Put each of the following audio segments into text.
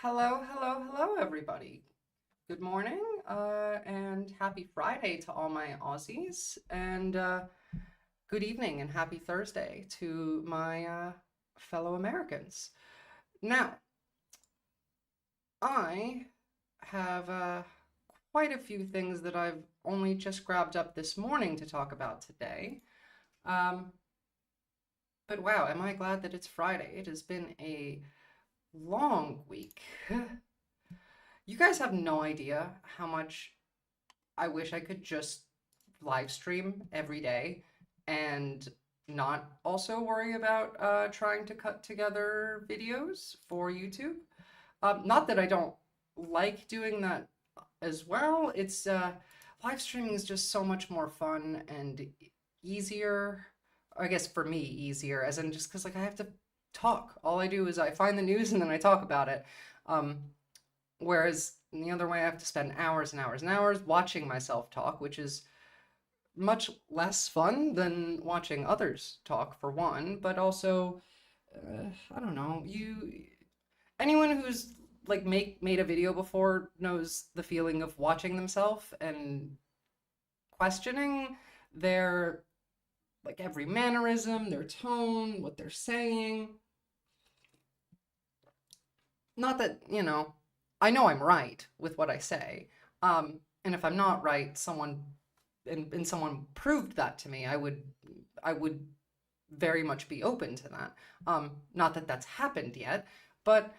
Hello, hello, hello, everybody. Good morning, and happy Friday to all my Aussies, and good evening and happy Thursday to my fellow Americans. Now, I have quite a few things that I've only just grabbed up this morning to talk about today. Um, but wow, am I glad that it's Friday? It has been a long week. You guys have no idea how much I wish I could just live stream every day and not also worry about trying to cut together videos for YouTube. Not that I don't like doing that as well. It's live streaming is just so much more fun and easier. I guess for me, easier, as in just because like I have to talk. All I do is I find the news and then I talk about it. Um, Whereas in the other way, I have to spend hours and hours and hours watching myself talk, which is much less fun than watching others talk, for one, but also, I don't know, anyone who's like made a video before knows the feeling of watching themselves and questioning their like every mannerism, their tone, what they're saying. Not that, I know I'm right with what I say. And if I'm not right, someone proved that to me, I would very much be open to that. Not that that's happened yet, but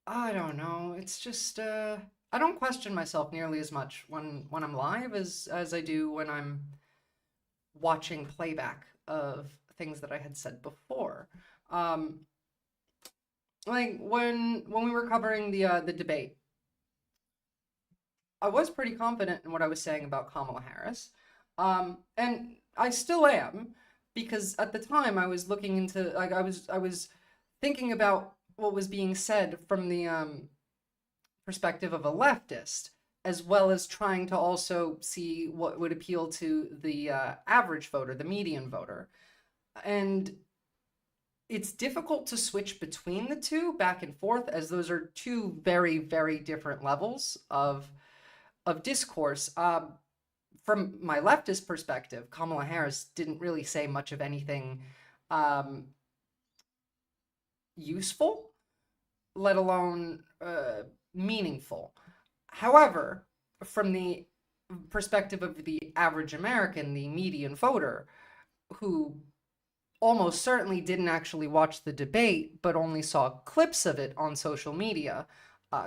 I don't know. It's just I don't question myself nearly as much when I'm live as I do when I'm watching playback of things that I had said before. Um, like when we were covering the debate, I was pretty confident in what I was saying about Kamala Harris. And I still am, because at the time I was looking into like I was thinking about what was being said from the perspective of a leftist, as well as trying to also see what would appeal to the average voter, the median voter. And it's difficult to switch between the two back and forth, as those are two very, very different levels of discourse. From my leftist perspective, Kamala Harris didn't really say much of anything um, useful, let alone meaningful. However, from the perspective of the average American, the median voter, who almost certainly didn't actually watch the debate, but only saw clips of it on social media,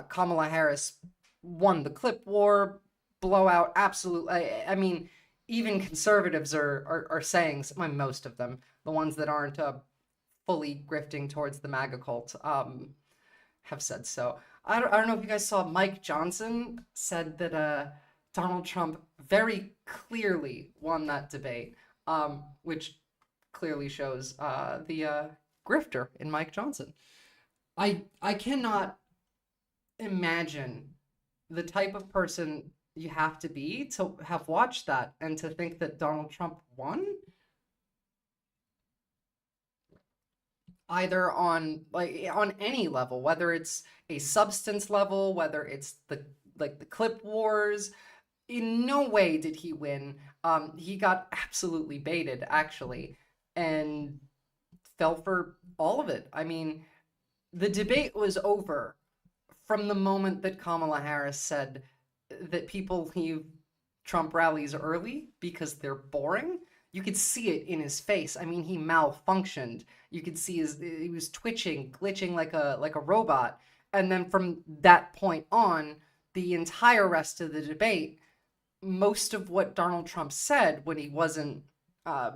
Kamala Harris won the clip war, blowout, absolutely. I mean, even conservatives are saying, well, most of them, the ones that aren't fully grifting towards the MAGA cult, have said so. I don't know if you guys saw Mike Johnson said that Donald Trump very clearly won that debate, which clearly shows the grifter in Mike Johnson. I cannot imagine the type of person you have to be to have watched that and to think that Donald Trump won, either on any level, whether it's a substance level, whether it's the clip wars. In no way did he win. He got absolutely baited, actually, and fell for all of it. I mean, the debate was over from the moment that Kamala Harris said that people leave Trump rallies early because they're boring. You could see it in his face. I mean, he malfunctioned. You could see he was twitching, glitching like a robot. And then from that point on, the entire rest of the debate, most of what Donald Trump said when he wasn't uh,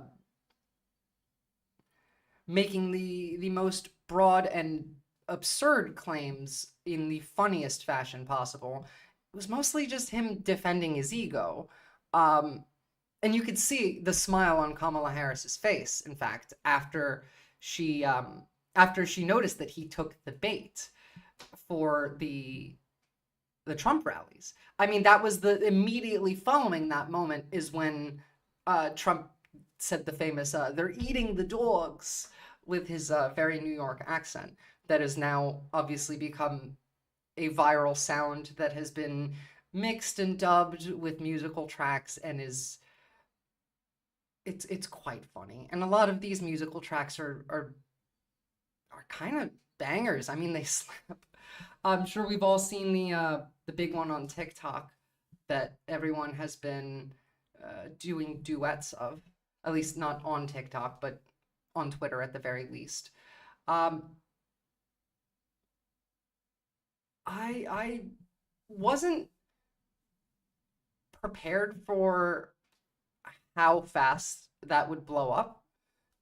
making the most broad and absurd claims in the funniest fashion possible, it was mostly just him defending his ego. Um, and you could see the smile on Kamala Harris's face, in fact, she after she noticed that he took the bait for the Trump rallies. I mean, that was the immediately following that moment is when Trump said the famous "they're eating the dogs" with his very New York accent. that has now obviously become a viral sound that has been mixed and dubbed with musical tracks and is it's quite funny. And a lot of these musical tracks are kind of bangers. I mean, they slap. I'm sure we've all seen the big one on TikTok that everyone has been doing duets of, at least not on TikTok, but on Twitter at the very least. Um, I wasn't prepared for how fast that would blow up,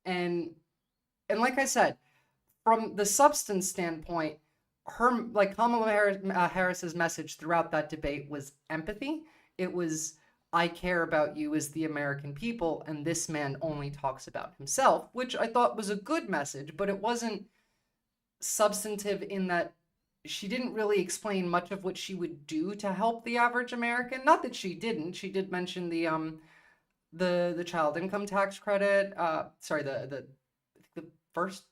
and like I said, from the substance standpoint, her like Kamala Harris's message throughout that debate was empathy. It was I care about you as the American people, and this man only talks about himself, which I thought was a good message, but it wasn't substantive in that she didn't really explain much of what she would do to help the average American. Not that she didn't. She did mention the child income tax credit. Sorry, the first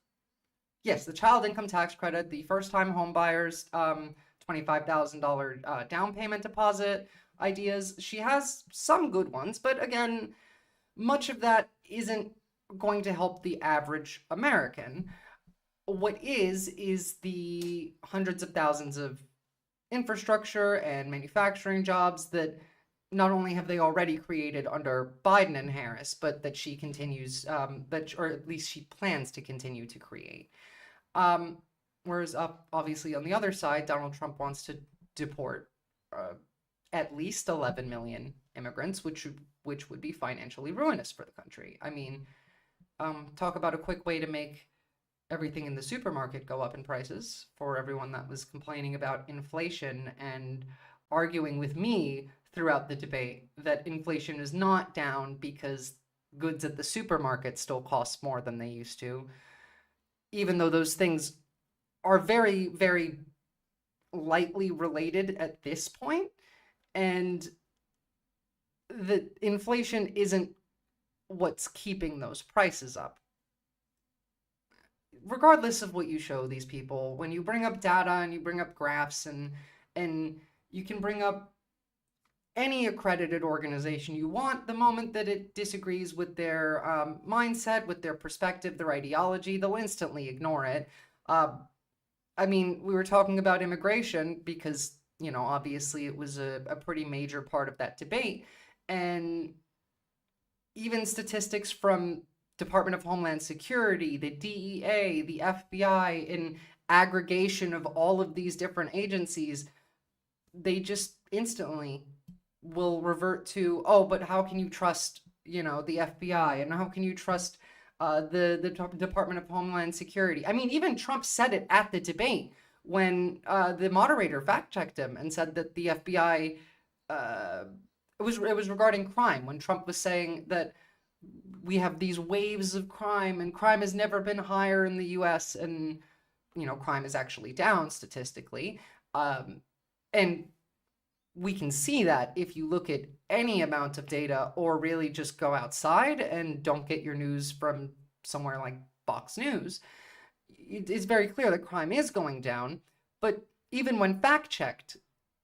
yes, the child income tax credit, the first time home buyers, $25,000 down payment deposit ideas. She has some good ones, but again, much of that isn't going to help the average American. What is the hundreds of thousands of infrastructure and manufacturing jobs that not only have they already created under Biden and Harris, but that she continues, or at least she plans to continue to create. Um, Whereas, obviously, on the other side, Donald Trump wants to deport uh, at least 11 million immigrants, which would be financially ruinous for the country. I mean, talk about a quick way to make everything in the supermarket go up in prices for everyone that was complaining about inflation and arguing with me throughout the debate that inflation is not down because goods at the supermarket still cost more than they used to, even though those things are very, very lightly related at this point, and the inflation isn't what's keeping those prices up. Regardless of what you show these people, when you bring up data and you bring up graphs and you can bring up any accredited organization you want, the moment that it disagrees with their mindset, with their perspective, their ideology, they'll instantly ignore it. Uh, I mean, we were talking about immigration because, obviously it was a pretty major part of that debate. And even statistics from Department of Homeland Security, the DEA, the FBI, in aggregation of all of these different agencies, they just instantly will revert to, oh, but how can you trust, the FBI, and how can you trust the Department of Homeland Security? I mean, even Trump said it at the debate when the moderator fact checked him and said that the FBI. Uh, it was regarding crime when Trump was saying that we have these waves of crime and crime has never been higher in the U.S. and crime is actually down statistically. And we can see that if you look at any amount of data or really just go outside and don't get your news from somewhere like Fox News. It's very clear that crime is going down. But even when fact checked,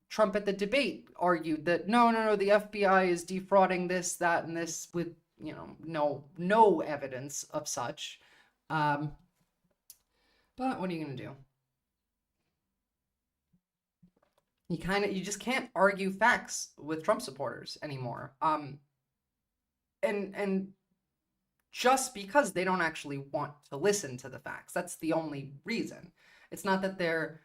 Trump at the debate argued that no, the FBI is defrauding this, that, and this with no evidence of such. Um, but what are you gonna do? You just can't argue facts with Trump supporters anymore. And just because they don't actually want to listen to the facts, that's the only reason. It's not that they're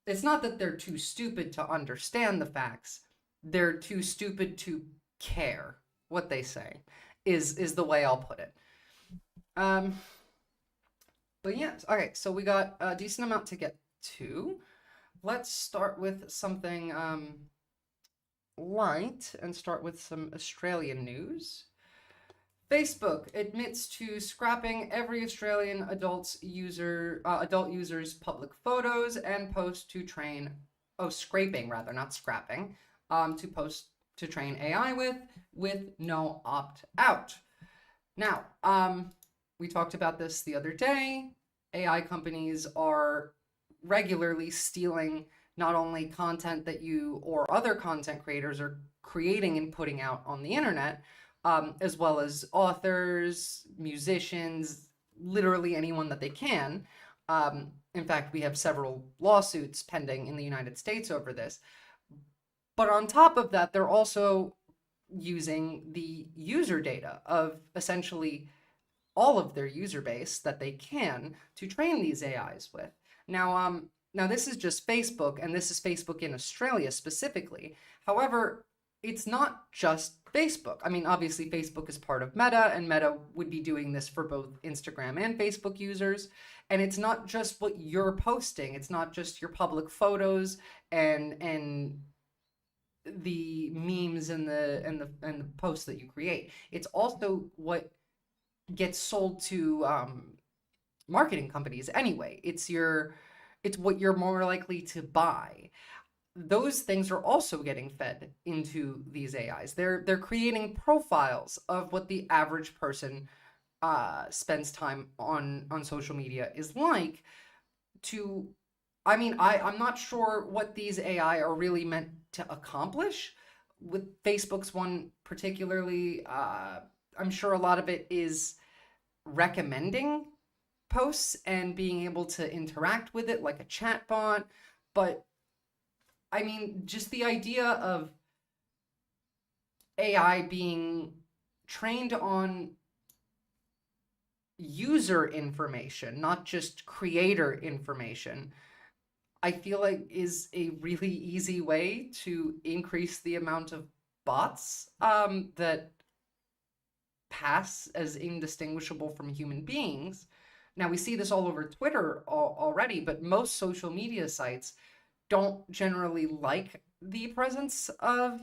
it's not that they're too stupid to understand the facts. They're too stupid to care what they say. Is the way I'll put it. Um, but yes, okay. So we got a decent amount to get to. Let's start with something light and start with some Australian news. Facebook admits to scrapping every Australian adult user's public photos and post to train, scraping rather, not scrapping, to post to train AI with no opt out. Now, we talked about this the other day. AI companies are regularly stealing not only content that you or other content creators are creating and putting out on the internet, as well as authors, musicians, literally anyone that they can. In fact, we have several lawsuits pending in the United States over this. But on top of that, they're also using the user data of essentially all of their user base that they can to train these AIs with. Now this is just Facebook, and this is Facebook in Australia specifically. However, it's not just Facebook. I mean, obviously, Facebook is part of Meta, and Meta would be doing this for both Instagram and Facebook users. And it's not just what you're posting. It's not just your public photos and the memes and the posts that you create. It's also what gets sold to marketing companies anyway. It's what you're more likely to buy. Those things are also getting fed into these AIs. They're creating profiles of what the average person spends time on social media is like to I mean, I'm not sure what these AI are really meant to accomplish. With Facebook's one particularly, I'm sure a lot of it is recommending posts and being able to interact with it like a chatbot. But I mean, just the idea of AI being trained on user information, not just creator information, I feel like is a really easy way to increase the amount of bots that pass as indistinguishable from human beings. Now, we see this all over Twitter already, but most social media sites don't generally like the presence of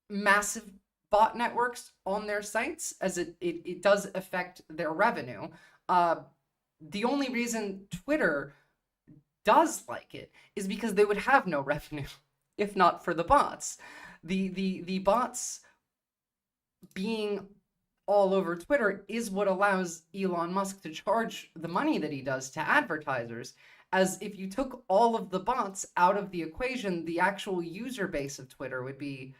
massive bot networks on their sites, as it does affect their revenue. The only reason Twitter does like it is because they would have no revenue if not for the bots. The bots being all over Twitter is what allows Elon Musk to charge the money that he does to advertisers. As if you took all of the bots out of the equation, the actual user base of Twitter would be,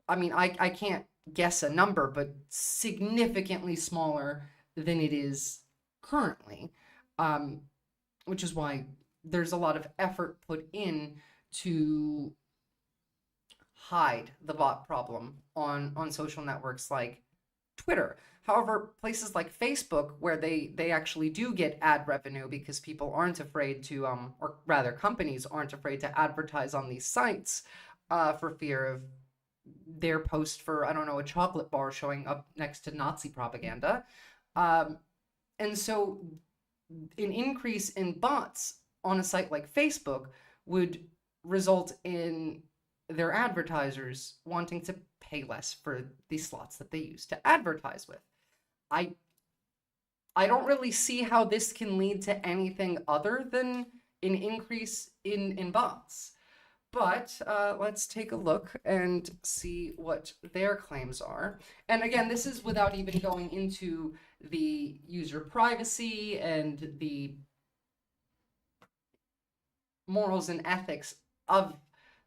I mean, I can't guess a number, but significantly smaller than it is currently. Which is why there's a lot of effort put in to hide the bot problem on social networks like Twitter. However, places like Facebook, where they actually do get ad revenue because people aren't afraid to, or rather companies aren't afraid to advertise on these sites for fear of their post for, I don't know, a chocolate bar showing up next to Nazi propaganda. And so an increase in bots on a site like Facebook would result in their advertisers wanting to pay less for the slots that they use to advertise with. I I don't really see how this can lead to anything other than an increase in bots. But let's take a look and see what their claims are. And again, this is without even going into the user privacy and the morals and ethics of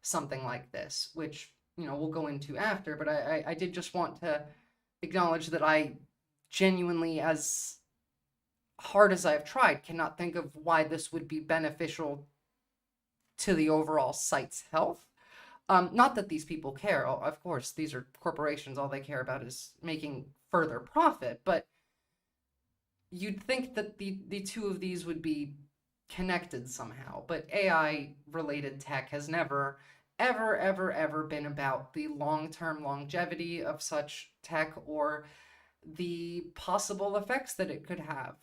something like this, which, we'll go into after. But I did just want to acknowledge that I genuinely, as hard as I've tried, cannot think of why this would be beneficial to the overall site's health. Not that these people care. Of course, these are corporations. All they care about is making further profit. But you'd think that the two of these would be connected somehow. But AI-related tech has never, ever, ever, ever been about the long-term longevity of such tech or the possible effects that it could have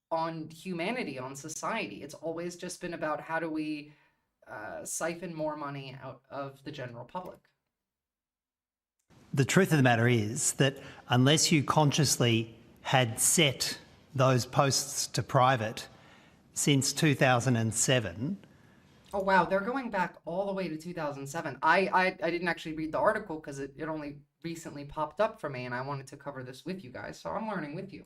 on humanity, on society. It's always just been about how do we siphon more money out of the general public. The truth of the matter is that unless you consciously had set those posts to private since 2007... Oh, wow. They're going back all the way to 2007. I didn't actually read the article because it only recently popped up for me, and I wanted to cover this with you guys, so I'm learning with you.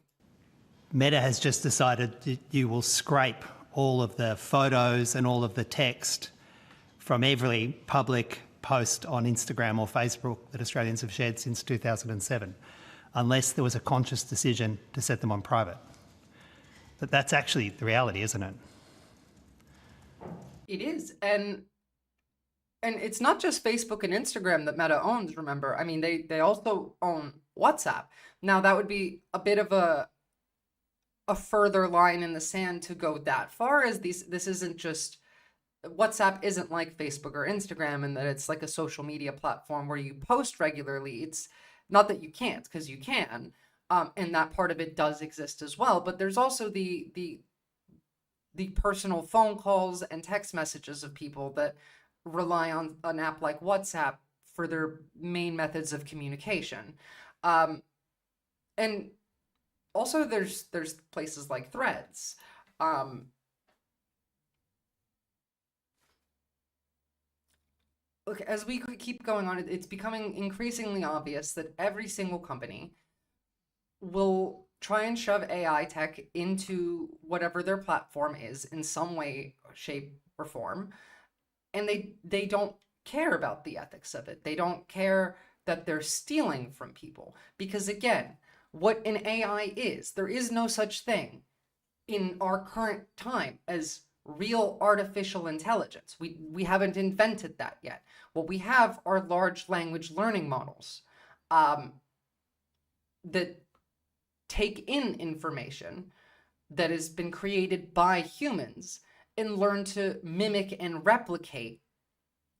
Meta has just decided that you will scrape all of the photos and all of the text from every public post on Instagram or Facebook that Australians have shared since 2007, unless there was a conscious decision to set them on private. But that's actually the reality, isn't it? It is. And it's not just Facebook and Instagram that Meta owns, remember. I mean, they also own WhatsApp. Now, that would be a bit of a further line in the sand to go that far, as this isn't just WhatsApp isn't like Facebook or Instagram in that it's like a social media platform where you post regularly. It's not that you can't, because you can, and that part of it does exist as well. But there's also the personal phone calls and text messages of people that rely on an app like WhatsApp for their main methods of communication. And also there's places like Threads. Look, as we keep going on, it's becoming increasingly obvious that every single company will try and shove AI tech into whatever their platform is in some way, shape, or form. And they don't care about the ethics of it. They don't care that they're stealing from people. Because again, what an AI is, there is no such thing in our current time as real artificial intelligence. We haven't invented that yet. What we have are large language learning models that take in information that has been created by humans and learn to mimic and replicate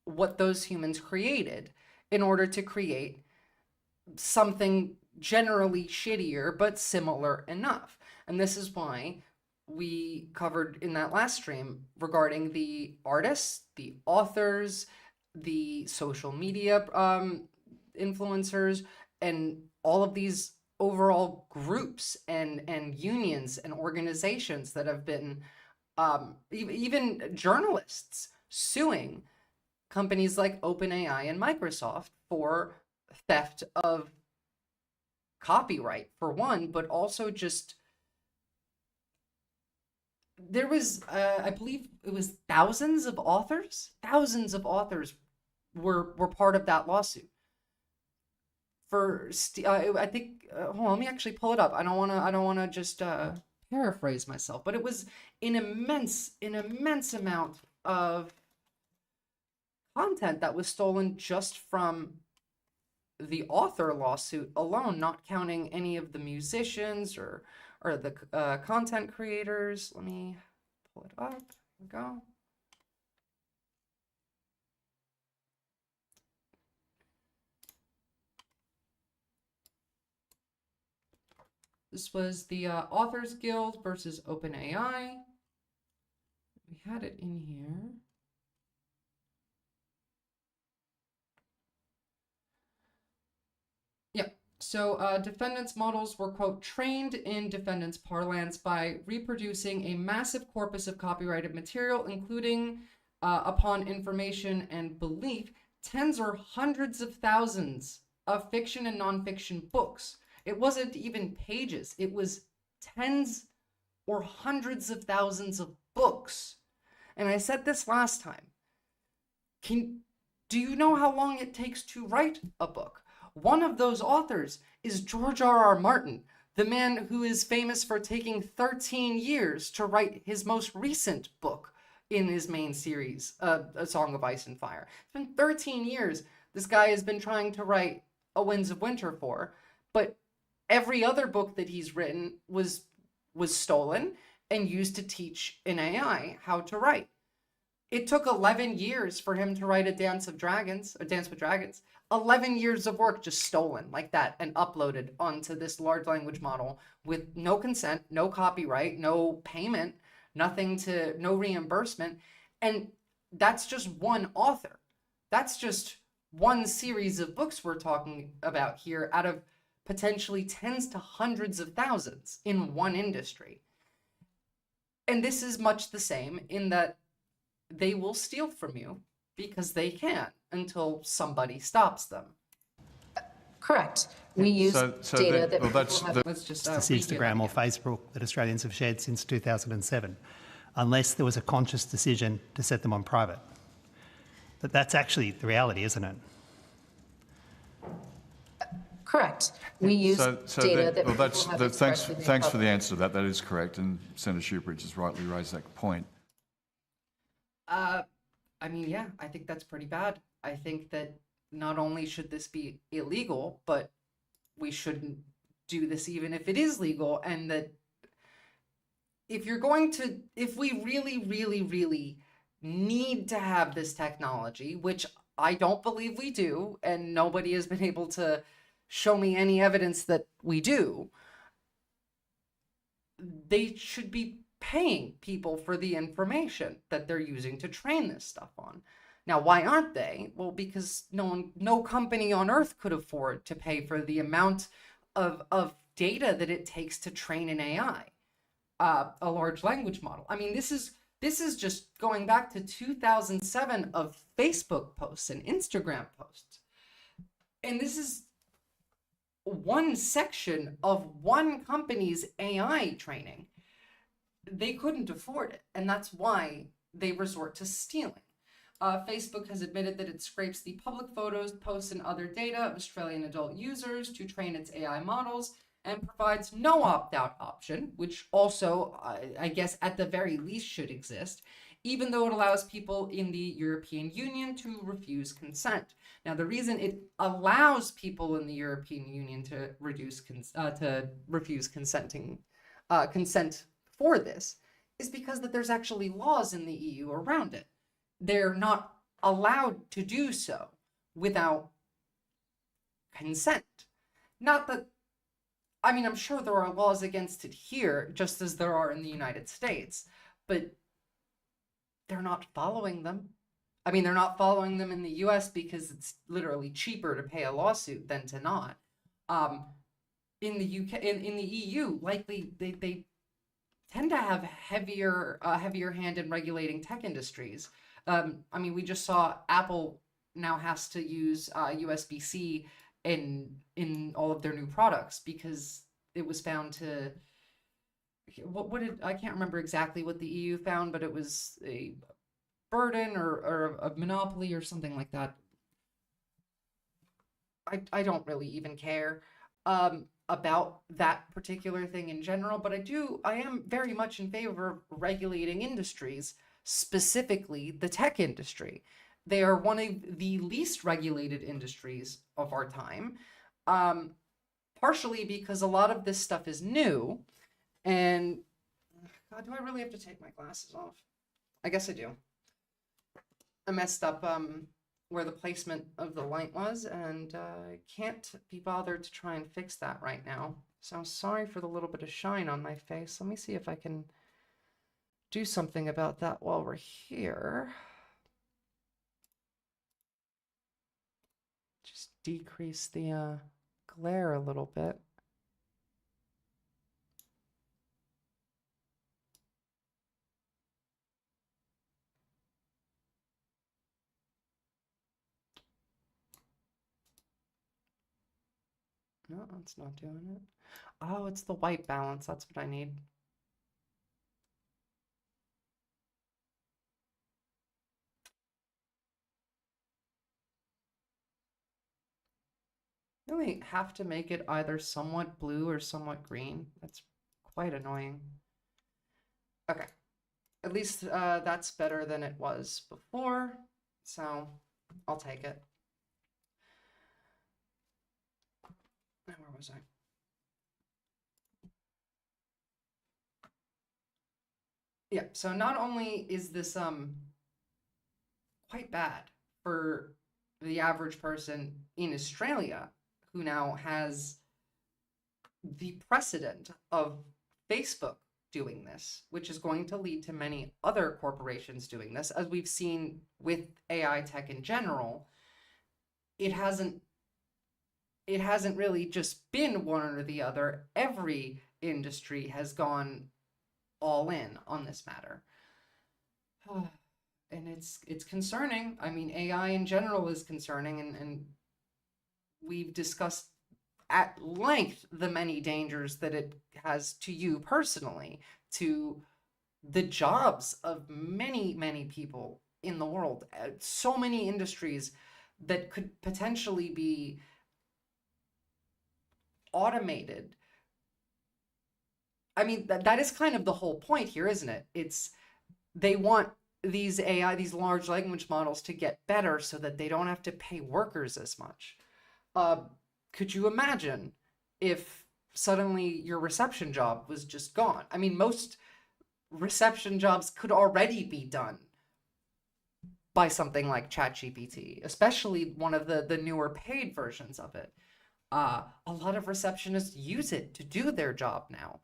what those humans created in order to create something generally shittier but similar enough. And this is why we covered in that last stream regarding the artists, the authors, the social media influencers, and all of these overall groups and unions and organizations that have been even journalists suing companies like OpenAI and Microsoft for theft of copyright, for one, but also just there was, I believe it was thousands of authors were part of that lawsuit for I think hold on, let me actually pull it up. I don't want to just paraphrase myself, but it was an immense amount of content that was stolen just from the author lawsuit alone, not counting any of the musicians or the content creators. Let me pull it up. Here we go. This was the Authors Guild versus OpenAI. We had it in here. Yeah. So defendants' models were, quote, trained in defendants' parlance by reproducing a massive corpus of copyrighted material, including, upon information and belief, tens or hundreds of thousands of fiction and nonfiction books. It wasn't even pages. It was tens or hundreds of thousands of books. And I said this last time. Do you know how long it takes to write a book? One of those authors is George R.R. Martin, the man who is famous for taking 13 years to write his most recent book in his main series, A Song of Ice and Fire. It's been 13 years this guy has been trying to write A Winds of Winter for, but every other book that he's written was stolen and used to teach an AI how to write. It took 11 years for him to write A Dance with Dragons. 11 years of work just stolen like that and uploaded onto this large language model with no consent, no copyright, no payment, no reimbursement. And that's just one author. That's just one series of books we're talking about here out of potentially tens to hundreds of thousands in one industry. And this is much the same in that they will steal from you because they can until somebody stops them. Correct. We use data that well, people that's have. Let's just It's rehear that Instagram or again. Facebook that Australians have shared since 2007, unless there was a conscious decision to set them on private. But that's actually the reality, isn't it? Correct. We use data that well, people have expressed in thanks for the public. answer to that. That is correct, and Senator Shoebridge has rightly raised that point. I mean, yeah, I think that's pretty bad. I think that not only should this be illegal, but we shouldn't do this even if it is legal. And that if we really, really, really need to have this technology, which I don't believe we do, and nobody has been able to show me any evidence that we do, they should be paying people for the information that they're using to train this stuff on. Now, why aren't they? Well, because no company on earth could afford to pay for the amount of data that it takes to train an AI, a large language model. I mean, this is just going back to 2007 of Facebook posts and Instagram posts, and this is one section of one company's AI training. They couldn't afford it, and that's why they resort to stealing. Facebook has admitted that it scrapes the public photos, posts, and other data of Australian adult users to train its AI models and provides no opt-out option, which also, I guess, at the very least should exist, even though it allows people in the European Union to refuse consent. Now, the reason it allows people in the European Union to refuse consent for this is because that there's actually laws in the EU around it. They're not allowed to do so without consent. Not that, I mean, I'm sure there are laws against it here, just as there are in the United States, but they're not following them. I mean, they're not following them in the US because it's literally cheaper to pay a lawsuit than to not. In the UK, in the EU, likely they tend to have heavier hand in regulating tech industries. I mean, we just saw Apple now has to use USB-C in all of their new products because it was found to what did I can't remember exactly what the EU found, but it was a burden or a monopoly or something like that. I don't really even care about that particular thing in general, but I am very much in favor of regulating industries, specifically the tech industry. They are one of the least regulated industries of our time, partially because a lot of this stuff is new. And God, do I really have to take my glasses off? I guess I do. I messed up where the placement of the light was, and I can't be bothered to try and fix that right now. So I'm sorry for the little bit of shine on my face. Let me see if I can do something about that while we're here. Just decrease the glare a little bit. No, it's not doing it. Oh, it's the white balance. That's what I need. You only have to make it either somewhat blue or somewhat green. That's quite annoying. Okay. At least that's better than it was before, so I'll take it. Where was I? Yeah, so not only is this quite bad for the average person in Australia who now has the precedent of Facebook doing this, which is going to lead to many other corporations doing this, as we've seen with AI tech in general. It hasn't really just been one or the other. Every industry has gone all in on this matter. And it's concerning. I mean, AI in general is concerning, and we've discussed at length the many dangers that it has to you personally, to the jobs of many, many people in the world, so many industries that could potentially be automated. I mean, that is kind of the whole point here, isn't it? It's they want these AI, these large language models to get better so that they don't have to pay workers as much. Uh, could you imagine if suddenly your reception job was just gone? I mean, most reception jobs could already be done by something like ChatGPT, especially one of the newer paid versions of it. A lot of receptionists use it to do their job now.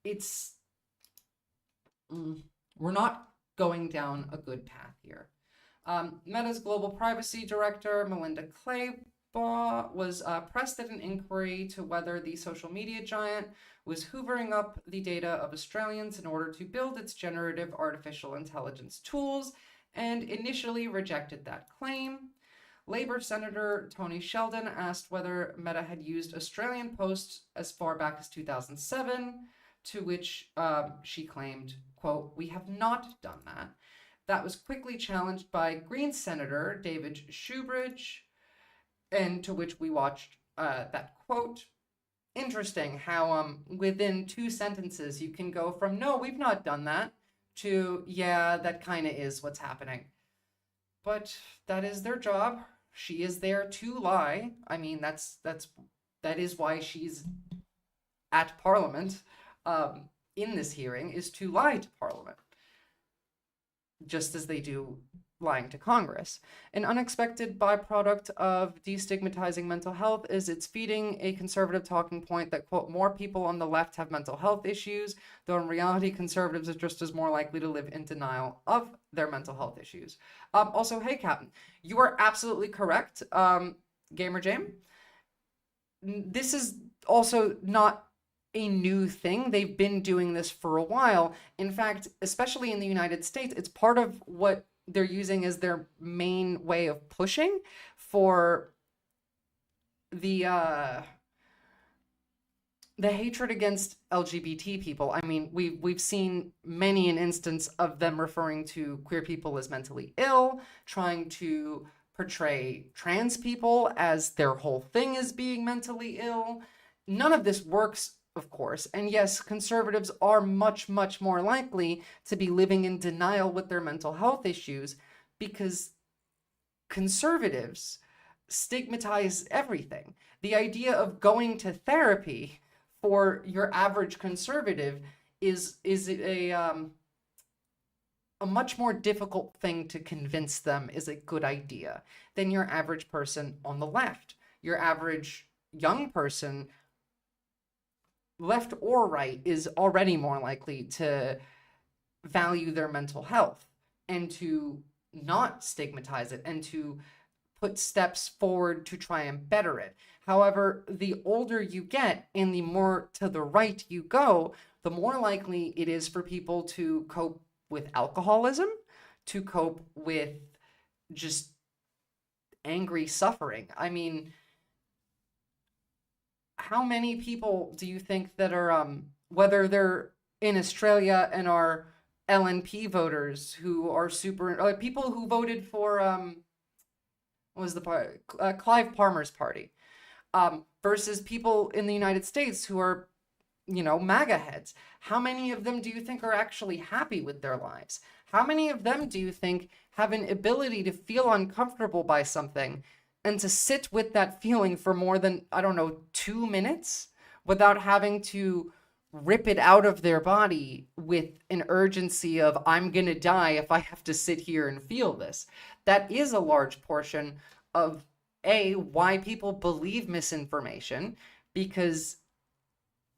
It's we're not going down a good path here. Meta's global privacy director, Melinda Claybaugh, was pressed at an inquiry to whether the social media giant was hoovering up the data of Australians in order to build its generative artificial intelligence tools, and initially rejected that claim. Labour Senator Tony Sheldon asked whether Meta had used Australian posts as far back as 2007, to which she claimed, quote, "We have not done that." That was quickly challenged by Green Senator David Shoebridge, and to which we watched that quote. Interesting how within 2 sentences you can go from, "No, we've not done that," to, "Yeah, that kind of is what's happening." But that is their job. She is there to lie. I mean, that is why she's at Parliament in this hearing, is to lie to Parliament, just as they do lying to Congress. An unexpected byproduct of destigmatizing mental health is it's feeding a conservative talking point that, quote, "more people on the left have mental health issues, though in reality conservatives are just as more likely to live in denial of their mental health issues." Also, hey, Captain, you are absolutely correct, Gamer Jame. This is also not a new thing. They've been doing this for a while. In fact, especially in the United States, it's part of what they're using as their main way of pushing for the hatred against LGBT people. I mean, we've seen many an instance of them referring to queer people as mentally ill, trying to portray trans people as their whole thing as being mentally ill. None of this works, of course. And yes, conservatives are much, much more likely to be living in denial with their mental health issues because conservatives stigmatize everything. The idea of going to therapy for your average conservative is a much more difficult thing to convince them is a good idea than your average person on the left. Your average young person, left or right, is already more likely to value their mental health and to not stigmatize it and to put steps forward to try and better it. However, the older you get and the more to the right you go, the more likely it is for people to cope with alcoholism, to cope with just angry suffering. I mean, how many people do you think that are, whether they're in Australia and are LNP voters who are super, like people who voted for, what was the party? Clive Palmer's party, versus people in the United States who are, MAGA heads. How many of them do you think are actually happy with their lives? How many of them do you think have an ability to feel uncomfortable by something and to sit with that feeling for more than, 2 minutes without having to rip it out of their body with an urgency of, I'm going to die if I have to sit here and feel this? That is a large portion of, why people believe misinformation, because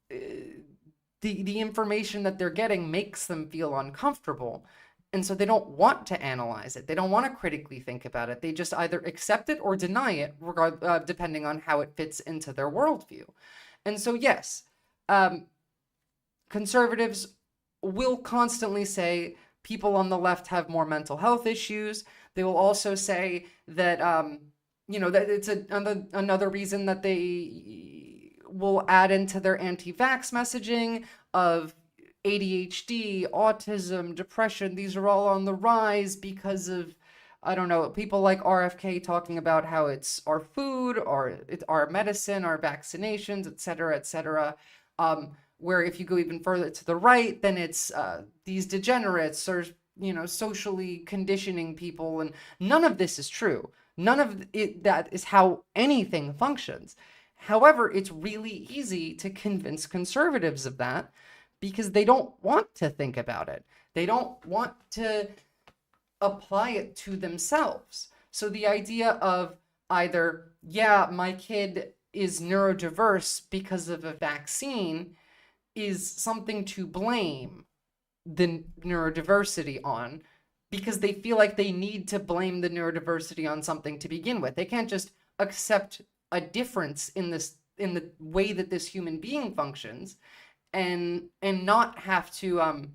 the information that they're getting makes them feel uncomfortable. And so they don't want to analyze it. They don't want to critically think about it. They just either accept it or deny it, depending on how it fits into their worldview. And so, yes, conservatives will constantly say people on the left have more mental health issues. They will also say that, that it's another reason that they will add into their anti-vax messaging of ADHD, autism, depression. These are all on the rise because of, I don't know, people like RFK talking about how it's our food, or it's our medicine, our vaccinations, et cetera, et cetera. Where if you go even further to the right, then it's these degenerates or, socially conditioning people. And none of this is true. None of it, that is how anything functions. However, it's really easy to convince conservatives of that because they don't want to think about it. They don't want to apply it to themselves. So the idea of either, yeah, my kid is neurodiverse because of a vaccine is something to blame the neurodiversity on, because they feel like they need to blame the neurodiversity on something to begin with. They can't just accept a difference in the way that this human being functions and not have to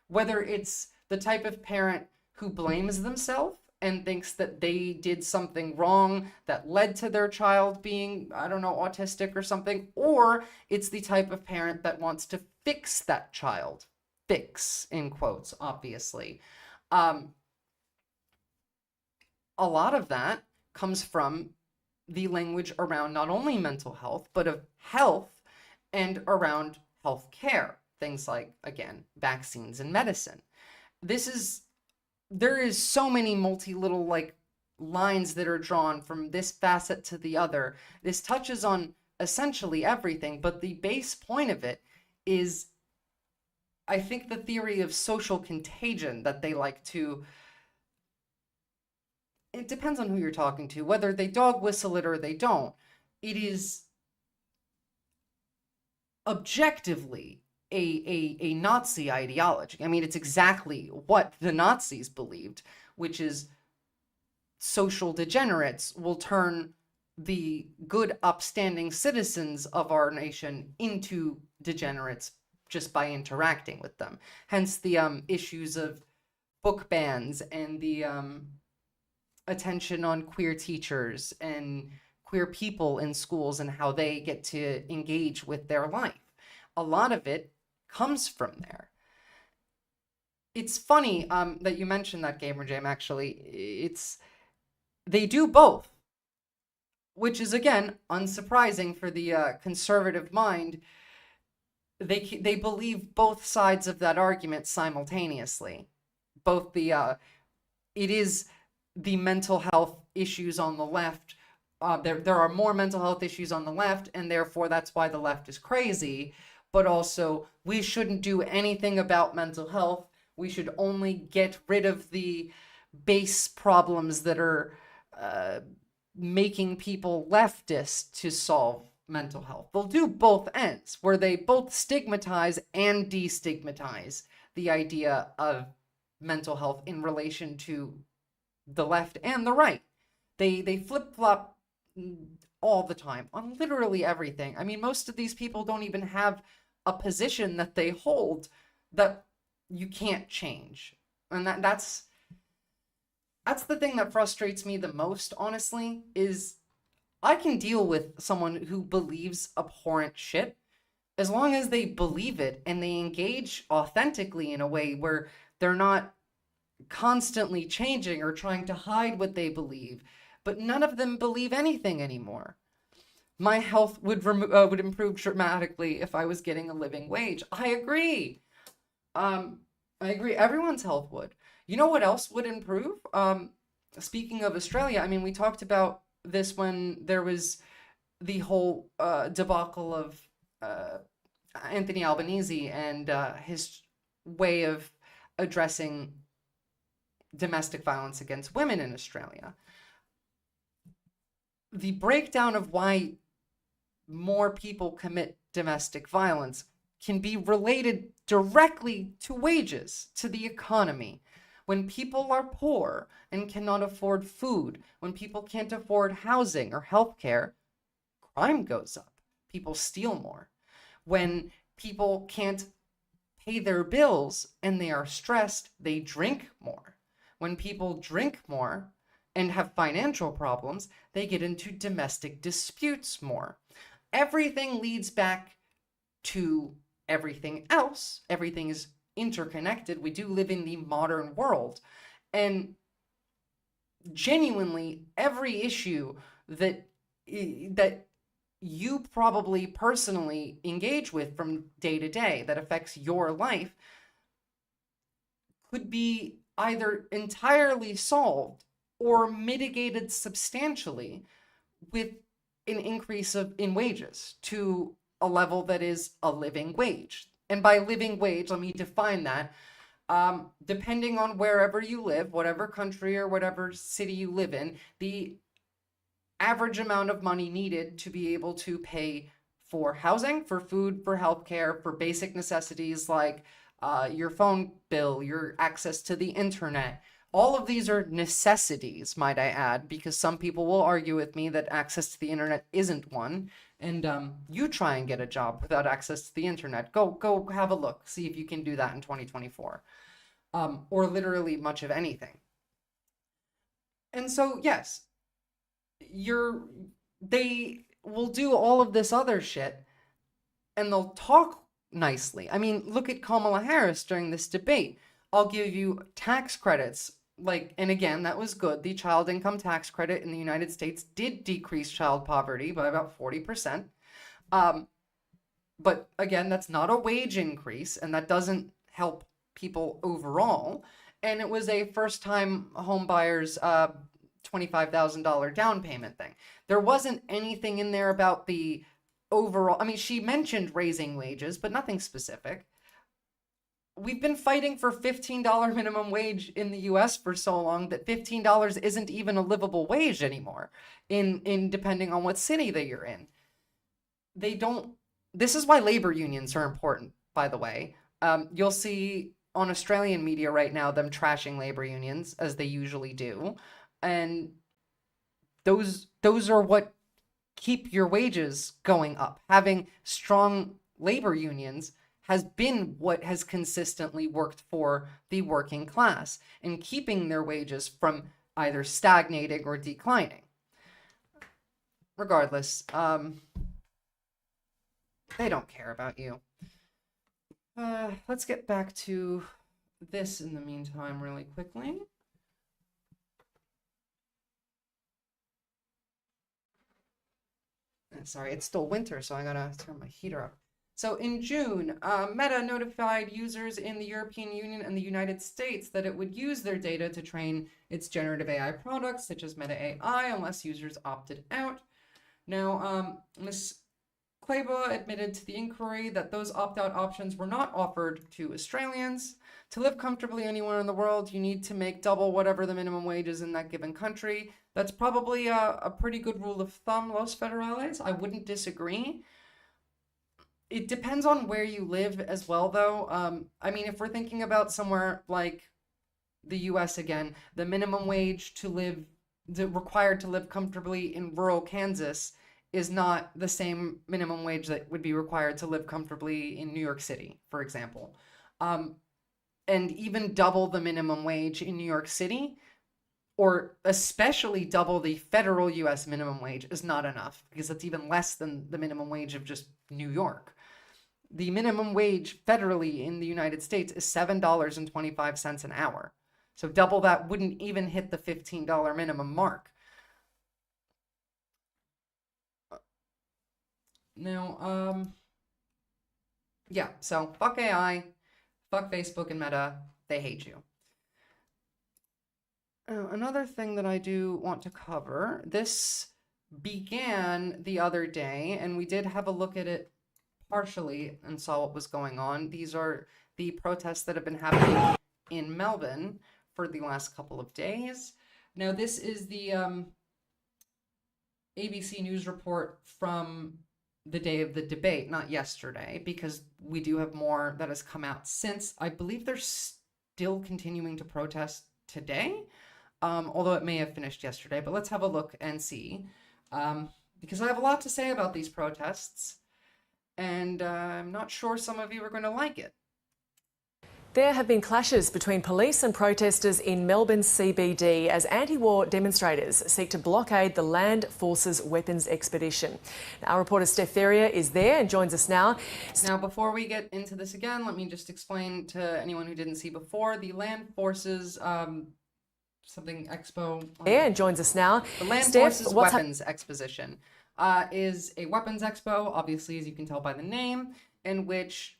whether it's the type of parent who blames themselves and thinks that they did something wrong that led to their child being, I don't know, autistic or something, or it's the type of parent that wants to fix that child. Fix, in quotes, obviously. A lot of that comes from the language around not only mental health, but of health and around health care. Things like, again, vaccines and medicine. There is so many little like lines that are drawn from this facet to the other. This touches on essentially everything, but the base point of it is, I think, the theory of social contagion that they like to, it depends on who you're talking to, whether they dog whistle it or they don't. It is objectively a Nazi ideology. I mean, it's exactly what the Nazis believed, which is social degenerates will turn the good, upstanding citizens of our nation into degenerates just by interacting with them. Hence the issues of book bans and the attention on queer teachers and queer people in schools and how they get to engage with their life. A lot of it comes from there. It's funny that you mentioned that, Gamer Jam. Actually, they do both, which is again unsurprising for the conservative mind. They believe both sides of that argument simultaneously. Both it is the mental health issues on the left. There are more mental health issues on the left, and therefore that's why the left is crazy. But also, we shouldn't do anything about mental health. We should only get rid of the base problems that are making people leftist to solve mental health. They'll do both ends, where they both stigmatize and destigmatize the idea of mental health in relation to the left and the right. They flip-flop all the time on literally everything. I mean, most of these people don't even have a position that they hold that you can't change. And that's the thing that frustrates me the most, honestly, is I can deal with someone who believes abhorrent shit as long as they believe it and they engage authentically in a way where they're not constantly changing or trying to hide what they believe. But none of them believe anything anymore. My health would improve dramatically if I was getting a living wage. I agree. I agree. Everyone's health would. You know what else would improve? Speaking of Australia, I mean, we talked about this when there was the whole debacle of Anthony Albanese and his way of addressing domestic violence against women in Australia. The breakdown of why more people commit domestic violence can be related directly to wages, to the economy. When people are poor and cannot afford food, when people can't afford housing or healthcare, crime goes up. People steal more. When people can't pay their bills and they are stressed, they drink more. When people drink more and have financial problems, they get into domestic disputes more. everything leads back to everything else. Everything is interconnected. We do live in the modern world. And genuinely, every issue that you probably personally engage with from day to day that affects your life could be either entirely solved or mitigated substantially with an increase in wages to a level that is a living wage. And by living wage, let me define that. Depending on wherever you live, whatever country or whatever city you live in, the average amount of money needed to be able to pay for housing, for food, for healthcare, for basic necessities like your phone bill, your access to the internet. All of these are necessities, might I add, because some people will argue with me that access to the internet isn't one. And you try and get a job without access to the internet. Go have a look, see if you can do that in 2024, or literally much of anything. And so, yes, they will do all of this other shit, and they'll talk nicely. I mean, look at Kamala Harris during this debate. I'll give you tax credits. Like, and again, that was good. The child income tax credit in the United States did decrease child poverty by about 40%. But again, that's not a wage increase, and that doesn't help people overall. And it was a first-time home buyer's $25,000 down payment thing. There wasn't anything in there about the overall. I mean, she mentioned raising wages, but nothing specific. We've been fighting for $15 minimum wage in the US for so long that $15 isn't even a livable wage anymore in depending on what city that you're in. This is why labor unions are important, by the way. You'll see on Australian media right now them trashing labor unions, as they usually do. And those are what keep your wages going up. Having strong labor unions has been what has consistently worked for the working class in keeping their wages from either stagnating or declining. Regardless, they don't care about you. Let's get back to this in the meantime really quickly. Sorry, it's still winter, so I gotta turn my heater up. So in June, Meta notified users in the European Union and the United States that it would use their data to train its generative AI products, such as Meta AI, unless users opted out. Now, Ms. Kleba admitted to the inquiry that those opt-out options were not offered to Australians. To live comfortably anywhere in the world, you need to make double whatever the minimum wage is in that given country. That's probably a pretty good rule of thumb, Los Federales. I wouldn't disagree. It depends on where you live as well, though. I mean, if we're thinking about somewhere like the US again, the minimum wage required to live comfortably in rural Kansas is not the same minimum wage that would be required to live comfortably in New York City, for example. And even double the minimum wage in New York City, or especially double the federal US minimum wage, is not enough, because that's even less than the minimum wage of just New York. The minimum wage federally in the United States is $7.25 an hour. So double that wouldn't even hit the $15 minimum mark. Now, yeah, so fuck AI, fuck Facebook and Meta, they hate you. Another thing that I do want to cover, this began the other day, and we did have a look at it partially and saw what was going on. These are the protests that have been happening in Melbourne for the last couple of days. Now, this is the ABC News report from the day of the debate, not yesterday, because we do have more that has come out since. I believe they're still continuing to protest today, although it may have finished yesterday, but let's have a look and see, because I have a lot to say about these protests, and I'm not sure some of you are going to like it. There have been clashes between police and protesters in Melbourne CBD as anti-war demonstrators seek to blockade the Land Forces weapons expedition. Now, our reporter Steph Ferrier is there and joins us now. Now, before we get into this again, let me just explain to anyone who didn't see before, the Land Forces something expo. Yeah, and joins us now. The Land Steph, Forces Weapons Exposition is a weapons expo, obviously, as you can tell by the name, in which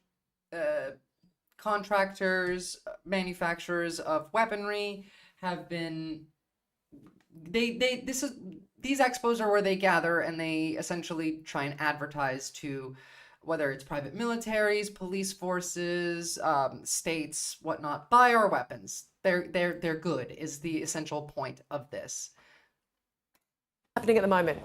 contractors, manufacturers of weaponry have been. These expos are where they gather and they essentially try and advertise to whether it's private militaries, police forces, states, whatnot, buy our weapons. They're good is the essential point of this. Happening at the moment.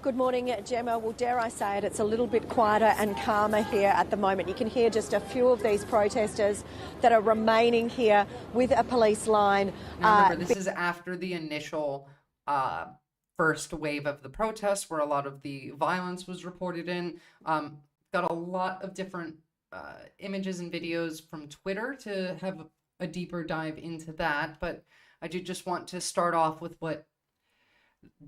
Good morning, Gemma. Well, dare I say it, it's a little bit quieter and calmer here at the moment. You can hear just a few of these protesters that are remaining here with a police line. Now, remember, this is after the initial first wave of the protests where a lot of the violence was reported in. Got a lot of different images and videos from Twitter to have a deeper dive into that. But I did just want to start off with what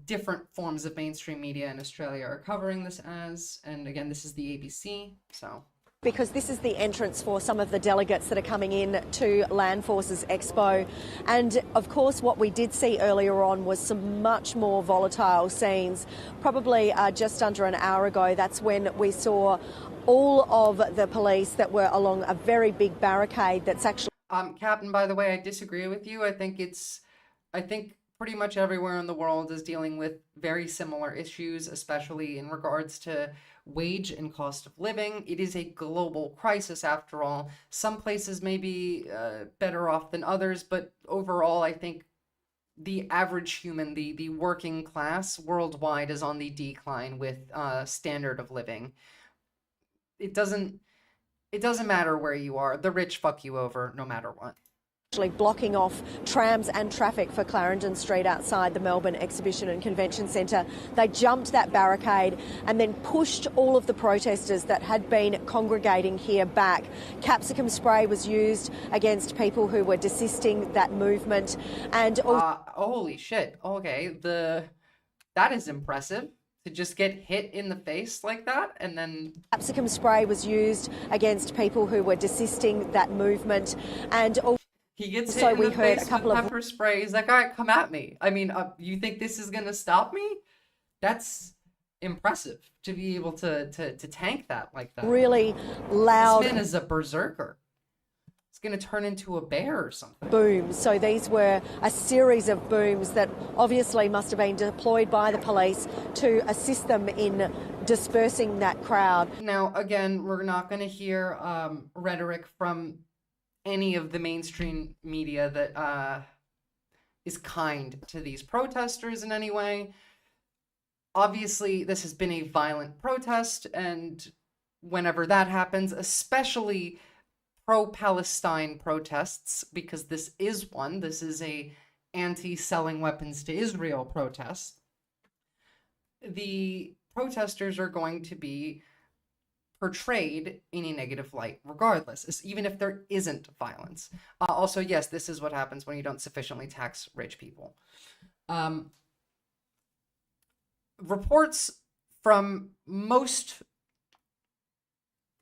different forms of mainstream media in Australia are covering this as. And again, this is the ABC, so. Because this is the entrance for some of the delegates that are coming in to Land Forces Expo. And of course, what we did see earlier on was some much more volatile scenes. Probably just under an hour ago, that's when we saw all of the police that were along a very big barricade that's actually... Captain, by the way, I disagree with you. I think pretty much everywhere in the world is dealing with very similar issues, especially in regards to wage and cost of living. It is a global crisis after all. Some places may be better off than others, but overall, I think the average human, the working class worldwide is on the decline with standard of living. It doesn't matter where you are. The rich fuck you over no matter what. Actually blocking off trams and traffic for Clarendon Street outside the Melbourne Exhibition and Convention Centre. They jumped that barricade and then pushed all of the protesters that had been congregating here back. Capsicum spray was used against people who were desisting that movement. And holy shit. Okay, that is impressive. To just get hit in the face like that and then... Capsicum spray was used against people who were desisting that movement. And he gets hit in the face with pepper spray. He's like, all right, come at me. I mean, you think this is going to stop me? That's impressive to be able to tank that like that. Really loud. This man is a berserker. It's going to turn into a bear or something. Booms. So these were a series of booms that obviously must have been deployed by the police to assist them in dispersing that crowd. Now, again, we're not going to hear rhetoric from any of the mainstream media that is kind to these protesters in any way. Obviously, this has been a violent protest, and whenever that happens, especially pro-Palestine protests, because this is one, this is a anti-selling weapons to Israel protest, the protesters are going to be portrayed in a negative light regardless, even if there isn't violence. Also, yes, this is what happens when you don't sufficiently tax rich people. Reports from most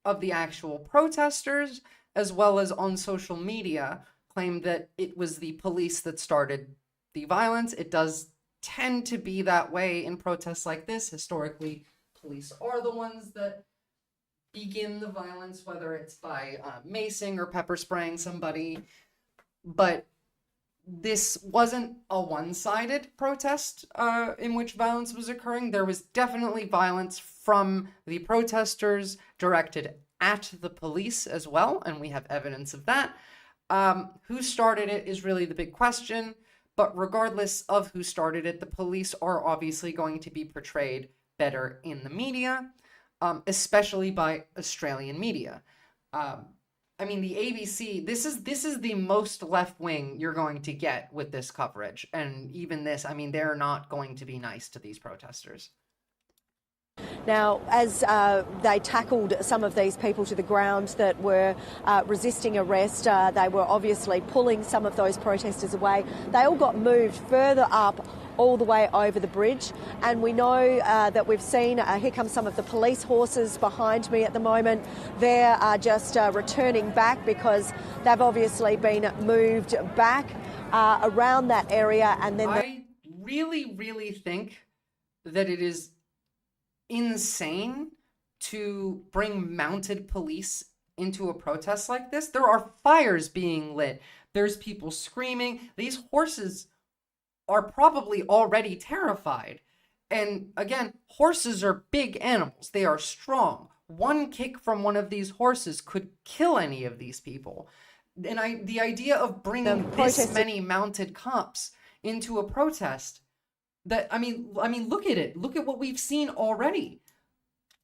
of the actual protesters, as well as on social media, claim that it was the police that started the violence. It does tend to be that way in protests like this. Historically, police are the ones that begin the violence, whether it's by macing or pepper spraying somebody. But this wasn't a one-sided protest in which violence was occurring. There was definitely violence from the protesters directed at the police as well, and we have evidence of that. Who started it is really the big question, but regardless of who started it, the police are obviously going to be portrayed better in the media, especially by Australian media. I mean, the ABC, this is the most left-wing you're going to get with this coverage, and even this, I mean, they're not going to be nice to these protesters. Now, as they tackled some of these people to the ground that were resisting arrest, they were obviously pulling some of those protesters away. They all got moved further up all the way over the bridge, and we know that we've seen, here come some of the police horses behind me at the moment. They're just returning back because they've obviously been moved back around that area, and then I really think that it is insane to bring mounted police into a protest like this. There are fires being lit. There's people screaming. These horses are probably already terrified. And again, horses are big animals. They are strong. One kick from one of these horses could kill any of these people. And the idea of bringing this many mounted cops into a protest, I mean, look at it. Look at what we've seen already.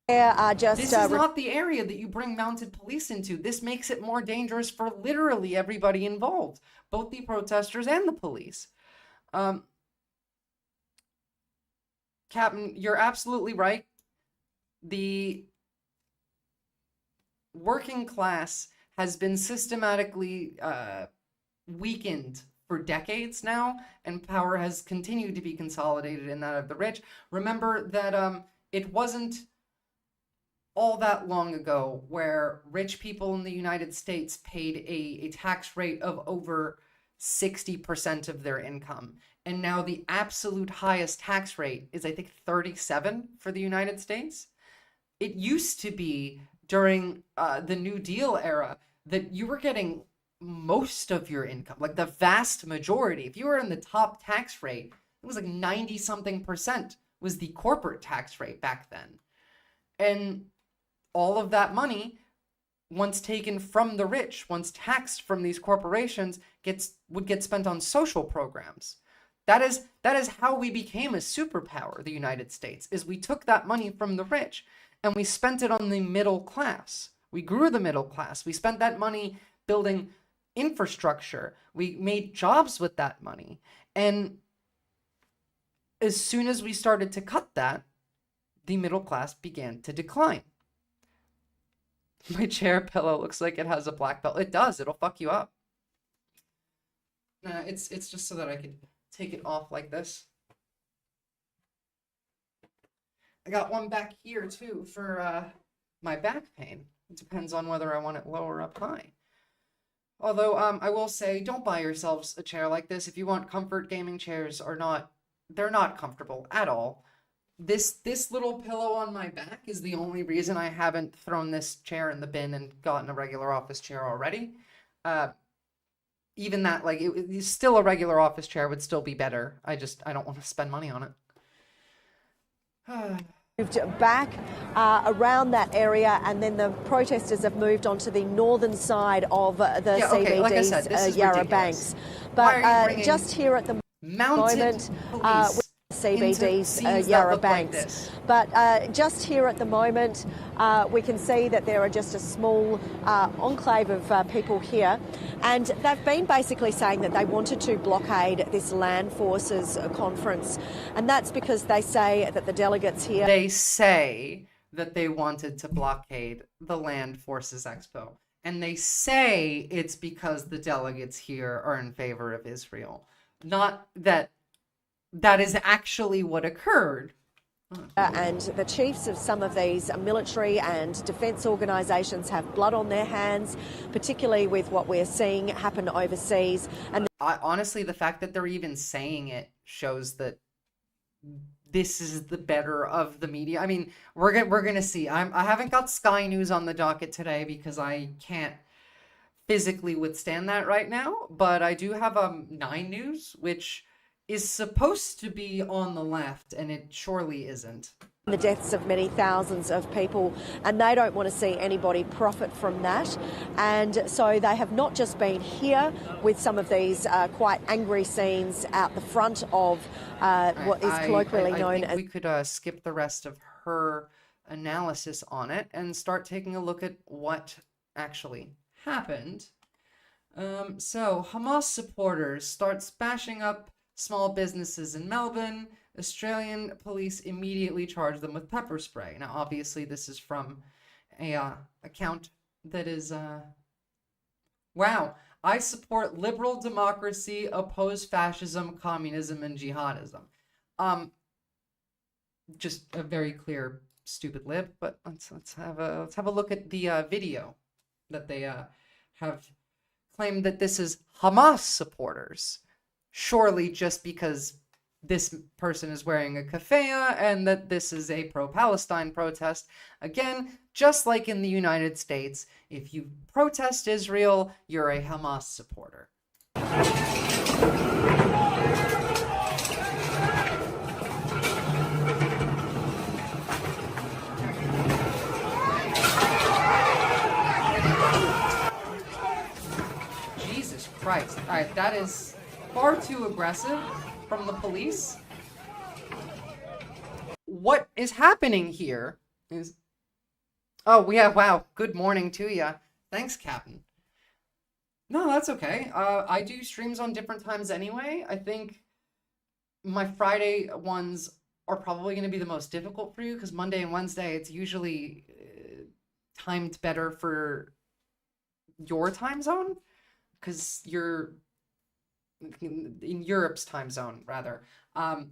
This is not the area that you bring mounted police into. This makes it more dangerous for literally everybody involved, both the protesters and the police. Captain, you're absolutely right. The working class has been systematically weakened for decades now, and power has continued to be consolidated in that of the rich. Remember that it wasn't all that long ago where rich people in the United States paid a tax rate of over 60% of their income. And now the absolute highest tax rate is, I think, 37 for the United States. It used to be during the New Deal era that you were getting most of your income, like the vast majority. If you were in the top tax rate, it was like 90 something percent was the corporate tax rate back then. And all of that money, once taken from the rich, once taxed from these corporations, would get spent on social programs. That is how we became a superpower, the United States, is we took that money from the rich and we spent it on the middle class. We grew the middle class. We spent that money building infrastructure. We made jobs with that money. And as soon as we started to cut that, the middle class began to decline. My chair pillow looks like it has a black belt. It does. It'll fuck you up. It's just so that I could take it off like this. I got one back here too for my back pain. It depends on whether I want it low or up high. Although I will say, don't buy yourselves a chair like this. If you want comfort, gaming chairs are not, they're not comfortable at all. This little pillow on my back is the only reason I haven't thrown this chair in the bin and gotten a regular office chair already. Even that, like, it's still a regular office chair would still be better. I don't want to spend money on it. Moved back around that area, and then the protesters have moved onto the northern side of the CBD's like I said, this is Yarra ridiculous. Banks. But just here at the moment, CBD's Yarra Banks. But just here at the moment, we can see that there are just a small enclave of people here, and they've been basically saying that they wanted to blockade this Land Forces conference, and that's because they say that the delegates here... They say that they wanted to blockade the Land Forces Expo, and they say it's because the delegates here are in favor of Israel, not that that is actually what occurred. And the chiefs of some of these military and defence organisations have blood on their hands, particularly with what we're seeing happen overseas. And honestly, the fact that they're even saying it shows that this is the better of the media. I mean, we're gonna see. I haven't got Sky News on the docket today because I can't physically withstand that right now, but I do have 9 News, which is supposed to be on the left, and it surely isn't. The deaths of many thousands of people, and they don't want to see anybody profit from that. And so they have not just been here with some of these quite angry scenes out the front of what is colloquially known as... We could skip the rest of her analysis on it and start taking a look at what actually happened. So Hamas supporters start smashing up small businesses in Melbourne. Australian police immediately charged them with pepper spray. Now, obviously, this is from a account that is wow. I support liberal democracy, oppose fascism, communism, and jihadism. Just a very clear stupid lib. But let's have a look at the video that they have claimed that this is Hamas supporters. Surely just because this person is wearing a keffiyeh and that this is a pro-Palestine protest. Again, just like in the United States, if you protest Israel, you're a Hamas supporter. Jesus Christ. All right, that is far too aggressive from the police. What is happening here is... Oh, yeah, wow. Good morning to ya. Thanks, Captain. No, that's okay. I do streams on different times anyway. I think my Friday ones are probably going to be the most difficult for you because Monday and Wednesday, it's usually timed better for your time zone because you're in Europe's time zone, rather. I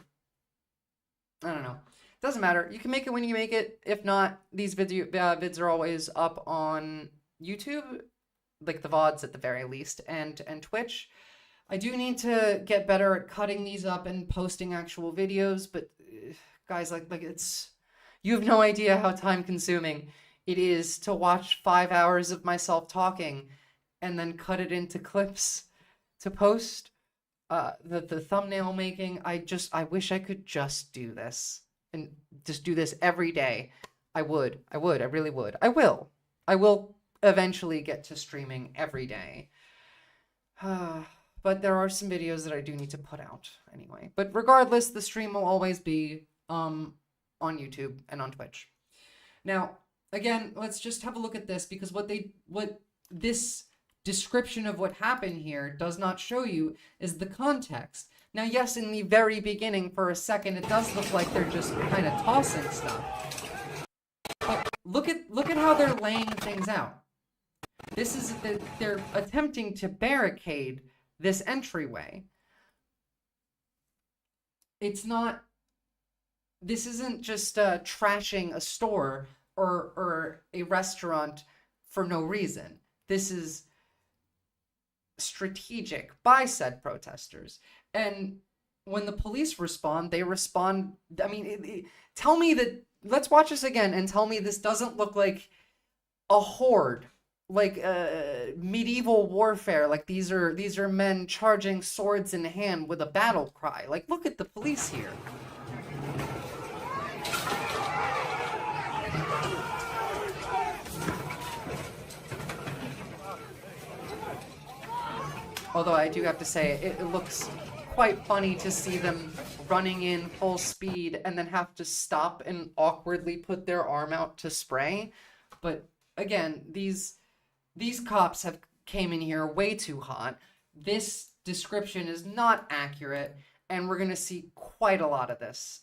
don't know. Doesn't matter. You can make it when you make it. If not, these vids are always up on YouTube, like the VODs at the very least, and Twitch. I do need to get better at cutting these up and posting actual videos, but guys, like it's... You have no idea how time consuming it is to watch 5 hours of myself talking and then cut it into clips to post. The thumbnail making, I wish I could just do this and just do this every day. I really would. I will eventually get to streaming every day. But there are some videos that I do need to put out anyway. But regardless, the stream will always be on YouTube and on Twitch. Now, again, let's just have a look at this because what this description of what happened here does not show you is the context. Now, yes, in the very beginning, for a second, it does look like they're just kind of tossing stuff. But look at how they're laying things out. This is that they're attempting to barricade this entryway. It's not... This isn't just trashing a store or a restaurant for no reason. This is strategic by said protesters. And when the police respond, they respond... I mean, tell me that... Let's watch this again and tell me this doesn't look like a horde, like medieval warfare. Like these are men charging swords in hand with a battle cry. Like, look at the police here. Although I do have to say, it looks quite funny to see them running in full speed and then have to stop and awkwardly put their arm out to spray. But again, these cops have came in here way too hot. This description is not accurate, and we're going to see quite a lot of this.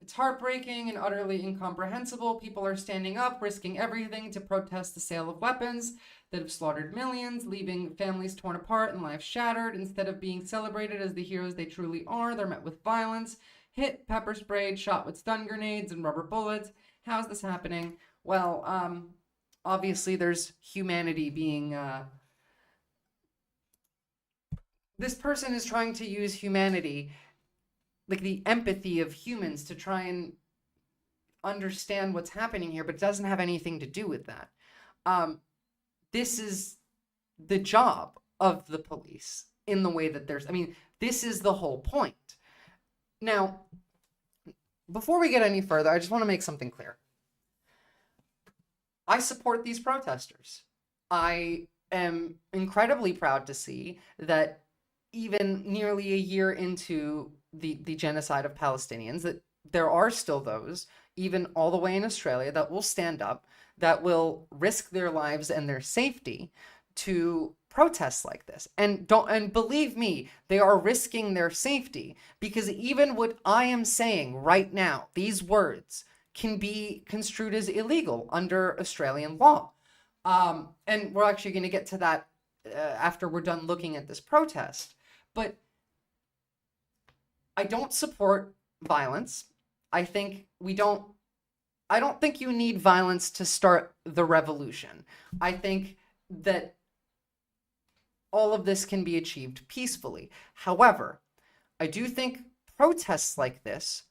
It's heartbreaking and utterly incomprehensible. People are standing up, risking everything to protest the sale of weapons that have slaughtered millions, leaving families torn apart and lives shattered. Instead of being celebrated as the heroes they truly are, they're met with violence, hit, pepper sprayed, shot with stun grenades and rubber bullets. How's this happening? Well, obviously there's humanity being... This person is trying to use humanity, like the empathy of humans, to try and understand what's happening here, but it doesn't have anything to do with that. This is the job of the police in the way that there's... I mean, this is the whole point. Now, before we get any further, I just want to make something clear. I support these protesters. I am incredibly proud to see that even nearly a year into the genocide of Palestinians, that there are still those, even all the way in Australia, that will stand up, that will risk their lives and their safety to protests like this. And believe me, they are risking their safety, because even what I am saying right now, these words, can be construed as illegal under Australian law. And we're actually going to get to that after we're done looking at this protest. But I don't support violence. I don't think you need violence to start the revolution. I think that all of this can be achieved peacefully. However, I do think protests like this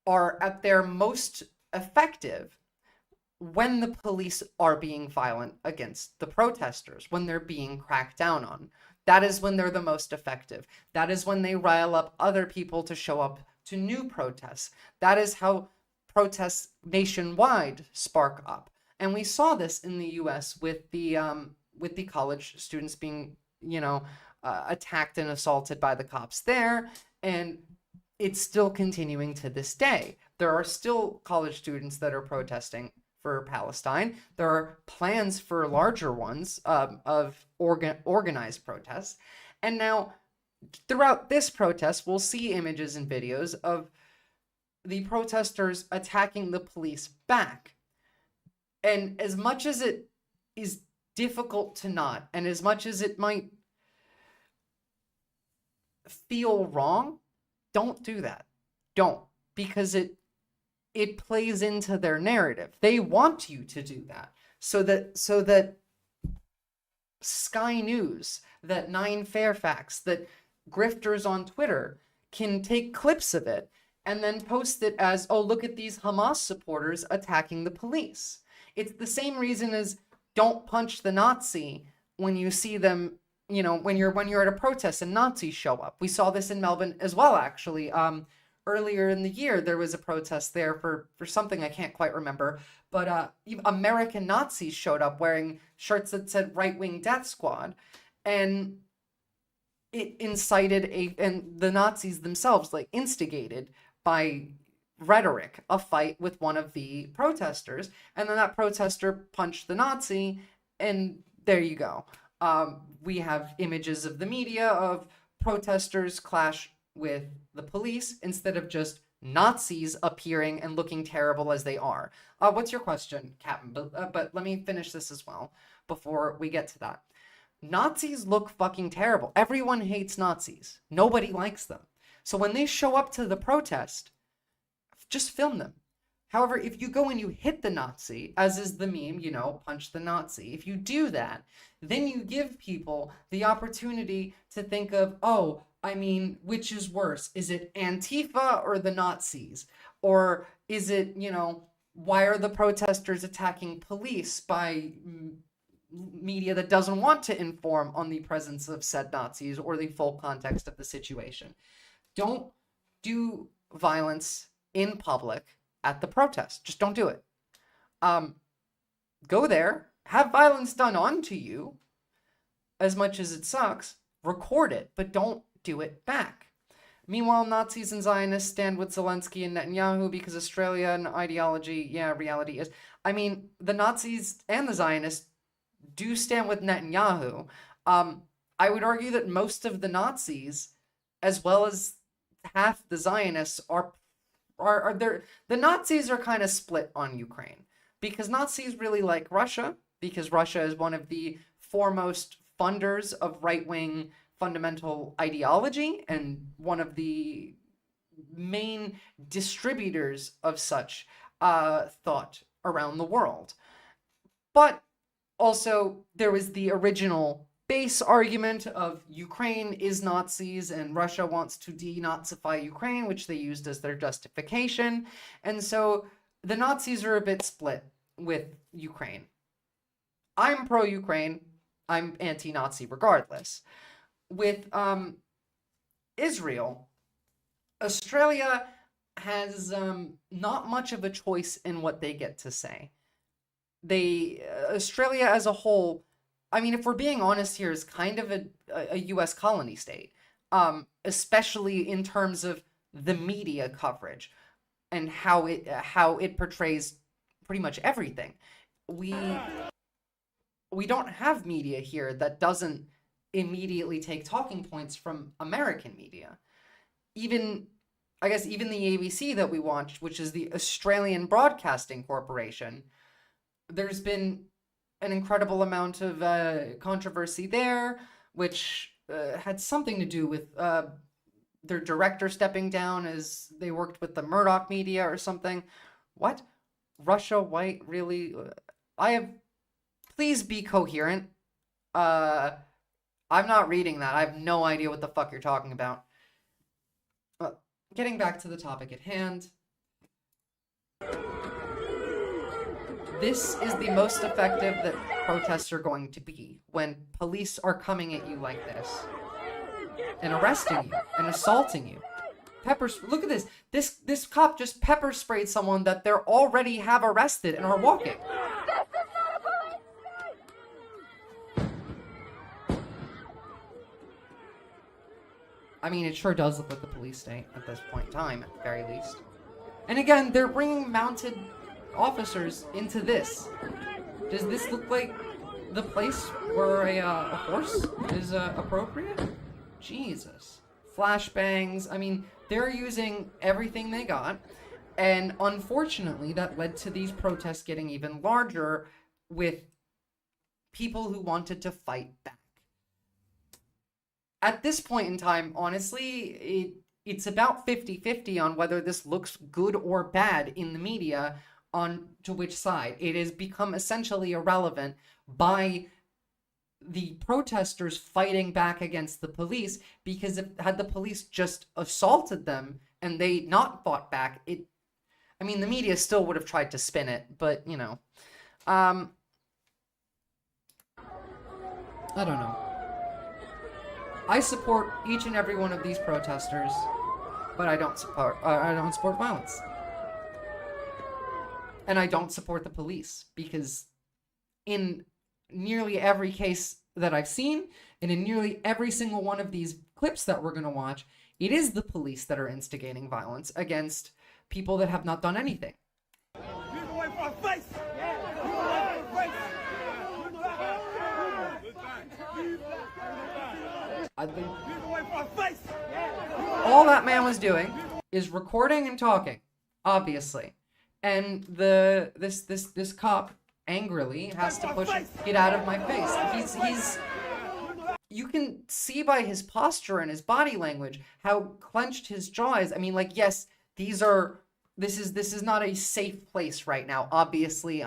are at their most effective when the police are being violent against the protesters, when they're being cracked down on. That is when they're the most effective. That is when they rile up other people to show up to new protests. That is how protests nationwide spark up. And we saw this in the US with the college students being, attacked and assaulted by the cops there. And it's still continuing to this day. There are still college students that are protesting for Palestine. There are plans for larger ones of organized protests. And now, throughout this protest, we'll see images and videos of the protesters attacking the police back. And as much as it is difficult to not, and as much as it might feel wrong, don't do that. Don't, because it plays into their narrative. They want you to do that so that Sky News, that 9 Fairfax, that grifters on Twitter can take clips of it and then post it as, oh, look at these Hamas supporters attacking the police. It's the same reason as don't punch the Nazi when you see them, when you're at a protest and Nazis show up. We saw this in Melbourne as well, actually. Earlier in the year, there was a protest there for something I can't quite remember, but American Nazis showed up wearing shirts that said right-wing death squad, and it incited and the Nazis themselves instigated by rhetoric a fight with one of the protesters, and then that protester punched the Nazi, and there you go. We have images of the media of protesters clash with the police instead of just Nazis appearing and looking terrible as they are. What's your question, Captain? But let me finish this as well before we get to that. Nazis look fucking terrible. Everyone hates Nazis. Nobody likes them. So when they show up to the protest, just film them. However, if you go and you hit the Nazi, as is the meme, punch the Nazi, if you do that, then you give people the opportunity to think of, oh, which is worse? Is it Antifa or the Nazis? Or is it, why are the protesters attacking police by media that doesn't want to inform on the presence of said Nazis or the full context of the situation? Don't do violence in public at the protest. Just don't do it. Go there, have violence done onto you, as much as it sucks, record it, but don't do it back. Meanwhile, Nazis and Zionists stand with Zelensky and Netanyahu because Australian ideology, reality is. The Nazis and the Zionists do stand with Netanyahu. I would argue that most of the Nazis, as well as half the Zionists, are there. The Nazis are kind of split on Ukraine because Nazis really like Russia, because Russia is one of the foremost funders of right-wing fundamental ideology and one of the main distributors of such thought around the world. But also, there was the original base argument of Ukraine is Nazis and Russia wants to denazify Ukraine, which they used as their justification. And so the Nazis are a bit split with Ukraine. I'm pro-Ukraine. I'm anti-Nazi regardless. With Israel, Australia has not much of a choice in what they get to say. Australia as a whole, if we're being honest here, is kind of a U.S. colony state, especially in terms of the media coverage and how it portrays pretty much everything. we don't have media here that doesn't immediately take talking points from American media. Even, I guess, even the ABC that we watched, which is the Australian Broadcasting Corporation, there's been an incredible amount of controversy there, which had something to do with their director stepping down as they worked with the Murdoch media or something. What? Russia White, really? Please be coherent. I'm not reading that. I have no idea what the fuck you're talking about. Getting back to the topic at hand. This is the most effective that protests are going to be, when police are coming at you like this and arresting you and assaulting you. Look at this. This cop just pepper sprayed someone that they already have arrested and are walking. I mean, it sure does look like the police state at this point in time, at the very least. And again, they're bringing mounted officers into this. Does this look like the place where a horse is appropriate? Jesus. Flashbangs. I mean, they're using everything they got. And unfortunately, that led to these protests getting even larger with people who wanted to fight back. At this point in time, honestly, it's about 50-50 on whether this looks good or bad in the media, on to which side. It has become essentially irrelevant by the protesters fighting back against the police, because had the police just assaulted them and they not fought back, I mean, the media still would have tried to spin it, but, you know. I don't know. I support each and every one of these protesters, but I don't support violence. And I don't support the police, because in nearly every case that I've seen, and in nearly every single one of these clips that we're going to watch, it is the police that are instigating violence against people that have not done anything. I think all that man was doing is recording and talking, obviously. And this cop angrily has to push him, get out of my face. He's you can see by his posture and his body language how clenched his jaw is. I mean, like, yes, this is not a safe place right now. Obviously,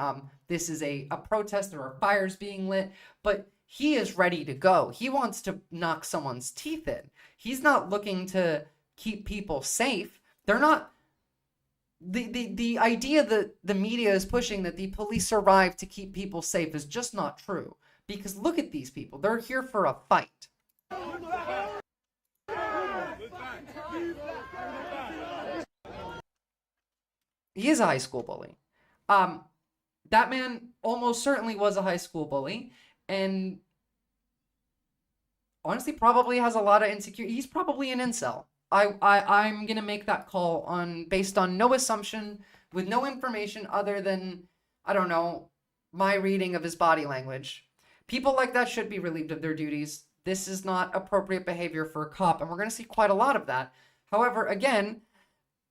this is a protest. There are fires being lit, but he is ready to go. He wants to knock someone's teeth in. He's not looking to keep people safe. They're not. The idea that the media is pushing that the police arrive to keep people safe is just not true. Because look at these people. They're here for a fight. He is a high school bully. That man almost certainly was a high school bully. And honestly, probably has a lot of insecurity. He's probably an incel. I'm gonna make that call based on no assumption, with no information other than, I don't know, my reading of his body language. People like that should be relieved of their duties. This is not appropriate behavior for a cop, and we're gonna see quite a lot of that. However, again,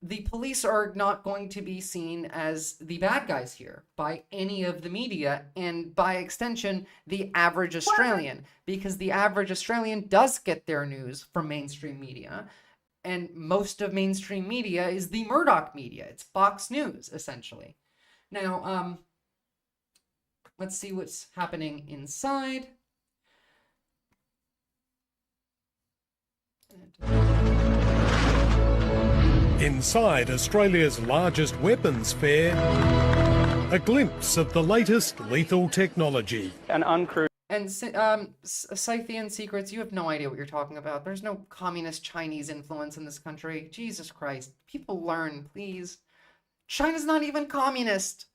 the police are not going to be seen as the bad guys here by any of the media, and by extension, the average Australian, because the average Australian does get their news from mainstream media, and most of mainstream media is the Murdoch media. It's Fox News, essentially. Now, let's see what's happening inside. Inside Australia's largest weapons fair, a glimpse of the latest lethal technology. And Scythian secrets, you have no idea what you're talking about. There's no communist Chinese influence in this country. Jesus Christ. People learn, please. China's not even communist.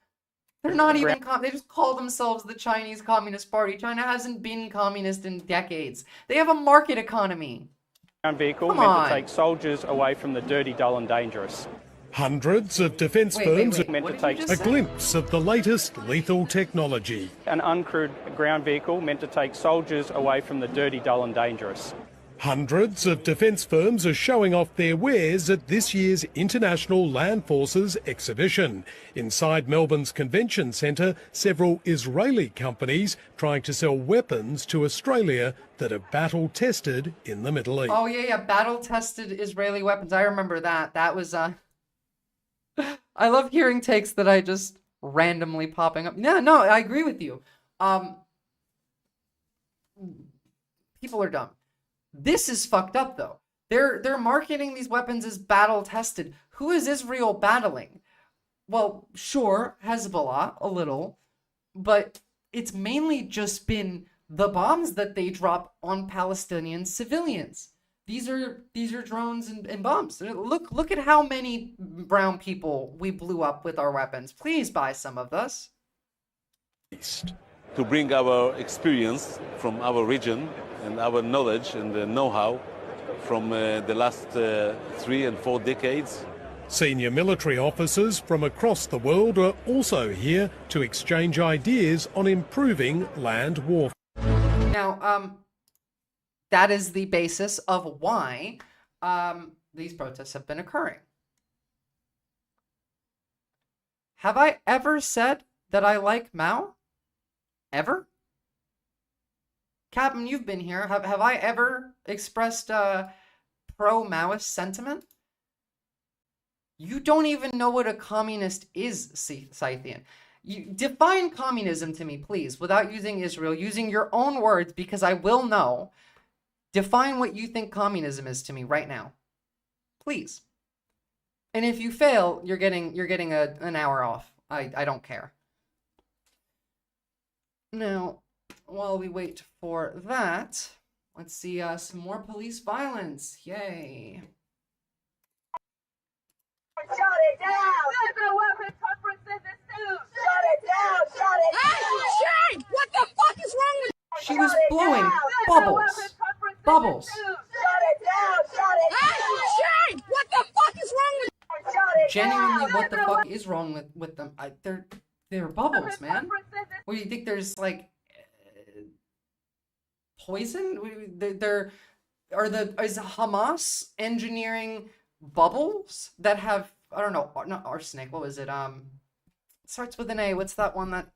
They're not even they just call themselves the Chinese Communist Party. China hasn't been communist in decades. They have a market economy. Vehicle Come meant on. to take soldiers away from the dirty, dull and dangerous. Hundreds of defence firms Wait. What did you just a say? glimpse of the latest lethal technology. An uncrewed ground vehicle meant to take soldiers away from the dirty, dull and dangerous. Hundreds of defence firms are showing off their wares at this year's International Land Forces exhibition. Inside Melbourne's Convention Centre, several Israeli companies trying to sell weapons to Australia that are battle-tested in the Middle East. Oh yeah, battle-tested Israeli weapons. I remember that. That was I love hearing takes that I just randomly popping up. No, I agree with you. People are dumb. This is fucked up though. They're marketing these weapons as battle tested. Who is Israel battling? Well, sure, Hezbollah a little, but it's mainly just been the bombs that they drop on Palestinian civilians. These are drones and bombs. Look at how many brown people we blew up with our weapons. Please buy some of this. To bring our experience from our region and our knowledge and the know-how from the last 3 and 4 decades. Senior military officers from across the world are also here to exchange ideas on improving land warfare. Now, that is the basis of why these protests have been occurring. Have I ever said that I like Mao? Ever? Captain, you've been here. Have I ever expressed pro-Maoist sentiment? You don't even know what a communist is, Scythian. You define communism to me, please, without using Israel, using your own words, because I will know. Define what you think communism is to me right now, please. And if you fail, you're getting an hour off. I don't care. Now, while we wait for that, let's see some more police violence. Yay. Shut it down! There's a weapons conference in this news! Shut it down! Shut it down! Hey, Shane! What the fuck is wrong with you? She was blowing bubbles. Bubbles. Shut it down! Shut it down! Hey, Shane! What the fuck is wrong with you? Shut it Genuinely, down! what the fuck is wrong with them? They're bubbles, man. What do you think? There's like poison? Is Hamas engineering bubbles that have, I don't know, not arsenic, what was it? Starts with an A. What's that one that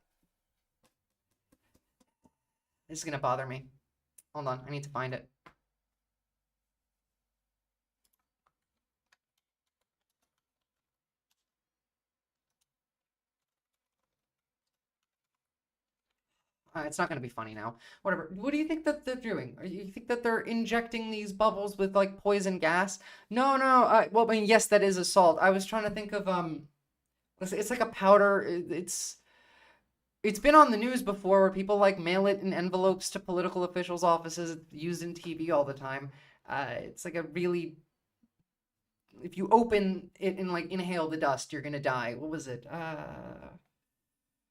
this is gonna bother me? Hold on, I need to find it. It's not going to be funny now. Whatever. What do you think that they're doing? You think that they're injecting these bubbles with like poison gas? No. Well, I mean, yes, that is assault. I was trying to think of it's like a powder. It's been on the news before where people like mail it in envelopes to political officials' offices. It's used in TV all the time. It's like a really, if you open it and like inhale the dust, you're gonna die. What was it?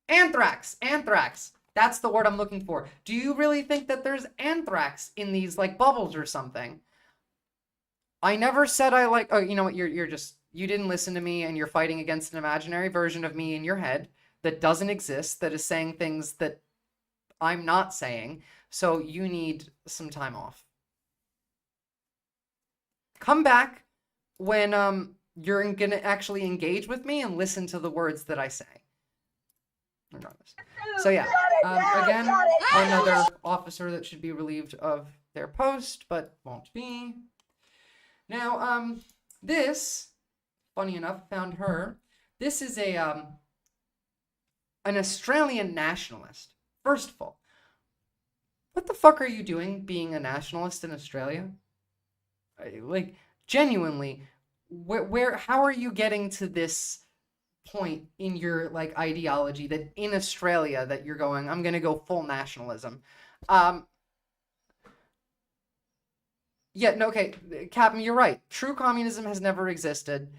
Anthrax. That's the word I'm looking for. Do you really think that there's anthrax in these like bubbles or something? I never said I like. Oh, you know what? You didn't listen to me, and you're fighting against an imaginary version of me in your head that doesn't exist, that is saying things that I'm not saying. So you need some time off. Come back when you're gonna actually engage with me and listen to the words that I say. Regardless. So yeah, again, another officer that should be relieved of their post, but won't be. Now, this, funny enough, found her. This is an Australian nationalist. First of all, what the fuck are you doing being a nationalist in Australia? Like, genuinely, how are you getting to this point in your like ideology that in Australia that you're going, I'm gonna go full nationalism? Yeah, no, okay, Captain, you're right. True communism has never existed.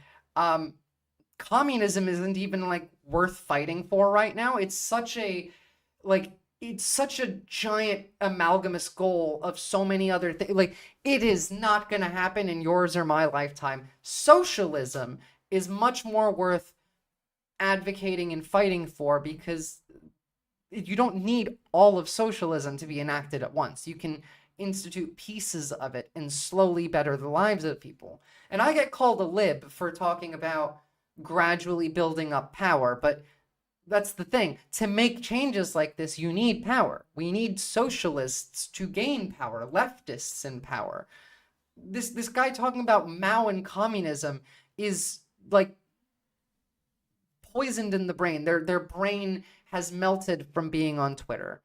Communism isn't even like worth fighting for right now. It's such a giant amalgamous goal of so many other things. Like, it is not gonna happen in yours or my lifetime. Socialism is much more worth advocating and fighting for, because you don't need all of socialism to be enacted at once. You can institute pieces of it and slowly better the lives of people. And I get called a lib for talking about gradually building up power, but that's the thing. To make changes like this, you need power. We need socialists to gain power, leftists in power. This guy talking about Mao and communism is like poisoned in the brain. Their brain has melted from being on Twitter.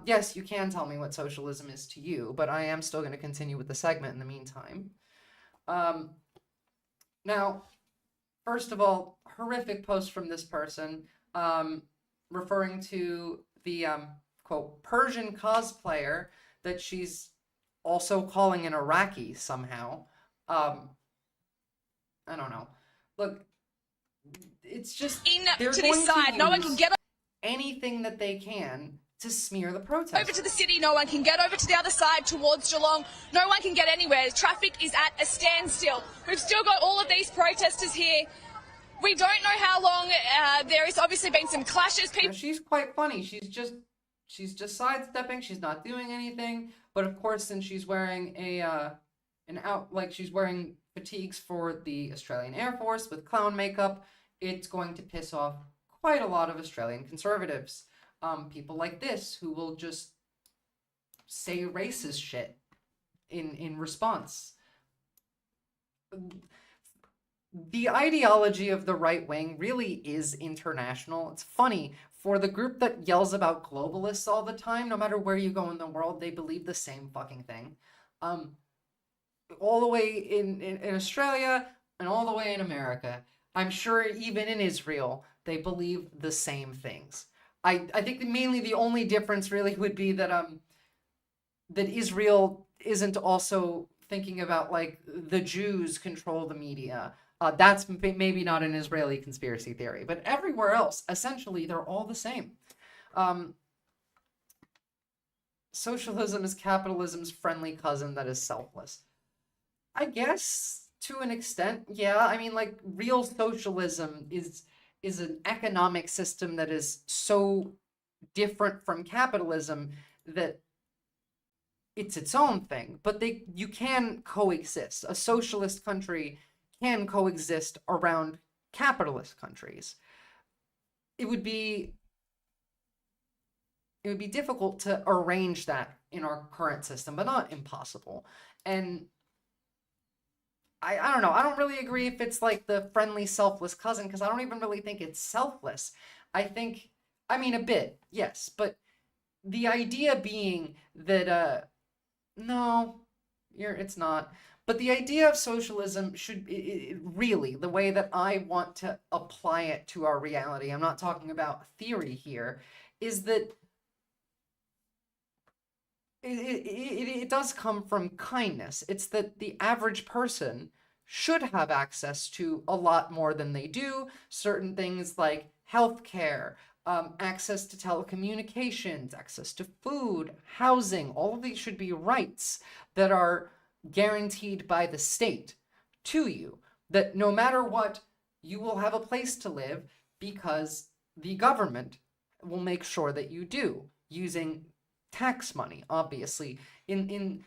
Yes, you can tell me what socialism is to you, but I am still going to continue with the segment in the meantime. Now, first of all, horrific post from this person, referring to the quote Persian cosplayer that she's also calling an Iraqi somehow. I don't know. Look, it's just they're to going this side. to No one use can get anything that they can to smear the protest. over to the city. No one can get over to the other side towards Geelong. No one can get anywhere. Traffic is at a standstill. We've still got all of these protesters here. We don't know how long. There has obviously been some clashes. Now, she's quite funny. She's just sidestepping. She's not doing anything. But of course, since she's wearing she's wearing fatigues for the Australian Air Force with clown makeup, it's going to piss off quite a lot of Australian conservatives. People like this who will just say racist shit in response. The ideology of the right wing really is international. It's funny, for the group that yells about globalists all the time, no matter where you go in the world, they believe the same fucking thing. All the way in Australia and all the way in America. I'm sure even in Israel, they believe the same things. I think mainly the only difference really would be that that Israel isn't also thinking about like the Jews control the media. That's maybe not an Israeli conspiracy theory, but everywhere else, essentially, they're all the same. Socialism is capitalism's friendly cousin that is selfless. I guess to an extent, yeah. I mean, like, real socialism is an economic system that is so different from capitalism that it's its own thing. But you can coexist. A socialist country can coexist around capitalist countries. It would be difficult to arrange that in our current system, but not impossible. And I don't know. I don't really agree if it's like the friendly, selfless cousin, because I don't even really think it's selfless. I mean, a bit, yes, but the idea being that, no, it's not. But the idea of socialism should really, the way that I want to apply it to our reality, I'm not talking about theory here, is that it does come from kindness. It's that the average person should have access to a lot more than they do. Certain things like healthcare, access to telecommunications, access to food, housing, all of these should be rights that are guaranteed by the state to you. That no matter what, you will have a place to live because the government will make sure that you do, using tax money, obviously. In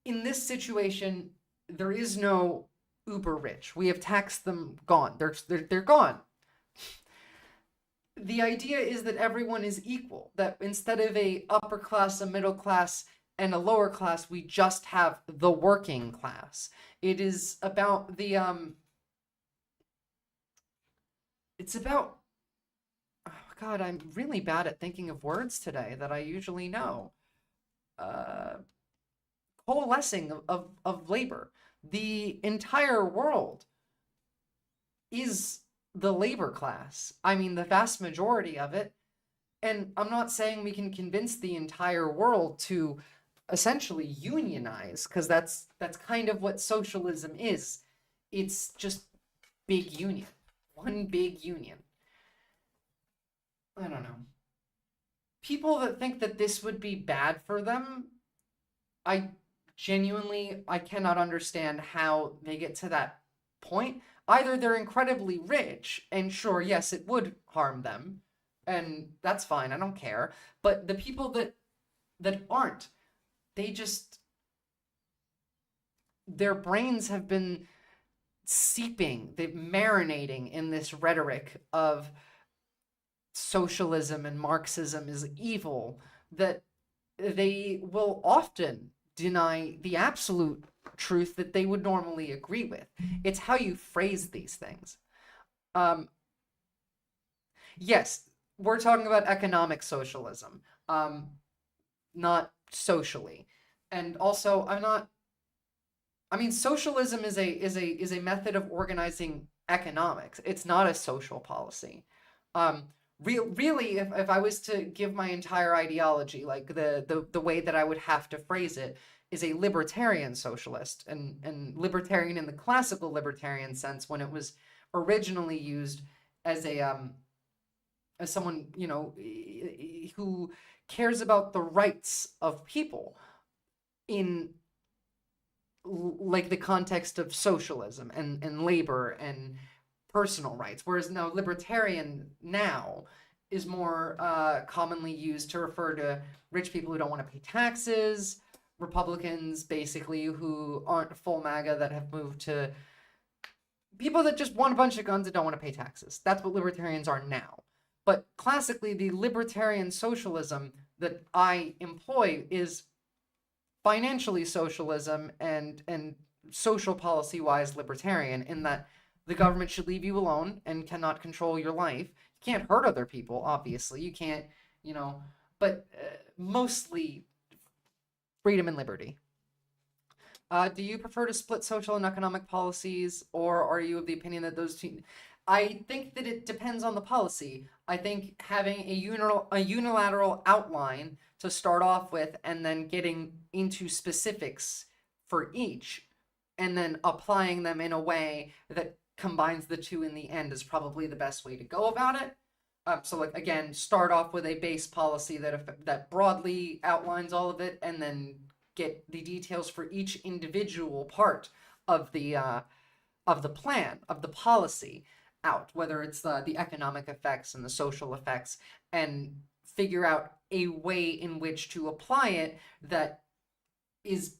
this situation, there is no uber rich. We have taxed them gone. They're gone. The idea is that everyone is equal, that instead of a upper class, a middle class, and a lower class, we just have the working class. It is about the it's about, oh God, I'm really bad at thinking of words today that I usually know. Coalescing of labor. The entire world is the labor class. I mean, the vast majority of it. And I'm not saying we can convince the entire world to essentially unionize, because that's kind of what socialism is. It's just big union. One big union. I don't know. People that think that this would be bad for them, I cannot understand how they get to that point. Either they're incredibly rich, and sure, yes, it would harm them, and that's fine, I don't care. But the people that aren't, they just, their brains have been seeping, they're marinating in this rhetoric of socialism and Marxism is evil, that they will often deny the absolute truth that they would normally agree with. It's how you phrase these things. Yes, we're talking about economic socialism, not socially. And also, socialism is a method of organizing economics. It's not a social policy. Really, if I was to give my entire ideology, like the way that I would have to phrase it, is a libertarian socialist, and libertarian in the classical libertarian sense, when it was originally used as as someone, who cares about the rights of people in like the context of socialism and labor and personal rights. Whereas now libertarian now is more commonly used to refer to rich people who don't want to pay taxes, Republicans basically who aren't full MAGA, that have moved to people that just want a bunch of guns and don't want to pay taxes. That's what libertarians are now. But classically, the libertarian socialism that I employ is financially socialism and social policy wise libertarian, in that the government should leave you alone and cannot control your life. You can't hurt other people, obviously. You can't, but mostly freedom and liberty. Do you prefer to split social and economic policies, or are you of the opinion that those two? I think that it depends on the policy. I think having a unilateral outline to start off with, and then getting into specifics for each, and then applying them in a way that combines the two in the end, is probably the best way to go about it. So like, again, start off with a base policy that broadly outlines all of it, and then get the details for each individual part of the plan, of the policy out, whether it's the economic effects and the social effects, and figure out a way in which to apply it that is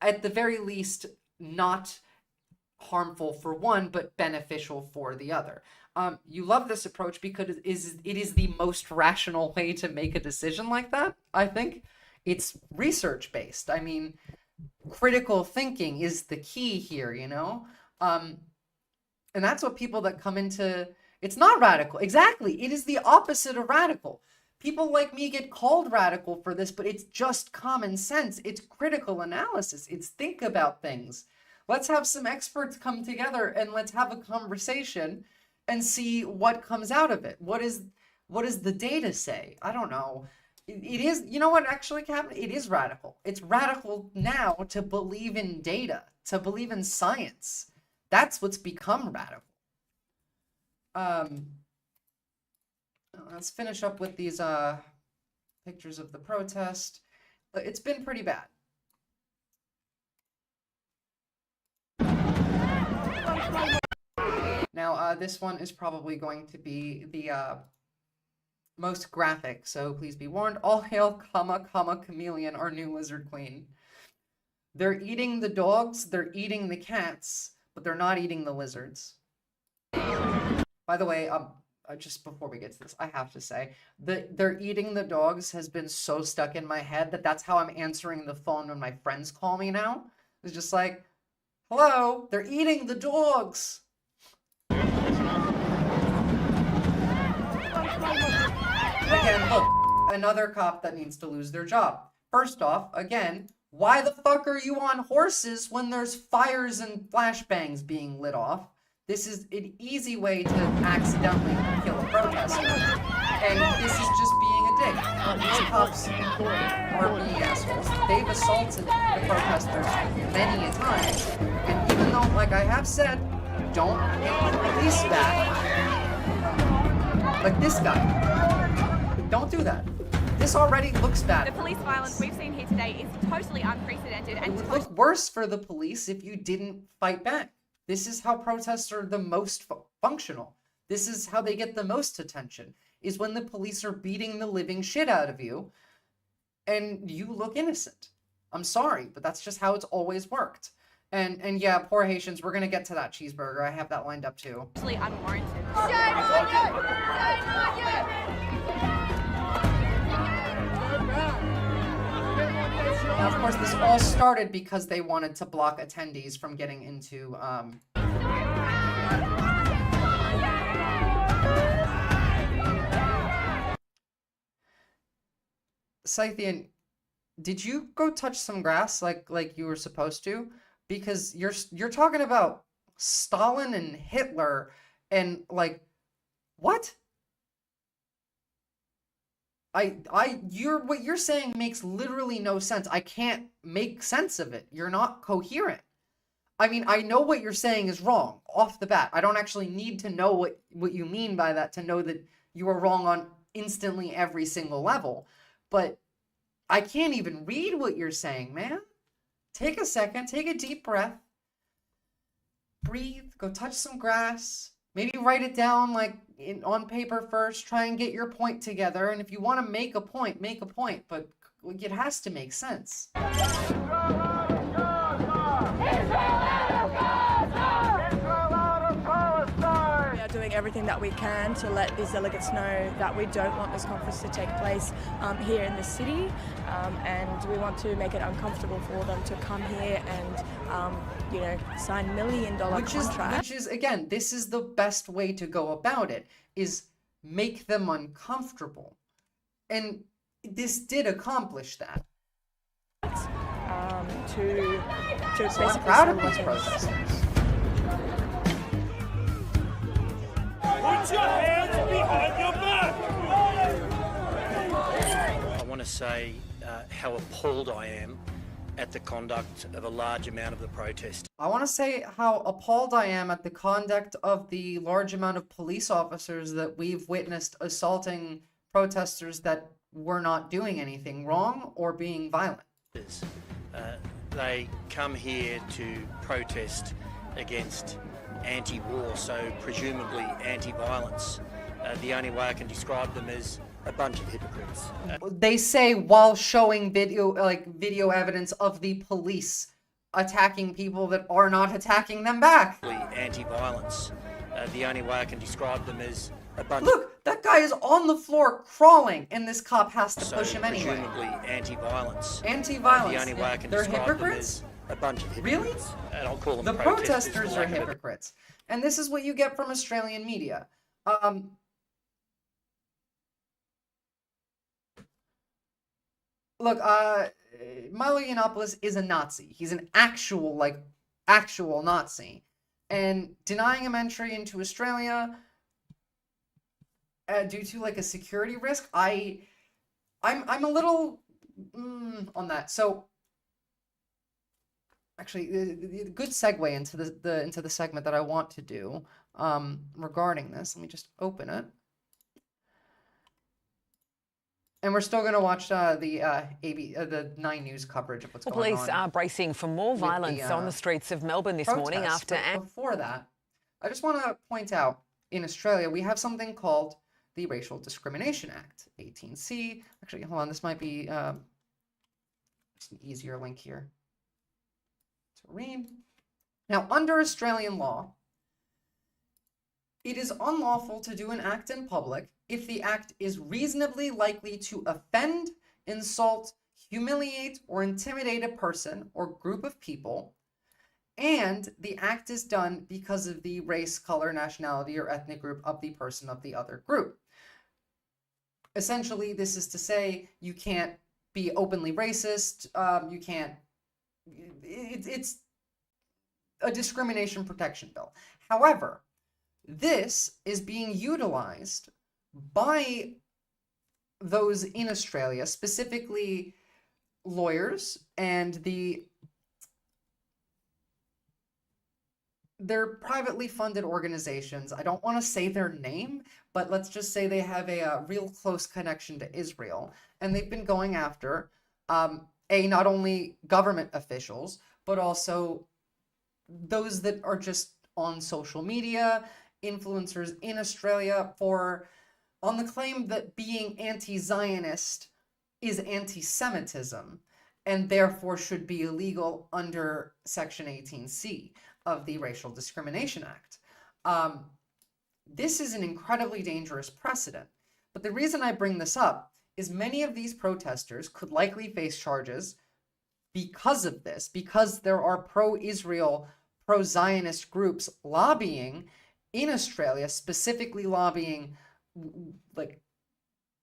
at the very least not harmful for one, but beneficial for the other. You love this approach because it is the most rational way to make a decision like that, I think. It's research based. I mean, critical thinking is the key here, and that's what people that come into, it's not radical. Exactly. It is the opposite of radical. People like me get called radical for this, but it's just common sense. It's critical analysis. It's think about things. Let's have some experts come together and let's have a conversation and see what comes out of it. What does the data say? I don't know. It is, what actually happened? It is radical. It's radical now to believe in data, to believe in science. That's what's become radical. Let's finish up with these pictures of the protest. It's been pretty bad. Now, this one is probably going to be the most graphic, so please be warned. All hail, chameleon, our new lizard queen. They're eating the dogs, they're eating the cats, but they're not eating the lizards. By the way, just before we get to this, I have to say, they're eating the dogs has been so stuck in my head that's how I'm answering the phone when my friends call me now. It's just like, hello, they're eating the dogs. Again, look, another cop that needs to lose their job. First off, again, why the fuck are you on horses when there's fires and flashbangs being lit off? This is an easy way to accidentally kill a protester, and this is just being a dick. These cops are being assholes. They've assaulted the protesters many a time, and even though, like I have said, don't hit the police back, like this guy. Don't do that. This already looks bad. The police violence we've seen here today is totally unprecedented. It would look worse for the police if you didn't fight back. This is how protests are the most functional. This is how they get the most attention, is when the police are beating the living shit out of you and you look innocent. I'm sorry, but that's just how it's always worked. And yeah, poor Haitians, we're going to get to that cheeseburger. I have that lined up too. Actually unwarranted. Now, of course, this all started because they wanted to block attendees from getting into Scythian, did you go touch some grass like you were supposed to? Because you're talking about Stalin and Hitler and like what? What you're saying makes literally no sense. I can't make sense of it. You're not coherent. I mean, I know what you're saying is wrong off the bat. I don't actually need to know what you mean by that to know that you are wrong on instantly every single level. But I can't even read what you're saying, man. Take a second, take a deep breath. Breathe, go touch some grass. Maybe write it down like on paper first. Try and get your point together. And if you want to make a point, make a point. But it has to make sense. We are doing everything that we can to let these delegates know that we don't want this conference to take place here in the city, and we want to make it uncomfortable for them to come here and sign $1 million contracts. Which is, again, this is the best way to go about it, is make them uncomfortable. And this did accomplish that. So I'm proud of these protesters. Put your hands behind your back! I want to say how appalled I am at the conduct of a large amount of the protest. I want to say how appalled I am at the conduct of the large amount of police officers that we've witnessed assaulting protesters that were not doing anything wrong or being violent. They come here to protest against anti-war, so presumably anti-violence. The only way I can describe them is a bunch of hypocrites. They say while showing video evidence of the police attacking people that are not attacking them back. Anti-violence. The only way I can describe them is a bunch. Look, that guy is on the floor crawling, and this cop has to push him anyway. Presumably anti-violence. Anti-violence. The only way I can They're describe hypocrites? them is a bunch of Really? hypocrites. And I'll call them The protesters are hypocrites. And this is what you get from Australian media. Look, Milo Yiannopoulos is a Nazi. He's an actual Nazi. And denying him entry into Australia due to a security risk, I'm a little on that. So actually, the good segue into the segment that I want to do regarding this. Let me just open it. And we're still going to watch the 9 News coverage of what's going on. Police are bracing for more violence on the streets of Melbourne this morning after... Before that, I just want to point out, in Australia, we have something called the Racial Discrimination Act, 18C. Actually, hold on, this might be just an easier link here to read. Now, under Australian law, it is unlawful to do an act in public if the act is reasonably likely to offend, insult, humiliate, or intimidate a person or group of people, and the act is done because of the race, color, nationality, or ethnic group of the person of the other group. Essentially, this is to say you can't be openly racist, you can't... It's a discrimination protection bill. However, this is being utilized by those in Australia, specifically lawyers and they're privately funded organizations. I don't want to say their name, but let's just say they have a real close connection to Israel, and they've been going after not only government officials, but also those that are just on social media, influencers in Australia, on the claim that being anti-Zionist is anti-Semitism and therefore should be illegal under Section 18C of the Racial Discrimination Act. This is an incredibly dangerous precedent. But the reason I bring this up is many of these protesters could likely face charges because of this, because there are pro-Israel, pro-Zionist groups lobbying in Australia, specifically lobbying like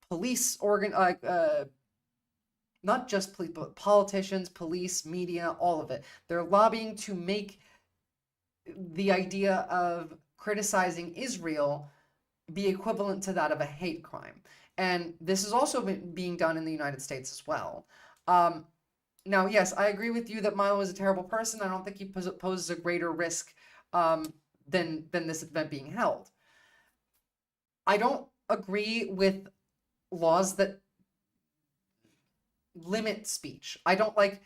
police not just police, but politicians, police, media, all of it. They're lobbying to make the idea of criticizing Israel be equivalent to that of a hate crime. And this is also being done in the United States as well. Now, yes, I agree with you that Milo is a terrible person. I don't think he poses a greater risk than this event being held. I don't agree with laws that limit speech. I don't like,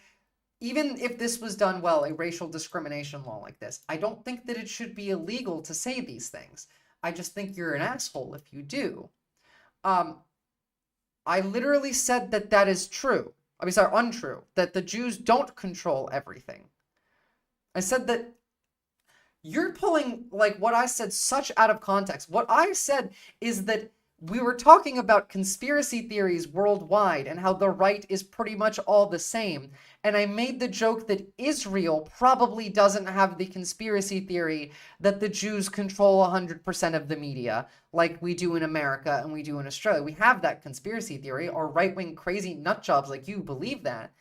even if this was done well, a racial discrimination law like this, I don't think that it should be illegal to say these things. I just think you're an asshole if you do. I literally said that that is true. I mean, sorry, untrue. That the Jews don't control everything. I said that you're pulling like what I said such out of context. What I said is that we were talking about conspiracy theories worldwide and how the right is pretty much all the same. And I made the joke that Israel probably doesn't have the conspiracy theory that the Jews control 100% of the media like we do in America and we do in Australia. We have that conspiracy theory, or right-wing crazy nut jobs like you believe that.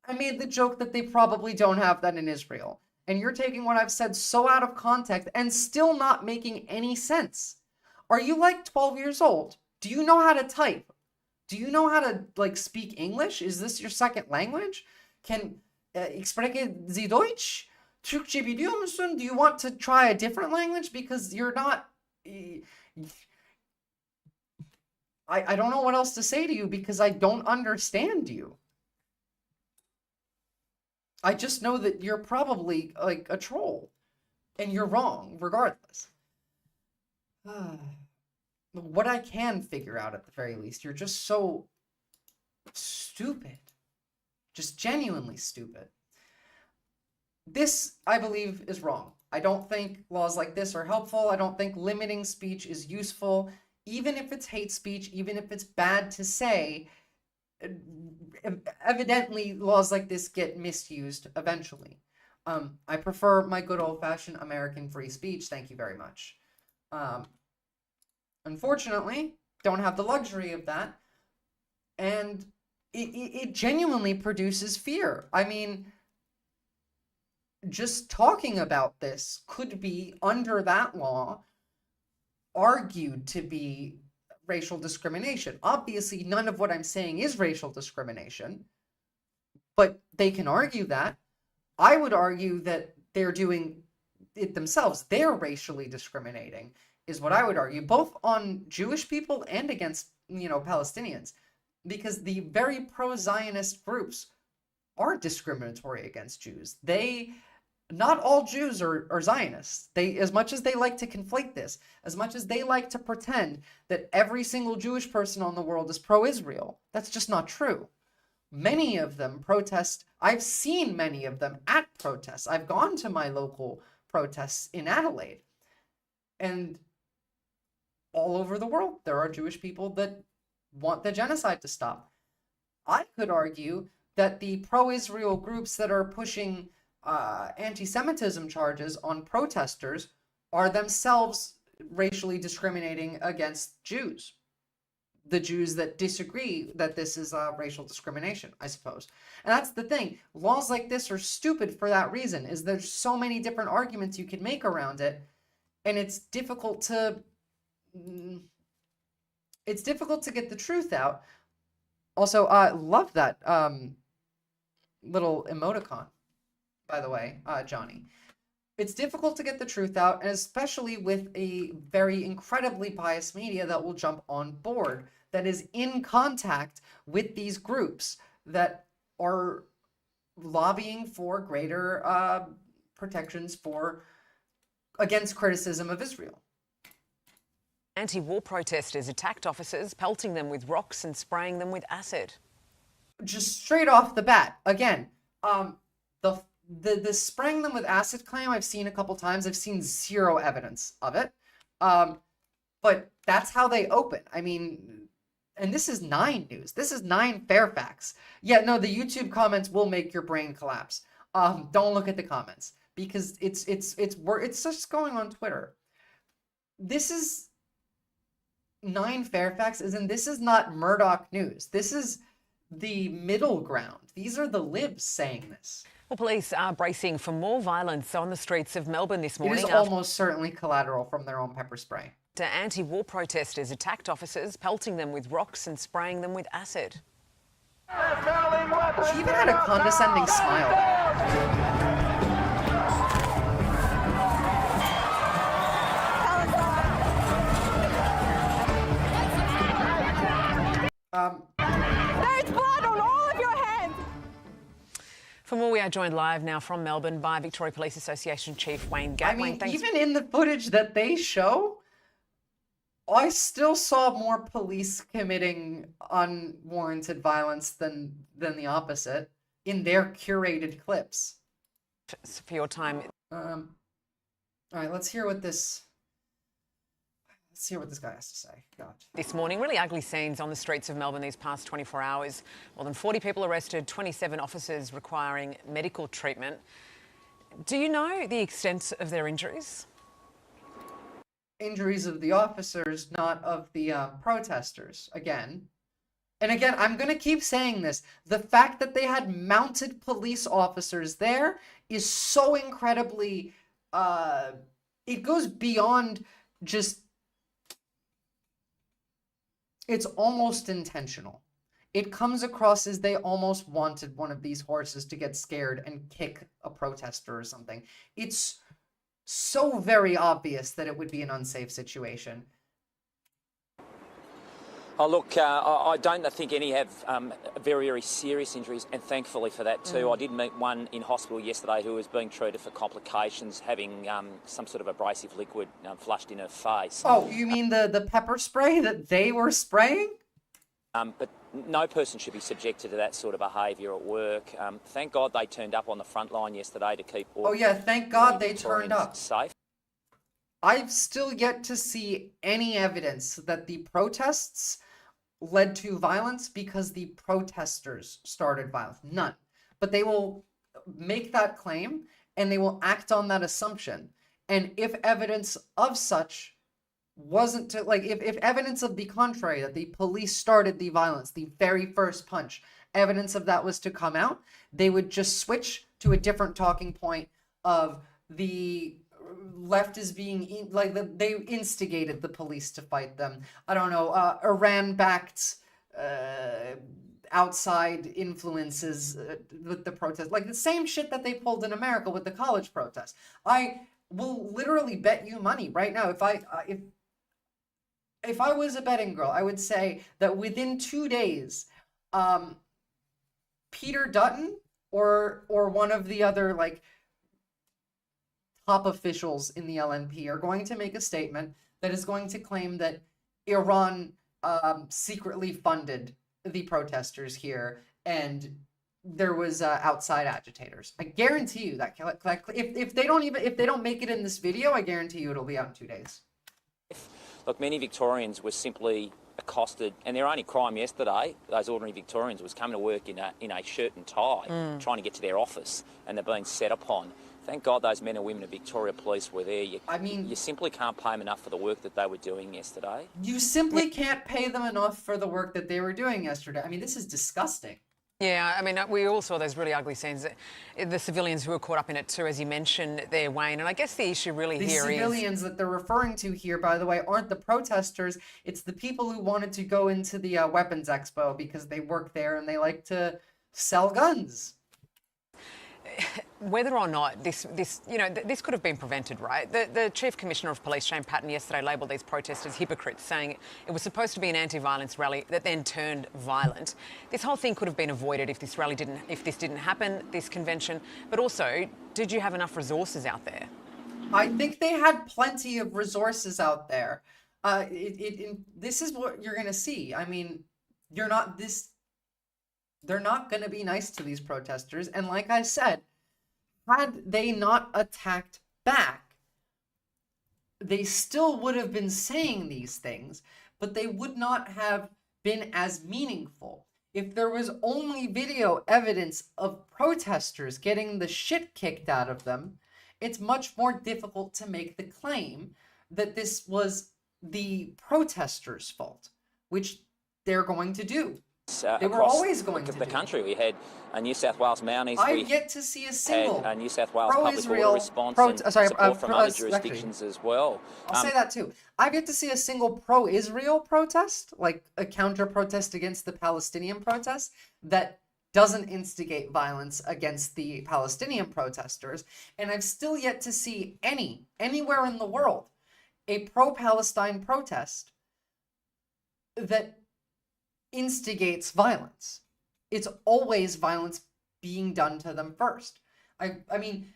I made the joke that they probably don't have that in Israel. And you're taking what I've said so out of context and still not making any sense. Are you like 12 years old? Do you know how to type? Do you know how to like speak English? Is this your second language? Spreche Sie Deutsch? Türkçe biliyor musun? Do you want to try a different language? Because you're not... I don't know what else to say to you because I don't understand you. I just know that you're probably like a troll. And you're wrong, regardless. What I can figure out at the very least, you're just so stupid. Just genuinely stupid. This, I believe, is wrong. I don't think laws like this are helpful. I don't think limiting speech is useful. Even if it's hate speech, even if it's bad to say, evidently laws like this get misused eventually. I prefer my good old-fashioned American free speech. Thank you very much. Unfortunately, don't have the luxury of that. And it genuinely produces fear. I mean, just talking about this could be, under that law, argued to be racial discrimination. Obviously, none of what I'm saying is racial discrimination, but they can argue that. I would argue that they're doing it themselves. They're racially discriminating, is what I would argue, both on Jewish people and against, Palestinians, because the very pro-Zionist groups are discriminatory against Jews. Not all Jews are Zionists. As much as they like to conflate this, as much as they like to pretend that every single Jewish person on the world is pro-Israel, that's just not true. Many of them protest. I've seen many of them at protests. I've gone to my local protests in Adelaide. And all over the world, there are Jewish people that want the genocide to stop. I could argue that the pro-Israel groups that are pushing anti-Semitism charges on protesters are themselves racially discriminating against Jews. The Jews that disagree that this is racial discrimination, I suppose. And that's the thing. Laws like this are stupid for that reason, is there's so many different arguments you can make around it, and it's difficult to get the truth out. Also, I love that little emoticon, by the way, Johnny. It's difficult to get the truth out, and especially with a very incredibly biased media that will jump on board, that is in contact with these groups that are lobbying for greater protections for against criticism of Israel. Anti-war protesters attacked officers, pelting them with rocks and spraying them with acid. Just straight off the bat, again, the spraying them with acid claim I've seen a couple times. I've seen zero evidence of it. But that's how they open. I mean, and this is 9 News. This is 9 Fairfax. Yeah, no, the YouTube comments will make your brain collapse. Don't look at the comments because it's just going on Twitter. This is 9 Fairfax, this is not Murdoch News. This is the middle ground. These are the libs saying this. Well, police are bracing for more violence on the streets of Melbourne this morning. It is almost certainly collateral from their own pepper spray. Anti-war protesters attacked officers, pelting them with rocks and spraying them with acid. She even had a condescending smile. There's blood on all of your hands! For more, we are joined live now from Melbourne by Victoria Police Association Chief Wayne Gatt. I mean, Wayne, even in the footage that they show, I still saw more police committing unwarranted violence than the opposite in their curated clips. For your time. All right, let's hear what this guy has to say. God. This morning, really ugly scenes on the streets of Melbourne these past 24 hours. More than 40 people arrested, 27 officers requiring medical treatment. Do you know the extent of their injuries? Injuries of the officers, not of the protesters, again. And again, I'm going to keep saying this. The fact that they had mounted police officers there is so incredibly... it goes beyond just... It's almost intentional. It comes across as they almost wanted one of these horses to get scared and kick a protester or something. It's so very obvious that it would be an unsafe situation. Oh, look, I don't think any have very, very serious injuries, and thankfully for that too. I did meet one in hospital yesterday who was being treated for complications, having some sort of abrasive liquid flushed in her face. Oh, you mean the pepper spray that they were spraying? But no person should be subjected to that sort of behaviour at work. Thank God they turned up on the front line yesterday to keep all... Oh yeah, thank God they turned up. Safe. I've still yet to see any evidence that the protests led to violence because the protesters started violence. None. But they will make that claim and they will act on that assumption. And if evidence of such wasn't to, like, if evidence of the contrary, that the police started the violence, the very first punch, evidence of that was to come out, they would just switch to a different talking point of the left is being they instigated the police to fight them. I don't know, Iran-backed outside influences with the protest, like the same shit that they pulled in America with the college protest. I will literally bet you money right now, if I was a betting girl, I would say that within 2 days, Peter Dutton or one of the other like top officials in the LNP are going to make a statement that is going to claim that Iran secretly funded the protesters here and there was outside agitators. I guarantee you that if they don't make it in this video, I guarantee you it'll be out in 2 days. Look, many Victorians were simply accosted, and their only crime yesterday, those ordinary Victorians, was coming to work in a shirt and tie, trying to get to their office, and they're being set upon. Thank God those men and women of Victoria Police were there. You simply can't pay them enough for the work that they were doing yesterday. You simply can't pay them enough for the work that they were doing yesterday. I mean, this is disgusting. Yeah, I mean, we all saw those really ugly scenes. The civilians who were caught up in it too, as you mentioned there, Wayne. And I guess the issue really here is... The civilians that they're referring to here, by the way, aren't the protesters. It's the people who wanted to go into the weapons expo because they work there and they like to sell guns. Whether or not this could have been prevented, right? The Chief Commissioner of Police, Shane Patton, yesterday labelled these protesters hypocrites, saying it was supposed to be an anti-violence rally that then turned violent. This whole thing could have been avoided if this didn't happen, this convention. But also, did you have enough resources out there? I think they had plenty of resources out there. This is what you're gonna see. I mean, you're not this. They're not gonna be nice to these protesters. And like I said, had they not attacked back, they still would have been saying these things, but they would not have been as meaningful. If there was only video evidence of protesters getting the shit kicked out of them, it's much more difficult to make the claim that this was the protesters' fault, which they're going to do. They were across always going to the do. country. We had New South Wales Mounties. I've We yet to see a single had New South Wales public pro-Israel order response and support from other actually, jurisdictions as well. I'll say that too. I've yet to see a single pro-Israel protest, like a counter-protest against the Palestinian protest, that doesn't instigate violence against the Palestinian protesters. And I've still yet to see anywhere in the world, a pro-Palestine protest that instigates violence. It's always violence being done to them first. I mean,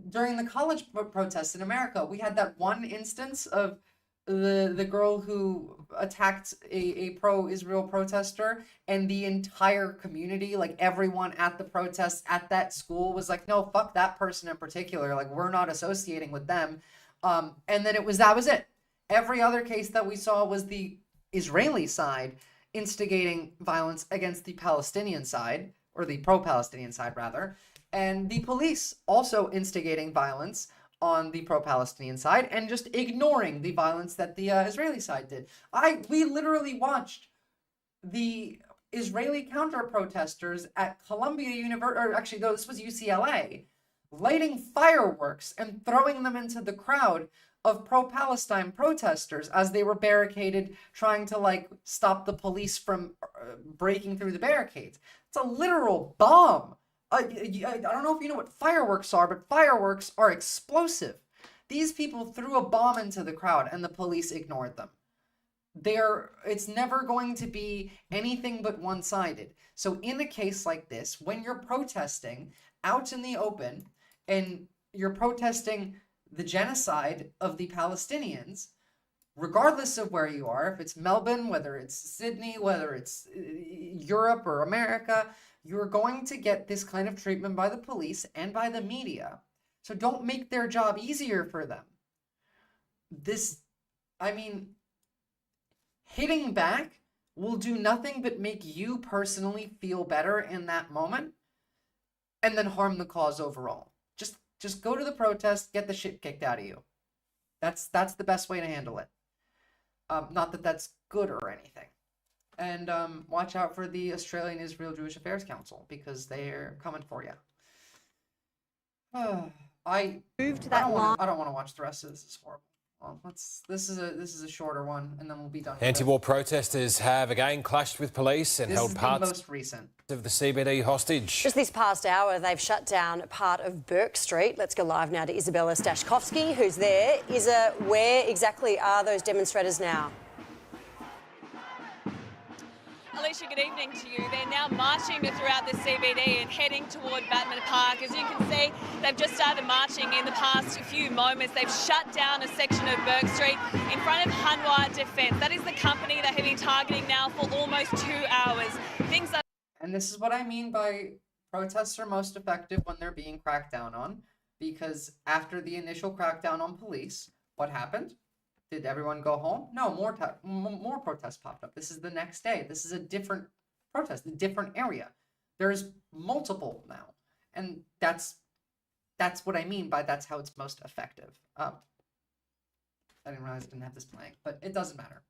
during the college protests in America, we had that one instance of the girl who attacked a pro-Israel protester, and the entire community, like everyone at the protest at that school, was like, no, fuck that person in particular, like we're not associating with them. And then that was it. Every other case that we saw was the Israeli side instigating violence against the Palestinian side, or the pro-Palestinian side rather, and the police also instigating violence on the pro-Palestinian side and just ignoring the violence that the Israeli side did. We literally watched the Israeli counter-protesters at Columbia University, or actually no, this was UCLA, lighting fireworks and throwing them into the crowd of pro-Palestine protesters as they were barricaded, trying to like stop the police from breaking through the barricades. It's a literal bomb. I don't know if you know what fireworks are, but fireworks are explosive. These people threw a bomb into the crowd and the police ignored them. It's never going to be anything but one-sided. So in a case like this, when you're protesting out in the open and you're protesting the genocide of the Palestinians, regardless of where you are, if it's Melbourne, whether it's Sydney, whether it's Europe or America, you're going to get this kind of treatment by the police and by the media. So don't make their job easier for them. Hitting back will do nothing but make you personally feel better in that moment and then harm the cause overall. Just go to the protest, get the shit kicked out of you. That's the best way to handle it. Not that that's good or anything. And watch out for the Australian Israel Jewish Affairs Council, because they're coming for you. I don't want to watch the rest of this. It's horrible. Well, this is a shorter one, and then we'll be done. Anti-war protesters have again clashed with police and held parts most recent of the CBD hostage. Just this past hour, they've shut down part of Burke Street. Let's go live now to Isabella Stashkovsky, who's there. Isa, where exactly are those demonstrators now? Alicia, good evening to you. They're now marching throughout the CBD and heading toward Batman Park. As you can see, they've just started marching in the past few moments. They've shut down a section of Burke Street in front of Hanwha Defence. That is the company they have been targeting now for almost 2 hours. And this is what I mean by protests are most effective when they're being cracked down on, because after the initial crackdown on police, what happened? Did everyone go home? No, more protests popped up. This is the next day. This is a different protest, a different area. There's multiple now. And that's what I mean by that's how it's most effective. I didn't realize I didn't have this playing, but it doesn't matter.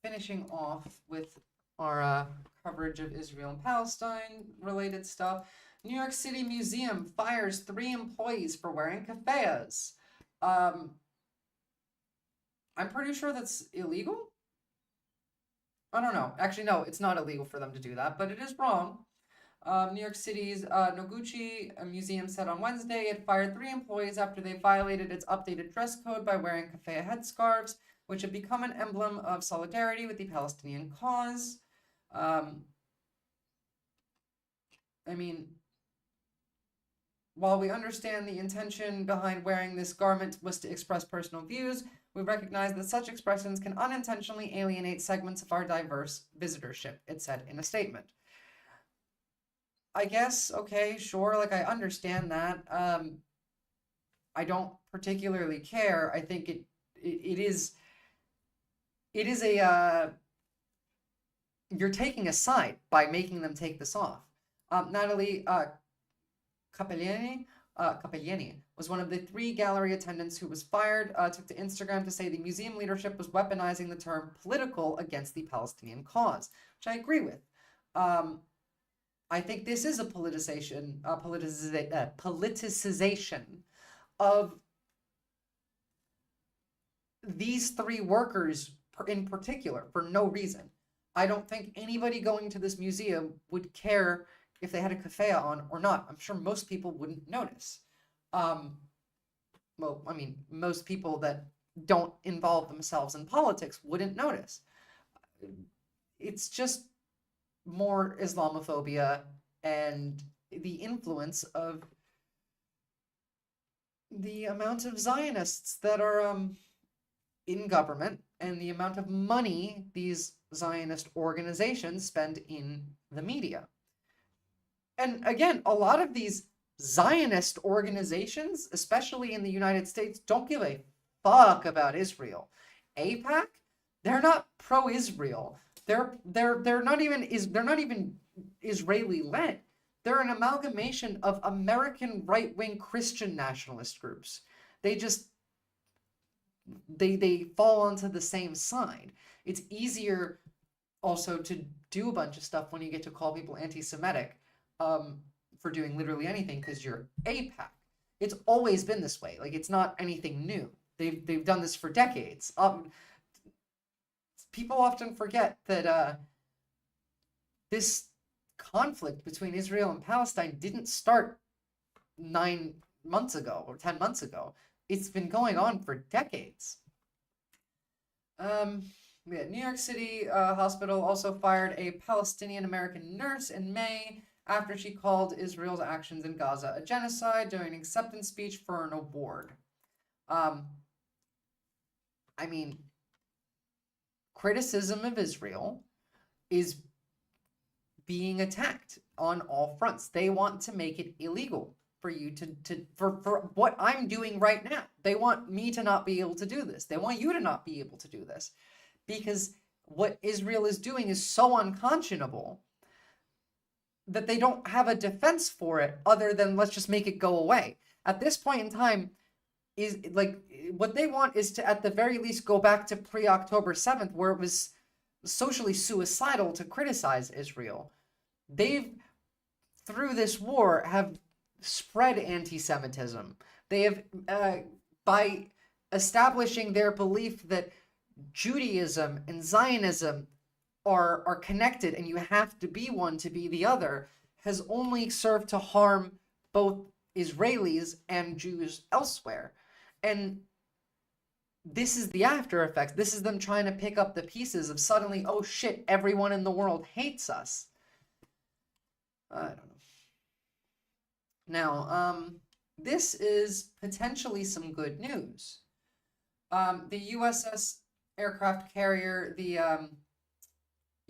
Finishing off with our coverage of Israel and Palestine related stuff. New York City Museum fires 3 employees for wearing keffiyehs. I'm pretty sure that's illegal. I don't know. Actually, no, it's not illegal for them to do that, but it is wrong. New York City's Noguchi Museum said on Wednesday it fired 3 employees after they violated its updated dress code by wearing keffiyeh headscarves, which have become an emblem of solidarity with the Palestinian cause. I mean, while we understand the intention behind wearing this garment was to express personal views, we recognize that such expressions can unintentionally alienate segments of our diverse visitorship, it said in a statement. I guess, okay, sure, like I understand that. I don't particularly care. I think it is a you're taking a side by making them take this off. Natalie Capellini was one of the 3 gallery attendants who was fired, took to Instagram to say the museum leadership was weaponizing the term political against the Palestinian cause, which I agree with. I think this is a politicization of these 3 workers in particular for no reason. I don't think anybody going to this museum would care if they had a keffiyeh on or not. I'm sure most people wouldn't notice. Well, I mean, most people that don't involve themselves in politics wouldn't notice. It's just more Islamophobia and the influence of the amount of Zionists that are in government and the amount of money these Zionist organizations spend in the media. And again, a lot of these Zionist organizations, especially in the United States, don't give a fuck about Israel. AIPAC, they're not pro-Israel. They're not even Israeli-led. They're an amalgamation of American right-wing Christian nationalist groups. They fall onto the same side. It's easier also to do a bunch of stuff when you get to call people anti-Semitic for doing literally anything because you're AIPAC. It's always been this way. Like, it's not anything new. They've done this for decades. People often forget that this conflict between Israel and Palestine didn't start 9 months ago or 10 months ago. It's been going on for decades. New York City hospital also fired a Palestinian-American nurse in May after she called Israel's actions in Gaza a genocide during an acceptance speech for an award. I mean, criticism of Israel is being attacked on all fronts. They want to make it illegal for you for what I'm doing right now. They want me to not be able to do this. They want you to not be able to do this because what Israel is doing is so unconscionable that they don't have a defense for it other than let's just make it go away. At this point in time, is like what they want is to at the very least go back to pre-October 7th where it was socially suicidal to criticize Israel. They've through this war have spread anti-Semitism. They have by establishing their belief that Judaism and Zionism are connected and you have to be one to be the other has only served to harm both Israelis and Jews elsewhere. And this is the after effects. This is them trying to pick up the pieces of suddenly, oh shit, everyone in the world hates us. I don't know. Now, this is potentially some good news. The USS aircraft carrier, the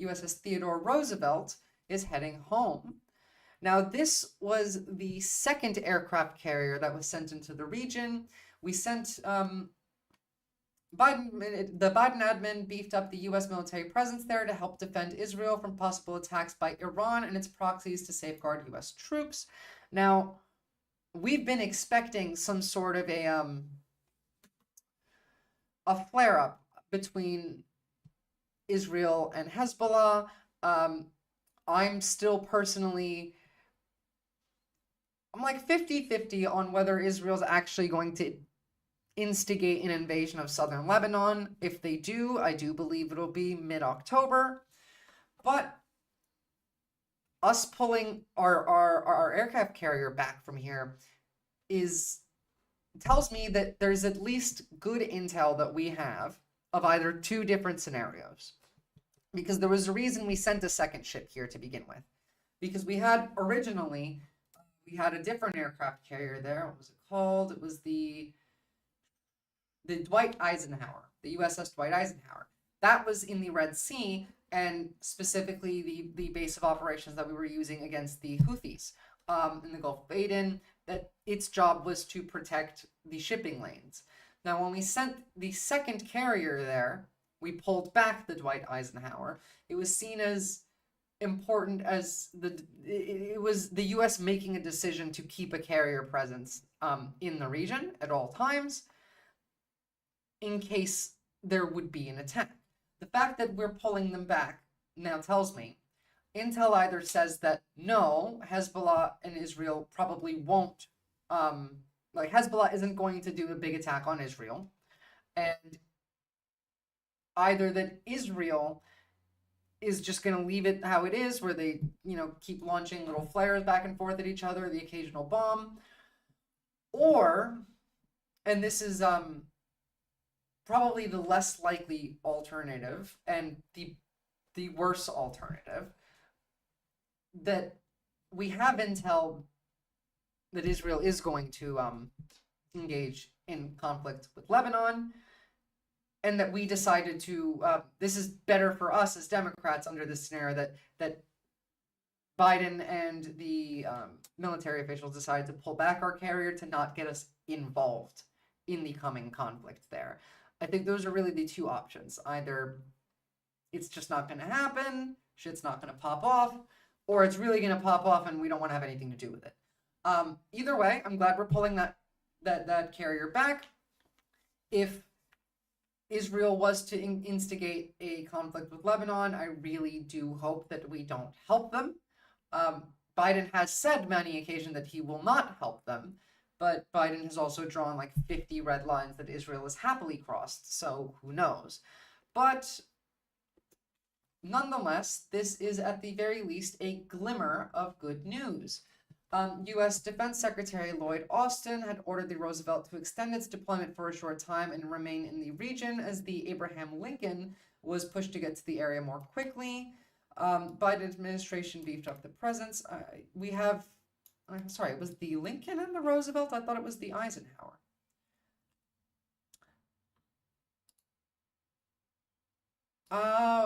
USS Theodore Roosevelt, is heading home. Now, this was the second aircraft carrier that was sent into the region. We sent the Biden admin beefed up the U.S. military presence there to help defend Israel from possible attacks by Iran and its proxies to safeguard U.S. troops. Now, we've been expecting some sort of a flare-up between Israel and Hezbollah. I'm still personally, I'm like 50-50 on whether Israel's actually going to instigate an invasion of southern Lebanon. If they do, I do believe it'll be mid-October. But us pulling our aircraft carrier back from here tells me that there's at least good intel that we have of either 2 different scenarios. Because there was a reason we sent a second ship here to begin with. Because we had originally, we had a different aircraft carrier there. What was it called? It was the Dwight Eisenhower, the USS Dwight Eisenhower. That was in the Red Sea, and specifically the base of operations that we were using against the Houthis in the Gulf of Aden, that its job was to protect the shipping lanes. Now, when we sent the second carrier there, we pulled back the Dwight Eisenhower. It was seen as important as it was the U.S. making a decision to keep a carrier presence in the region at all times in case there would be an attack. The fact that we're pulling them back now tells me intel either says that no, Hezbollah and Israel probably won't, Hezbollah isn't going to do a big attack on Israel, and either that Israel is just going to leave it how it is, where they, keep launching little flares back and forth at each other, the occasional bomb, or, and this is probably the less likely alternative and the worse alternative, that we have intel that Israel is going to engage in conflict with Lebanon, and that we decided to, this is better for us as Democrats under this scenario, that Biden and the military officials decided to pull back our carrier to not get us involved in the coming conflict there. I think those are really the two options. Either it's just not going to happen, shit's not going to pop off, or it's really going to pop off and we don't want to have anything to do with it. Either way, I'm glad we're pulling that carrier back. If Israel was to instigate a conflict with Lebanon, I really do hope that we don't help them. Biden has said many occasions that he will not help them, but Biden has also drawn like 50 red lines that Israel has happily crossed, so who knows. But nonetheless, this is at the very least a glimmer of good news. U.S. Defense Secretary Lloyd Austin had ordered the Roosevelt to extend its deployment for a short time and remain in the region as the Abraham Lincoln was pushed to get to the area more quickly. Biden administration beefed up the presence. I'm sorry, it was the Lincoln and the Roosevelt? I thought it was the Eisenhower.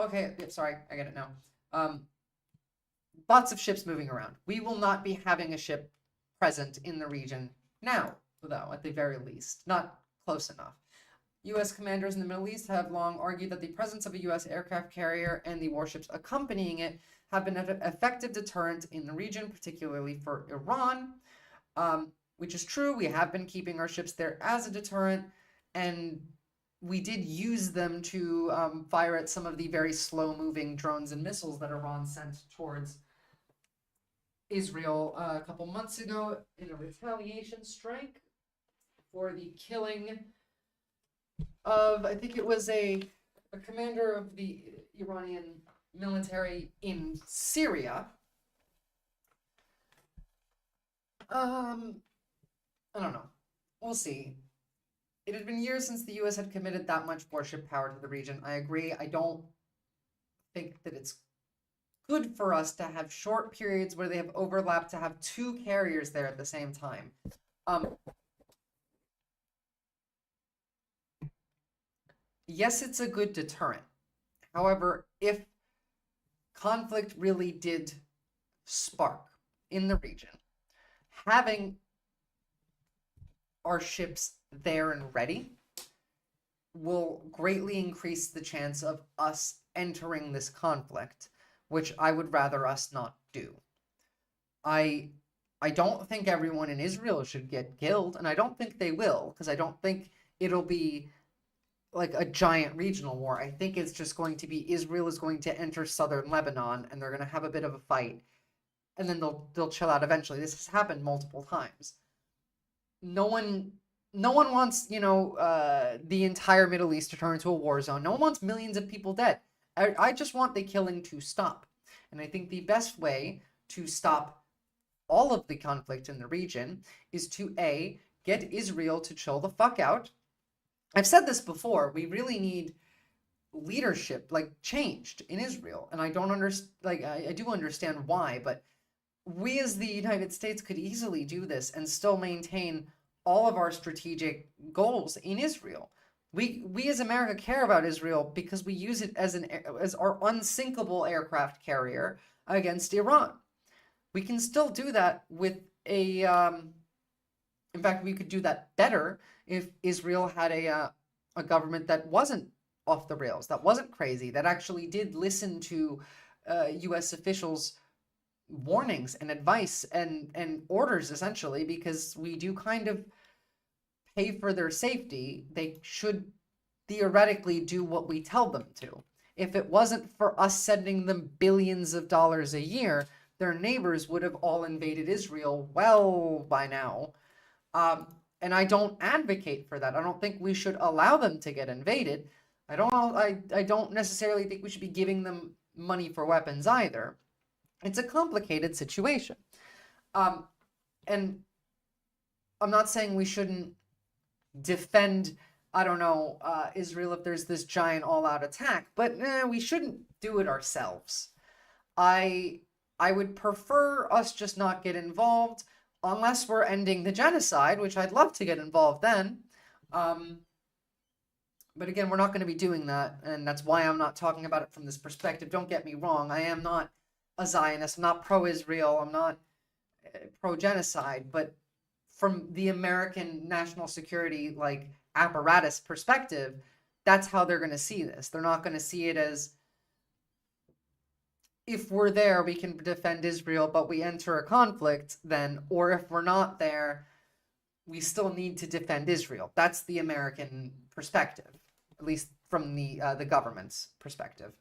Okay, yep, sorry, I get it now. Lots of ships moving around. We will not be having a ship present in the region now, though, at the very least. Not close enough. U.S. commanders in the Middle East have long argued that the presence of a U.S. aircraft carrier and the warships accompanying it have been an effective deterrent in the region, particularly for Iran, which is true. We have been keeping our ships there as a deterrent, and we did use them to fire at some of the very slow-moving drones and missiles that Iran sent towards Israel a couple months ago in a retaliation strike for the killing of, I think it was a commander of the Iranian military in Syria. I don't know. We'll see. It had been years since the U.S. had committed that much warship power to the region. I agree. I don't think that it's good for us to have short periods where they have overlapped to have two carriers there at the same time. Yes, it's a good deterrent. However, if conflict really did spark in the region, having our ships there and ready will greatly increase the chance of us entering this conflict, which I would rather us not do. I don't think everyone in Israel should get killed, and I don't think they will, because I don't think it'll be like a giant regional war. I think it's just going to be Israel is going to enter southern Lebanon, and they're going to have a bit of a fight, and then they'll chill out eventually. This has happened multiple times. No one wants, the entire Middle East to turn into a war zone. No one wants millions of people dead. I just want the killing to stop. And I think the best way to stop all of the conflict in the region is to, A, get Israel to chill the fuck out. I've said this before. We really need leadership, changed in Israel. And I don't understand, I do understand why, but we as the United States could easily do this and still maintain all of our strategic goals in Israel. We as America care about Israel because we use it as our unsinkable aircraft carrier against Iran. We can still do that with a in fact, we could do that better if Israel had a government that wasn't off the rails, that wasn't crazy, that actually did listen to U.S. officials' warnings and advice and orders, essentially, because we do kind of pay for their safety. They should theoretically do what we tell them to. If it wasn't for us sending them billions of dollars a year, their neighbors would have all invaded Israel well by now. And I don't advocate for that. I don't think we should allow them to get invaded. I don't necessarily think we should be giving them money for weapons either. It's a complicated situation. And I'm not saying we shouldn't defend, I don't know, Israel if there's this giant all-out attack, but we shouldn't do it ourselves. I would prefer us just not get involved unless we're ending the genocide, which I'd love to get involved then. But again, we're not going to be doing that, and that's why I'm not talking about it from this perspective. Don't get me wrong. I am not a Zionist. I'm not pro-Israel. I'm not pro-genocide. But from the American national security apparatus perspective, that's how they're going to see this. They're not going to see it as, if we're there, we can defend Israel, but we enter a conflict then, or if we're not there, we still need to defend Israel. That's the American perspective, at least from the government's perspective.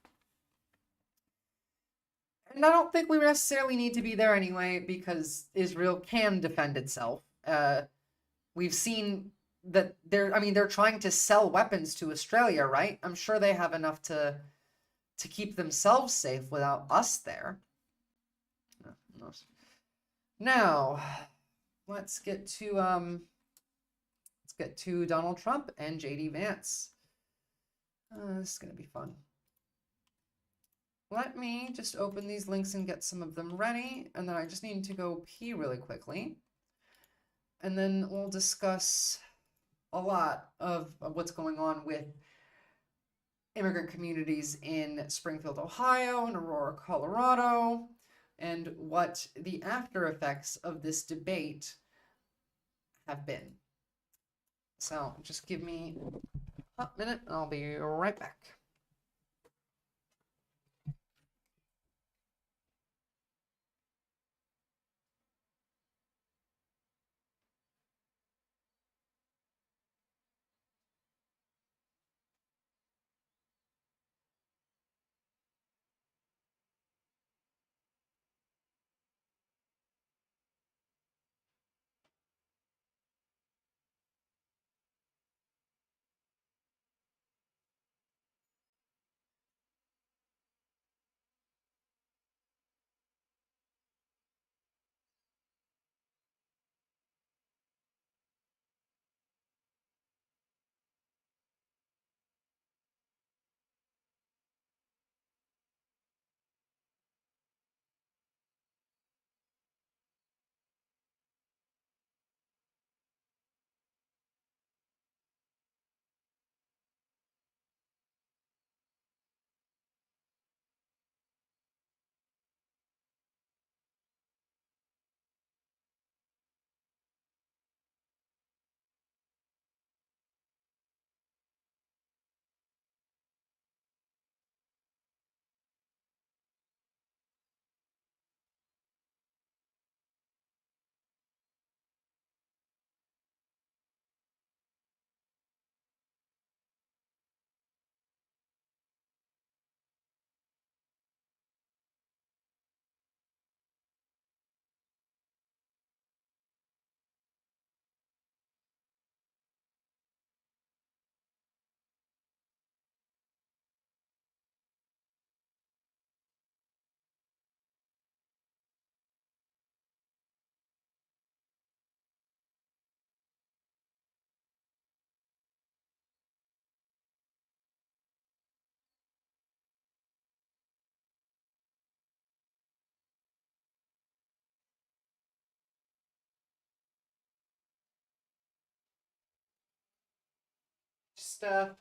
And I don't think we necessarily need to be there anyway, because Israel can defend itself. We've seen that they're trying to sell weapons to Australia, right? I'm sure they have enough to keep themselves safe without us there. Now, let's get to Donald Trump and JD Vance. This is gonna be fun. Let me just open these links and get some of them ready, and then I just need to go pee really quickly. And then we'll discuss a lot of what's going on with immigrant communities in Springfield, Ohio, and Aurora, Colorado, and what the after effects of this debate have been. So just give me a minute, and I'll be right back.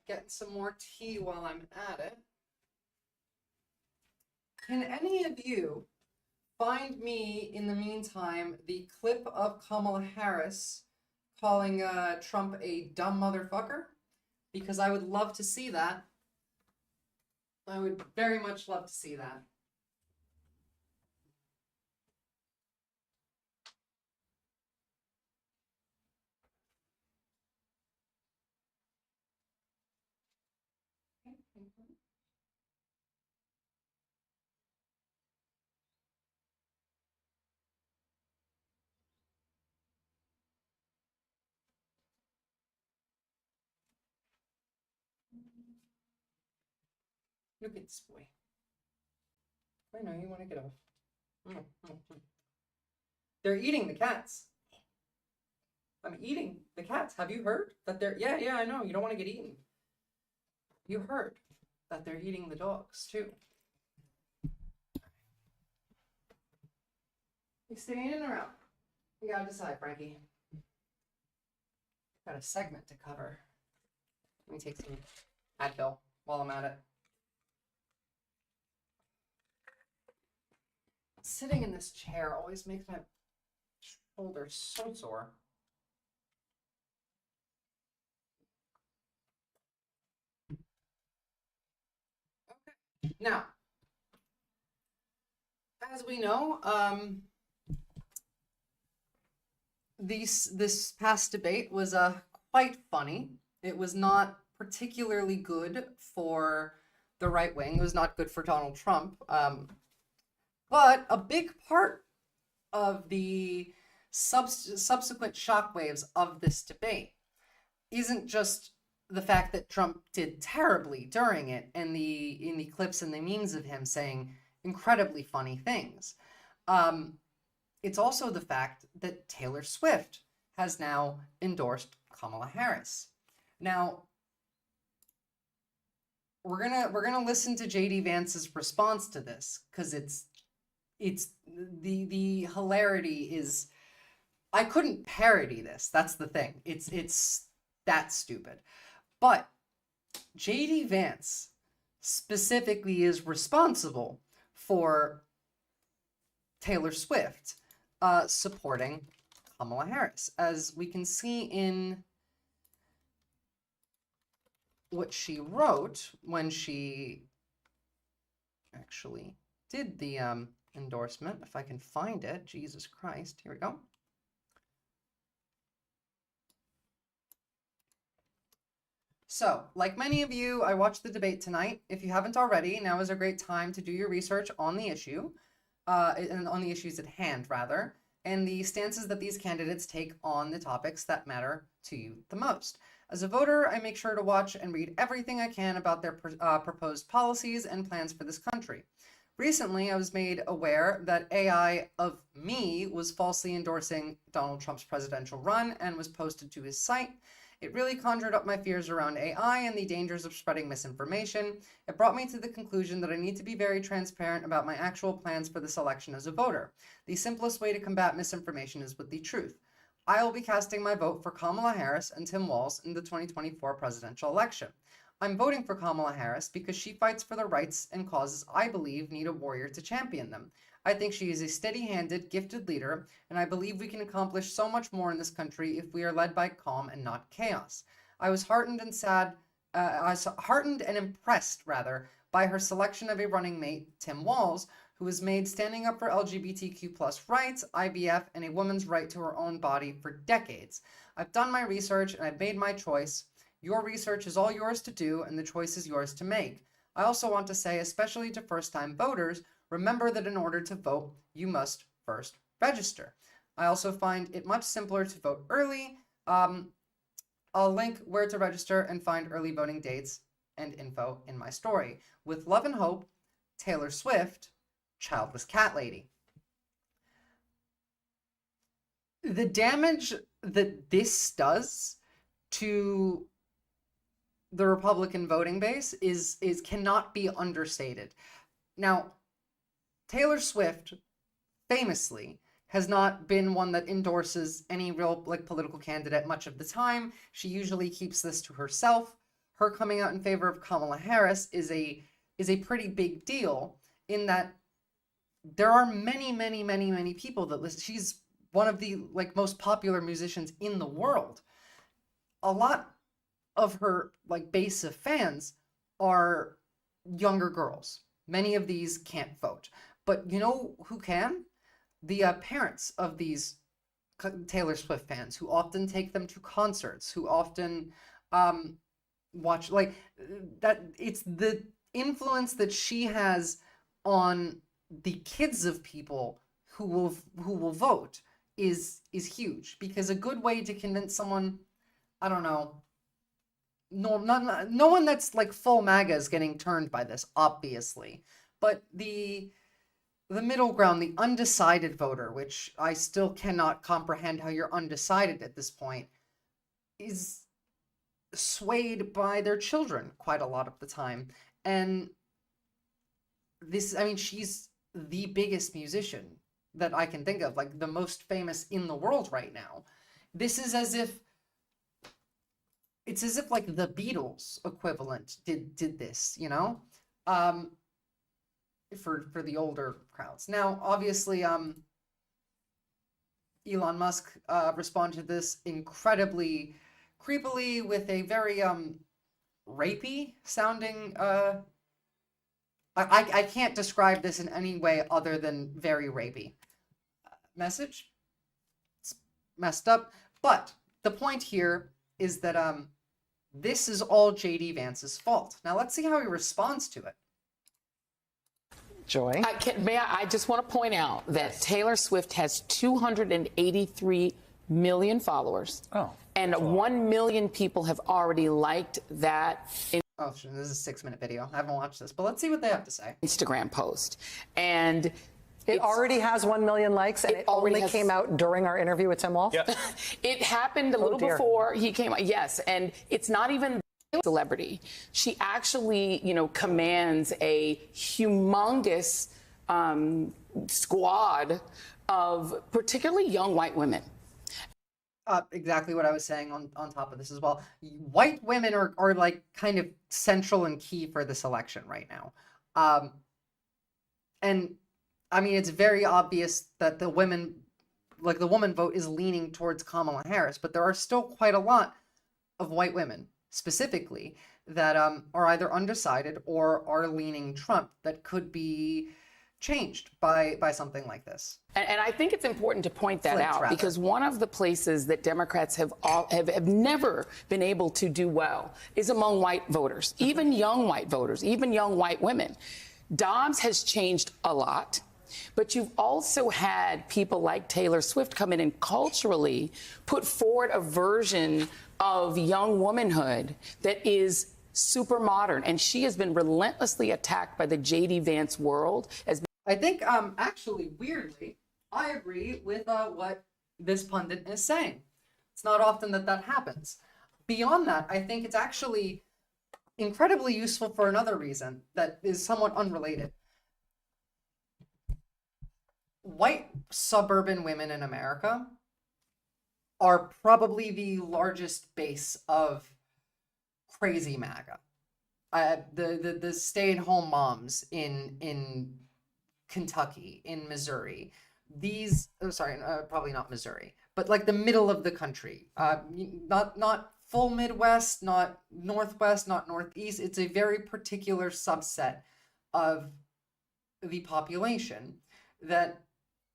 getting some more tea while I'm at it. Can any of you find me, in the meantime, the clip of Kamala Harris calling Trump a dumb motherfucker? Because I would love to see that. I would very much love to see that. Look at this boy. I know you want to get off. They're eating the cats. I'm eating the cats. Have you heard that they're... Yeah, I know. You don't want to get eaten. You heard that they're eating the dogs, too. You staying in or out? You gotta decide, Frankie. Got a segment to cover. Let me take some Advil while I'm at it. Sitting in this chair always makes my shoulders so sore. Okay. Now, as we know, this past debate was quite funny. It was not particularly good for the right wing. It was not good for Donald Trump. But a big part of the subsequent shockwaves of this debate isn't just the fact that Trump did terribly during it, and in the clips and the memes of him saying incredibly funny things. It's also the fact that Taylor Swift has now endorsed Kamala Harris. Now, we're gonna listen to JD Vance's response to this, because it's the hilarity is, I couldn't parody this. That's the thing. It's that stupid. But JD Vance specifically is responsible for Taylor Swift supporting Kamala Harris, as we can see in what she wrote when she actually did the endorsement. If I can find it, Jesus Christ, here we go. So, like many of you, I watched the debate tonight. If you haven't already, now is a great time to do your research on the issue, and on the issues at hand, rather, and the stances that these candidates take on the topics that matter to you the most. As a voter, I make sure to watch and read everything I can about their proposed policies and plans for this country. Recently, I was made aware that AI of me was falsely endorsing Donald Trump's presidential run and was posted to his site. It really conjured up my fears around AI and the dangers of spreading misinformation. It brought me to the conclusion that I need to be very transparent about my actual plans for this election as a voter. The simplest way to combat misinformation is with the truth. I will be casting my vote for Kamala Harris and Tim Walz in the 2024 presidential election. I'm voting for Kamala Harris because she fights for the rights and causes I believe need a warrior to champion them. I think she is a steady-handed, gifted leader, and I believe we can accomplish so much more in this country if we are led by calm and not chaos. I was heartened and impressed, rather, by her selection of a running mate, Tim Walz, who was made standing up for LGBTQ+ rights, IVF, and a woman's right to her own body for decades. I've done my research and I've made my choice. Your research is all yours to do, and the choice is yours to make. I also want to say, especially to first-time voters, remember that in order to vote, you must first register. I also find it much simpler to vote early. I'll link where to register and find early voting dates and info in my story. With love and hope, Taylor Swift, Childless Cat Lady. The damage that this does to the Republican voting base is cannot be understated. Now, Taylor Swift famously has not been one that endorses any real political candidate much of the time. She usually keeps this to herself. her coming out in favor of Kamala Harris is a pretty big deal, in that there are many people that listen. She's one of the like most popular musicians in the world. A lot of her like base of fans are younger girls. Many of these can't vote, but you know who can? The parents of these Taylor Swift fans, who often take them to concerts, who often watch like that. It's the influence that she has on the kids of people who will vote is huge, because a good way to convince someone, I don't know, no one that's like full MAGA is getting turned by this, obviously, but the middle ground, the undecided voter, which I still cannot comprehend how you're undecided at this point, is swayed by their children quite a lot of the time. And this, I mean, she's the biggest musician that I can think of, like the most famous in the world right now. This is as if it's as if like the Beatles equivalent did this, you know, for the older crowds. Now, obviously, Elon Musk responded to this incredibly creepily with a very rapey sounding. I can't describe this in any way other than very rapey message. It's messed up, but the point here is that this is all JD Vance's fault. Now let's see how he responds to it. Joy? I just want to point out that Taylor Swift has 283 million followers. Oh. And 1 million people have already liked that. Oh, this is a 6-minute video. I haven't watched this, but let's see what they have to say. Instagram post. And it already has 1 million likes, and it only came out during our interview with Tim Wolf? Yeah. It happened a little before he came out. Yes, and it's not even celebrity. She actually, you know, commands a humongous squad of particularly young white women. Exactly what I was saying on top of this as well. White women are like kind of central and key for this election right now. And I mean, it's very obvious that the women, like the woman vote is leaning towards Kamala Harris, but there are still quite a lot of white women specifically that are either undecided or are leaning Trump that could be changed by something like this. And I think it's important to point that out, because one of the places that Democrats have never been able to do well is among white voters, even young white voters, even young white women. Dobbs has changed a lot, but you've also had people like Taylor Swift come in and culturally put forward a version of young womanhood that is super modern, and she has been relentlessly attacked by the J.D. Vance world as. I think, actually, weirdly, I agree with what this pundit is saying. It's not often that happens. Beyond that, I think it's actually incredibly useful for another reason that is somewhat unrelated. White suburban women in America are probably the largest base of crazy MAGA. The stay-at-home moms in Kentucky, in Missouri, probably not Missouri, but like the middle of the country, not full Midwest, not Northwest, not Northeast. It's a very particular subset of the population that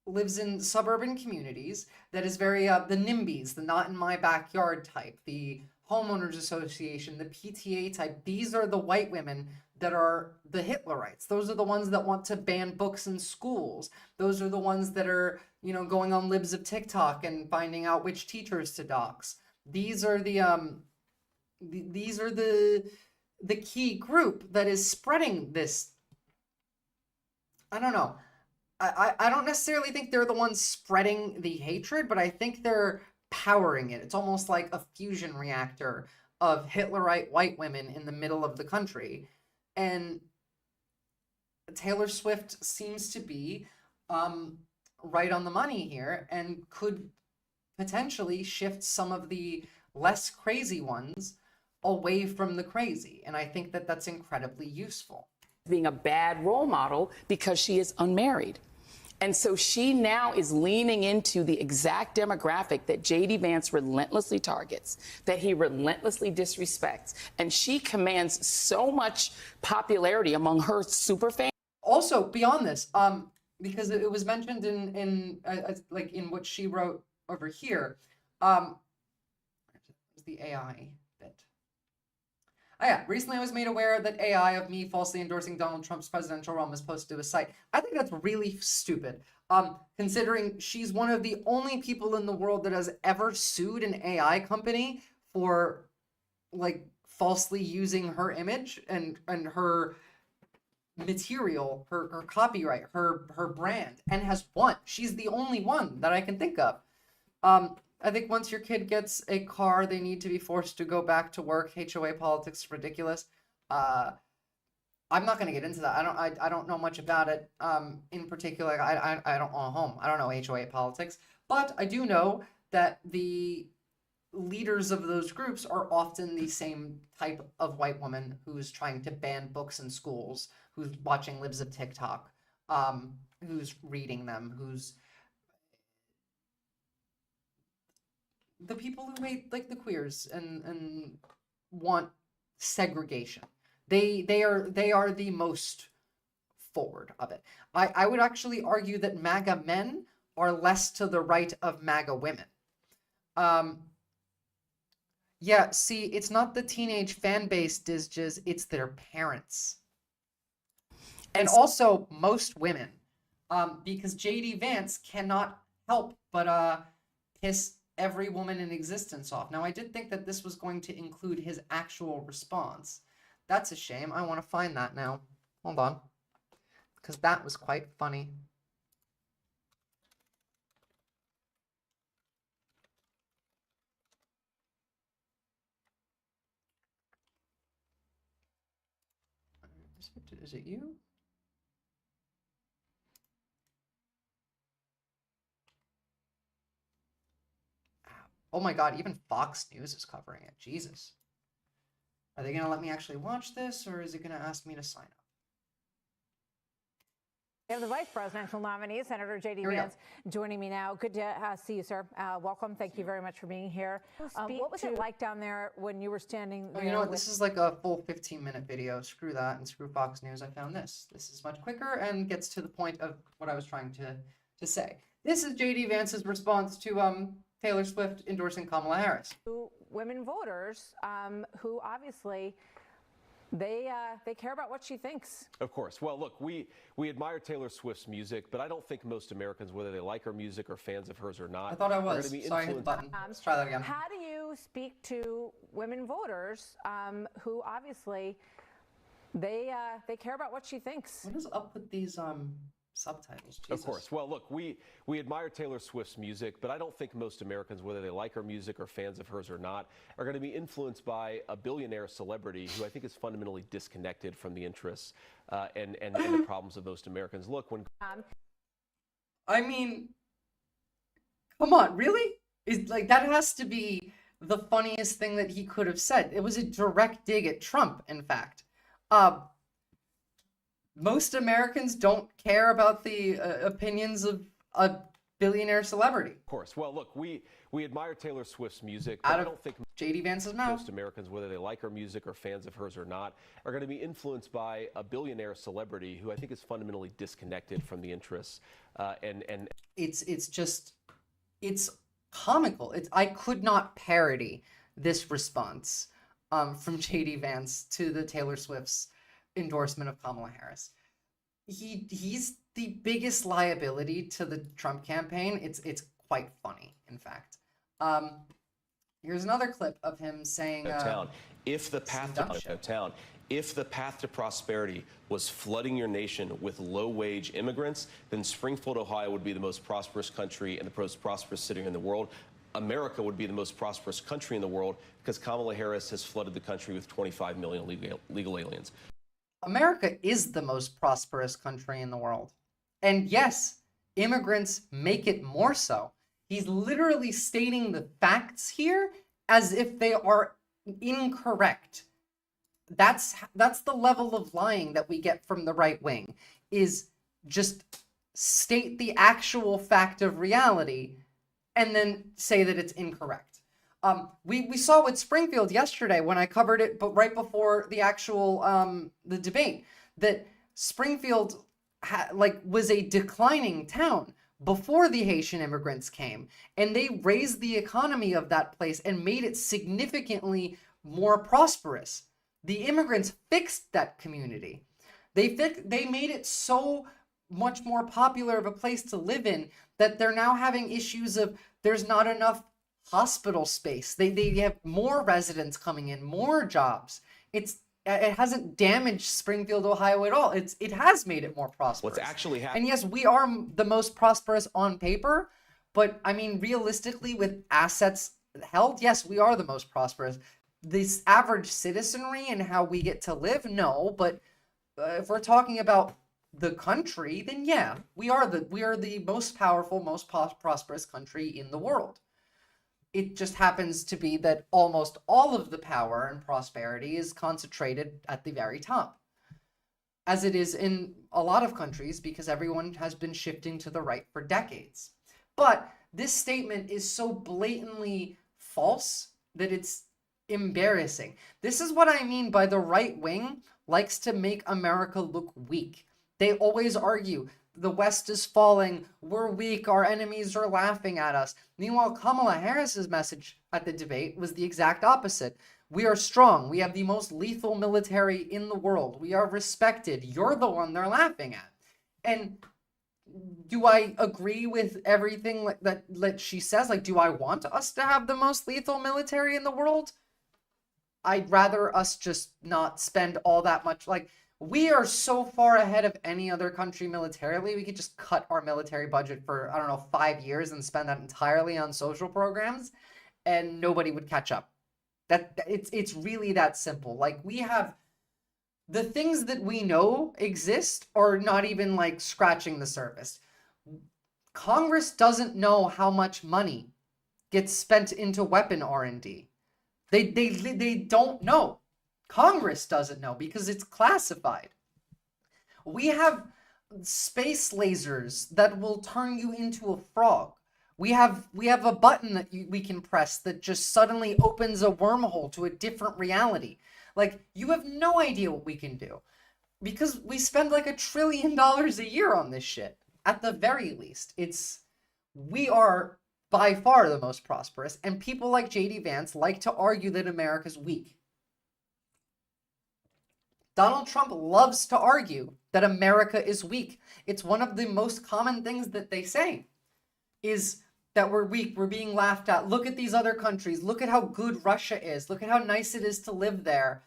lives in suburban communities, that is very the NIMBYs, the not in my backyard type, the homeowners association, the PTA type. These are the white women that are the Hitlerites. Those are the ones that want to ban books in schools. Those are the ones that are, you know, going on libs of TikTok and finding out which teachers to dox. These are the key group that is spreading this. I don't know. I don't necessarily think they're the ones spreading the hatred, but I think they're powering it. It's almost like a fusion reactor of Hitlerite white women in the middle of the country. And Taylor Swift seems to be right on the money here and could potentially shift some of the less crazy ones away from the crazy. And I think that that's incredibly useful. Being a bad role model because she is unmarried. And so she now is leaning into the exact demographic that J.D. Vance relentlessly targets, that he relentlessly disrespects. And she commands so much popularity among her super fans. Also, beyond this, because it was mentioned in like in what she wrote over here, the AI bit. Oh yeah, recently I was made aware that AI of me falsely endorsing Donald Trump's presidential run was posted to a site. I think that's really stupid. Considering she's one of the only people in the world that has ever sued an AI company for like falsely using her image and her material, her copyright, her brand, and has won. She's the only one that I can think of. I think once your kid gets a car, they need to be forced to go back to work. HOA politics is ridiculous. I'm not going to get into that. I don't know much about it. In particular, I don't own a home. I don't know HOA politics, but I do know that the leaders of those groups are often the same type of white woman who's trying to ban books in schools, who's watching libs of TikTok, who's reading them, who's the people who hate like the queers and want segregation. They are the most forward of it. I would actually argue that MAGA men are less to the right of MAGA women. Yeah, see, it's not the teenage fan base, Dizges, it's their parents. And also most women. Because J.D. Vance cannot help but piss every woman in existence off. Now, I did think that this was going to include his actual response. That's a shame. I want to find that now. Hold on. Because that was quite funny. Is it you? Oh my God, even Fox News is covering it. Jesus. Are they going to let me actually watch this, or is it going to ask me to sign up? We have the vice presidential nominee, Senator J.D. Vance, joining me now. Good to see you, sir. Welcome. Thank you very much for being here. What was it like down there when you were standing there? Oh, you know what? This is like a full 15-minute video. Screw that and screw Fox News. I found this. This is much quicker and gets to the point of what I was trying to say. This is J.D. Vance's response to Taylor Swift endorsing Kamala Harris. Women voters who obviously they care about what she thinks. Of course. Well, look, we admire Taylor Swift's music, but I don't think most Americans, whether they like her music or fans of hers or not, I thought I was. Sorry, I hit the button. Let's try that again. How do you speak to women voters who obviously they care about what she thinks? What is up with these subtitles? Jesus. Of course. Well, look, we admire Taylor Swift's music, but I don't think most Americans, whether they like her music or fans of hers or not, are going to be influenced by a billionaire celebrity who I think is fundamentally disconnected from the interests and the problems of most Americans. Look, when I mean, come on, really? Is like that has to be the funniest thing that he could have said. It was a direct dig at Trump, in fact. Most Americans don't care about the opinions of a billionaire celebrity. Of course. Well, look, we admire Taylor Swift's music, but I don't think J.D. Vance's mouth. Most Americans, whether they like her music or fans of hers or not, are going to be influenced by a billionaire celebrity who I think is fundamentally disconnected from the interests and it's comical. I could not parody this response from J.D. Vance to the Taylor Swift's endorsement of Kamala Harris. He's the biggest liability to the Trump campaign. It's quite funny, in fact. Here's another clip of him saying, if the path to prosperity was flooding your nation with low-wage immigrants, then Springfield, Ohio would be the most prosperous country and the most prosperous city in the world. America would be the most prosperous country in the world because Kamala Harris has flooded the country with 25 million legal aliens. America is the most prosperous country in the world. And yes, immigrants make it more so. He's literally stating the facts here as if they are incorrect. That's the level of lying that we get from the right wing, is just state the actual fact of reality and then say that it's incorrect. We saw with Springfield yesterday when I covered it, but right before the actual the debate, that Springfield was a declining town before the Haitian immigrants came, and they raised the economy of that place and made it significantly more prosperous. The immigrants fixed that community. They made it so much more popular of a place to live in that they're now having issues of there's not enough hospital space. They have more residents coming in, more jobs. It hasn't damaged Springfield, Ohio at all. It has made it more prosperous. What's actually happening? And yes, we are the most prosperous on paper, but I mean, realistically, with assets held, yes, we are the most prosperous. This average citizenry and how we get to live, no. But if we're talking about the country, then yeah, we are the most powerful, most prosperous country in the world. It just happens to be that almost all of the power and prosperity is concentrated at the very top, as it is in a lot of countries, because everyone has been shifting to the right for decades. But this statement is so blatantly false that it's embarrassing. This is what I mean by the right wing likes to make America look weak. They always argue the West is falling, we're weak, our enemies are laughing at us. Meanwhile, Kamala Harris's message at the debate was the exact opposite. We are strong. We have the most lethal military in the world. We are respected. You're the one they're laughing at. And do I agree with everything that she says? Like, do I want us to have the most lethal military in the world? I'd rather us just not spend all that much. Like, we are so far ahead of any other country militarily. We could just cut our military budget for, I don't know, 5 years and spend that entirely on social programs, and nobody would catch up. It's really that simple. Like, we have the things that we know exist are not even like scratching the surface. Congress doesn't know how much money gets spent into weapon R&D. They don't know. Congress doesn't know because it's classified. We have space lasers that will turn you into a frog. We have a button that we can press that just suddenly opens a wormhole to a different reality. Like, you have no idea what we can do because we spend like $1 trillion a year on this shit. At the very least, we are by far the most prosperous, and people like J.D. Vance like to argue that America's weak. Donald Trump loves to argue that America is weak. It's one of the most common things that they say is that we're weak, we're being laughed at. Look at these other countries. Look at how good Russia is. Look at how nice it is to live there.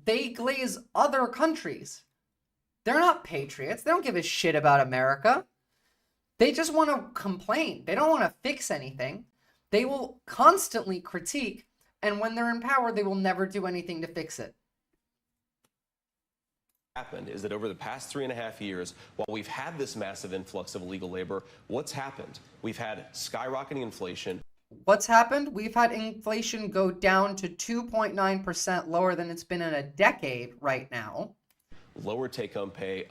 They glaze other countries. They're not patriots. They don't give a shit about America. They just want to complain. They don't want to fix anything. They will constantly critique, and when they're in power, they will never do anything to fix it. Happened is that over the past 3.5 years, while we've had this massive influx of illegal labor, what's happened? We've had skyrocketing inflation. What's happened? We've had inflation go down to 2.9%, lower than it's been in a decade right now. Lower take-home pay.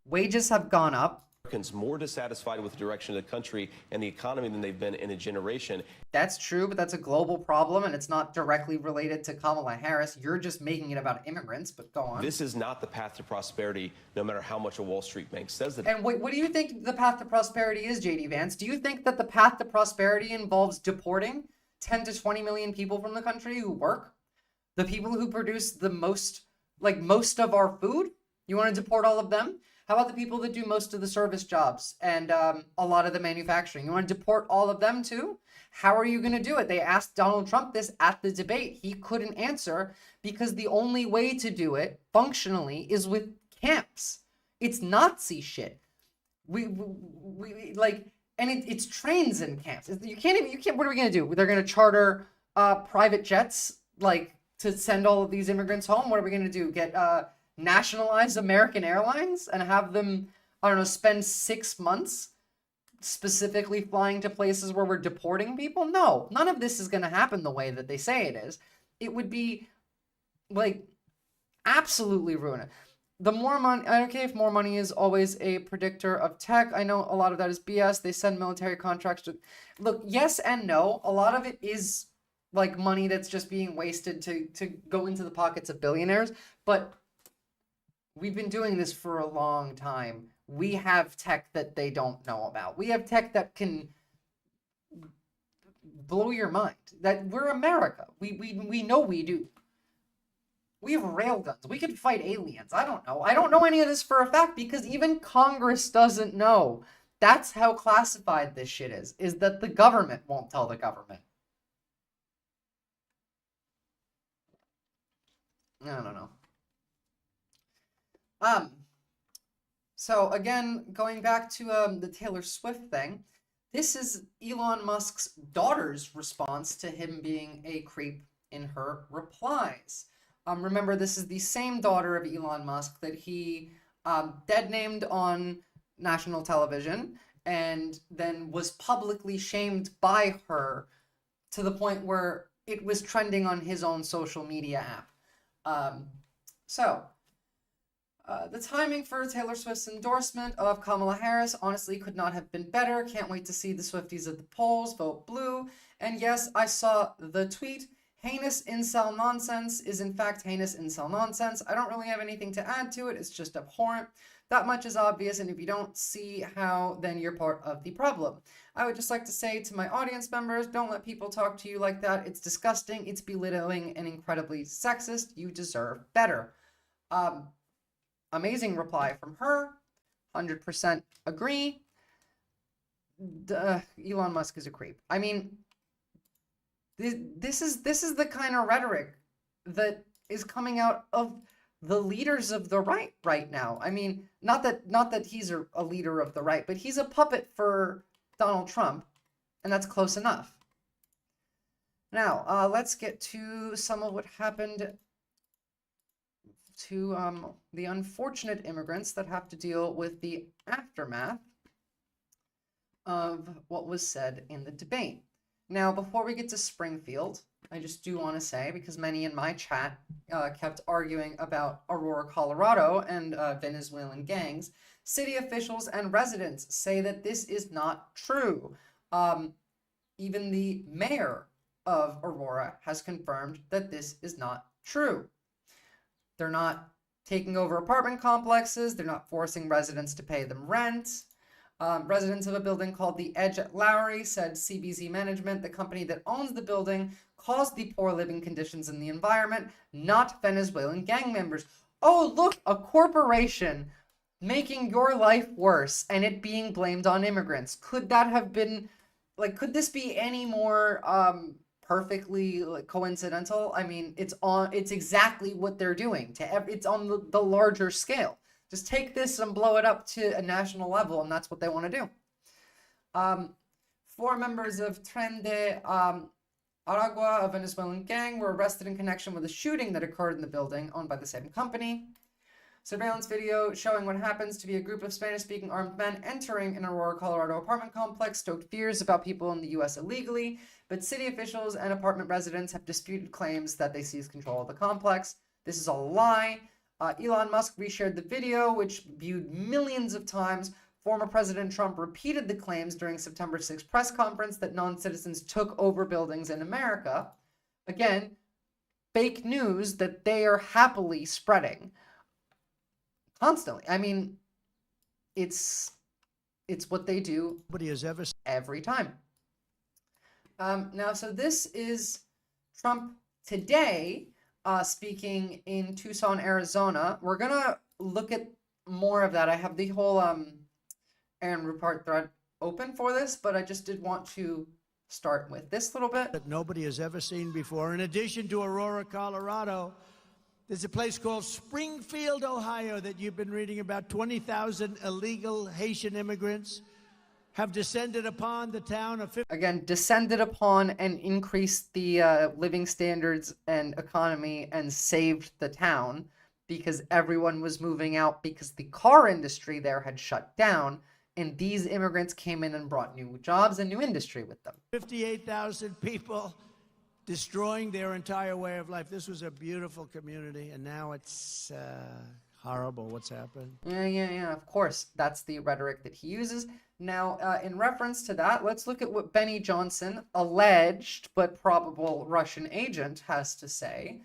Wages have gone up. Americans more dissatisfied with the direction of the country and the economy than they've been in a generation. That's true, but that's a global problem, and it's not directly related to Kamala Harris. You're just making it about immigrants, but go on. This is not the path to prosperity, no matter how much a Wall Street bank says that. And what do you think the path to prosperity is, J.D. Vance? Do you think that the path to prosperity involves deporting 10 to 20 million people from the country who work? The people who produce the most of our food? You want to deport all of them? How about the people that do most of the service jobs and a lot of the manufacturing? You want to deport all of them too? How are you going to do it? They asked Donald Trump this at the debate. He couldn't answer because the only way to do it functionally is with camps. It's Nazi shit. It's trains in camps. You can't. What are we going to do? They're going to charter private jets to send all of these immigrants home. What are we going to do? Get nationalize American Airlines and have them, I don't know, spend 6 months specifically flying to places where we're deporting people? No, none of this is going to happen the way that they say it is. It would be like absolutely ruin it. The more money, I don't care if more money is always a predictor of tech. I know a lot of that is BS. They send military contracts to, look, yes and no. A lot of it is like money that's just being wasted to go into the pockets of billionaires. But we've been doing this for a long time. We have tech that they don't know about. We have tech that can blow your mind. That we're America. We know we do. We have railguns. We could fight aliens. I don't know. I don't know any of this for a fact because even Congress doesn't know. That's how classified this shit is that the government won't tell the government. I don't know. So again, going back to the Taylor Swift thing, this is Elon Musk's daughter's response to him being a creep in her replies. Remember, this is the same daughter of Elon Musk that he dead named on national television and then was publicly shamed by her to the point where it was trending on his own social media app. The timing for Taylor Swift's endorsement of Kamala Harris honestly could not have been better. Can't wait to see the Swifties at the polls vote blue. And yes, I saw the tweet. Heinous incel nonsense is in fact heinous incel nonsense. I don't really have anything to add to it. It's just abhorrent. That much is obvious, and if you don't see how, then you're part of the problem. I would just like to say to my audience members, don't let people talk to you like that. It's disgusting, it's belittling, and incredibly sexist. You deserve better. Amazing reply from her. 100% agree. Elon Musk is a creep. I mean, this is the kind of rhetoric that is coming out of the leaders of the right now. I mean, not that he's a leader of the right, but he's a puppet for Donald Trump, and that's close enough. Now, let's get to some of what happened to the unfortunate immigrants that have to deal with the aftermath of what was said in the debate. Now, before we get to Springfield, I just do want to say, because many in my chat kept arguing about Aurora, Colorado and Venezuelan gangs, city officials and residents say that this is not true. Even the mayor of Aurora has confirmed that this is not true. They're not taking over apartment complexes. They're not forcing residents to pay them rent. Residents of a building called The Edge at Lowry said CBZ Management, the company that owns the building, caused the poor living conditions in the environment, not Venezuelan gang members. Oh, look, a corporation making your life worse and it being blamed on immigrants. Could that have been, like, could this be any more perfectly coincidental? I mean, it's exactly what they're doing. It's on the larger scale. Just take this and blow it up to a national level, and that's what they want to do. 4 members of Tren de Aragua, a Venezuelan gang, were arrested in connection with a shooting that occurred in the building owned by the same company. Surveillance video showing what happens to be a group of Spanish-speaking armed men entering an Aurora, Colorado apartment complex stoked fears about people in the U.S. illegally, but city officials and apartment residents have disputed claims that they seized control of the complex. This is a lie. Elon Musk reshared the video, which viewed millions of times. Former President Trump repeated the claims during September 6th press conference that non-citizens took over buildings in America. Again, fake news that they are happily spreading constantly. I mean, it's what they do. Nobody has ever every time. Now, so this is Trump today. Speaking in Tucson, Arizona. We're going to look at more of that. I have the whole Aaron Rupert thread open for this, but I just did want to start with this little bit. That nobody has ever seen before. In addition to Aurora, Colorado, there's a place called Springfield, Ohio, that you've been reading about. 20,000 illegal Haitian immigrants have descended upon the town of... Again, descended upon and increased the living standards and economy and saved the town because everyone was moving out because the car industry there had shut down And these immigrants came in and brought new jobs and new industry with them. 58,000 people destroying their entire way of life. This was a beautiful community, and now it's horrible what's happened. Yeah, of course. That's the rhetoric that he uses. Now, in reference to that, let's look at what Benny Johnson, alleged but probable Russian agent, has to say.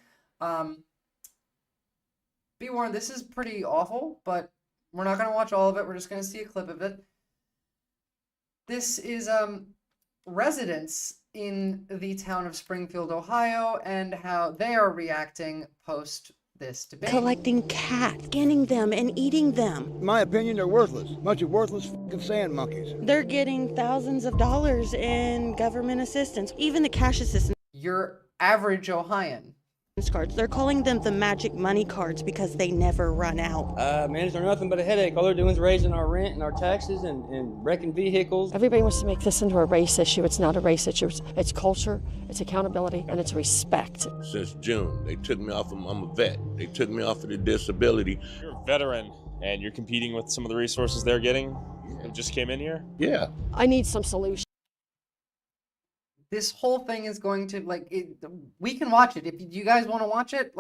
Be warned, this is pretty awful, but we're not going to watch all of it. We're just going to see a clip of it. This is residents in the town of Springfield, Ohio, and how they are reacting post this debate. Collecting cats, skinning them, and eating them. In my opinion, they're worthless. Bunch of worthless f***ing sand monkeys. They're getting thousands of dollars in government assistance, even the cash assistance. Your average Ohioan. Cards. They're calling them the magic money cards because they never run out. Managers are nothing but a headache. All they're doing is raising our rent and our taxes and wrecking vehicles. Everybody wants to make this into a race issue. It's not a race issue. It's culture, it's accountability, and it's respect. Since June, they took me off of, I'm a vet. They took me off of the disability. You're a veteran and you're competing with some of the resources they're getting who just came in here? Yeah. I need some solution. This whole thing is going to, we can watch it. If you guys want to watch it,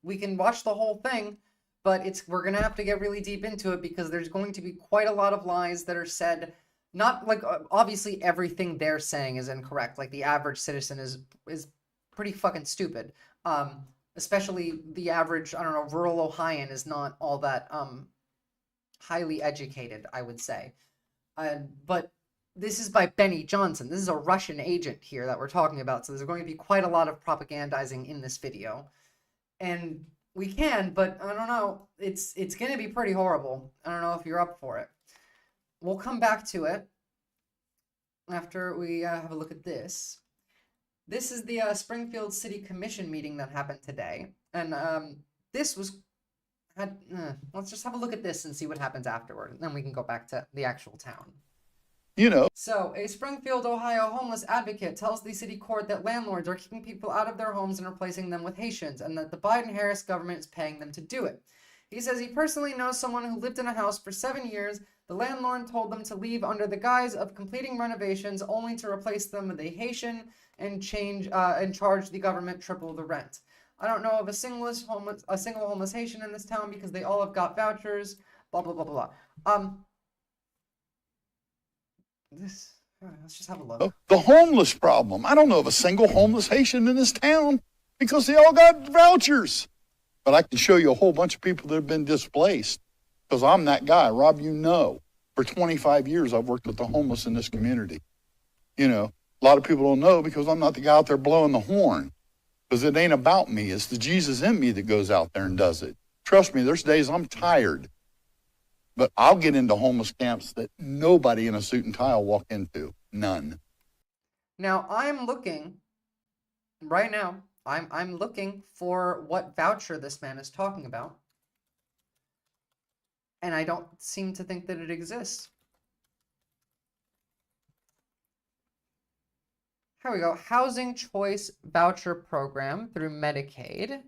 we can watch the whole thing, but we're going to have to get really deep into it because there's going to be quite a lot of lies that are said. Not obviously everything they're saying is incorrect. Like the average citizen is pretty fucking stupid. Especially the average, I don't know, rural Ohioan is not all that highly educated, I would say. But this is by Benny Johnson. This is a Russian agent here that we're talking about. So there's going to be quite a lot of propagandizing in this video. And we can, but I don't know. It's going to be pretty horrible. I don't know if you're up for it. We'll come back to it after we have a look at this. This is the Springfield City Commission meeting that happened today. And this was... let's just have a look at this and see what happens afterward. And then we can go back to the actual town. You know. So, a Springfield, Ohio homeless advocate tells the city court that landlords are keeping people out of their homes and replacing them with Haitians, and that the Biden-Harris government is paying them to do it. He says he personally knows someone who lived in a house for 7 years. The landlord told them to leave under the guise of completing renovations, only to replace them with a Haitian and charge the government triple the rent. I don't know of a single homeless Haitian in this town because they all have got vouchers. Blah blah blah blah. Let's just have a look. The homeless problem. I don't know of a single homeless Haitian in this town because they all got vouchers. But I can show you a whole bunch of people that have been displaced because I'm that guy. Rob, you know, for 25 years I've worked with the homeless in this community. You know, a lot of people don't know because I'm not the guy out there blowing the horn because it ain't about me. It's the Jesus in me that goes out there and does it. Trust me, there's days I'm tired. But I'll get into homeless camps that nobody in a suit and tie will walk into. None. Now, I'm looking, right now, I'm looking for what voucher this man is talking about. And I don't seem to think that it exists. Here we go. Housing Choice Voucher Program through Medicaid.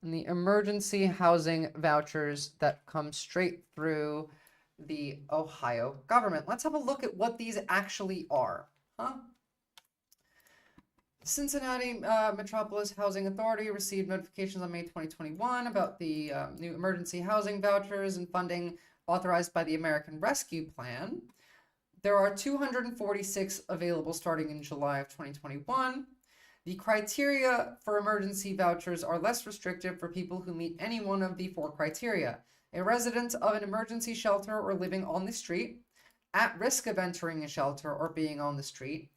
And the emergency housing vouchers that come straight through the Ohio government. Let's have a look at what these actually are. Cincinnati Metropolis Housing Authority received notifications on May 2021 about the new emergency housing vouchers and funding authorized by the American Rescue Plan. There are 246 available starting in July of 2021. The criteria for emergency vouchers are less restrictive for people who meet any one of the 4 criteria: a resident of an emergency shelter or living on the street, at risk of entering a shelter or being on the street,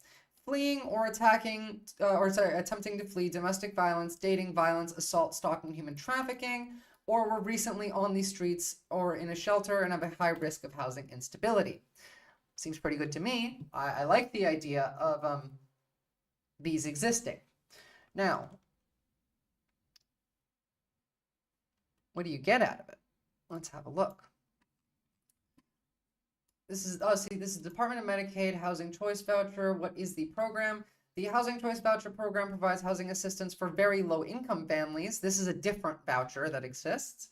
fleeing or attempting to flee domestic violence, dating violence, assault, stalking, human trafficking, or were recently on the streets or in a shelter and have a high risk of housing instability. Seems pretty good to me. I like the idea of these existing. Now, what do you get out of it? Let's have a look. This is, this is Department of Medicaid Housing Choice Voucher. What is the program? The Housing Choice Voucher Program provides housing assistance for very low income families. This is a different voucher that exists.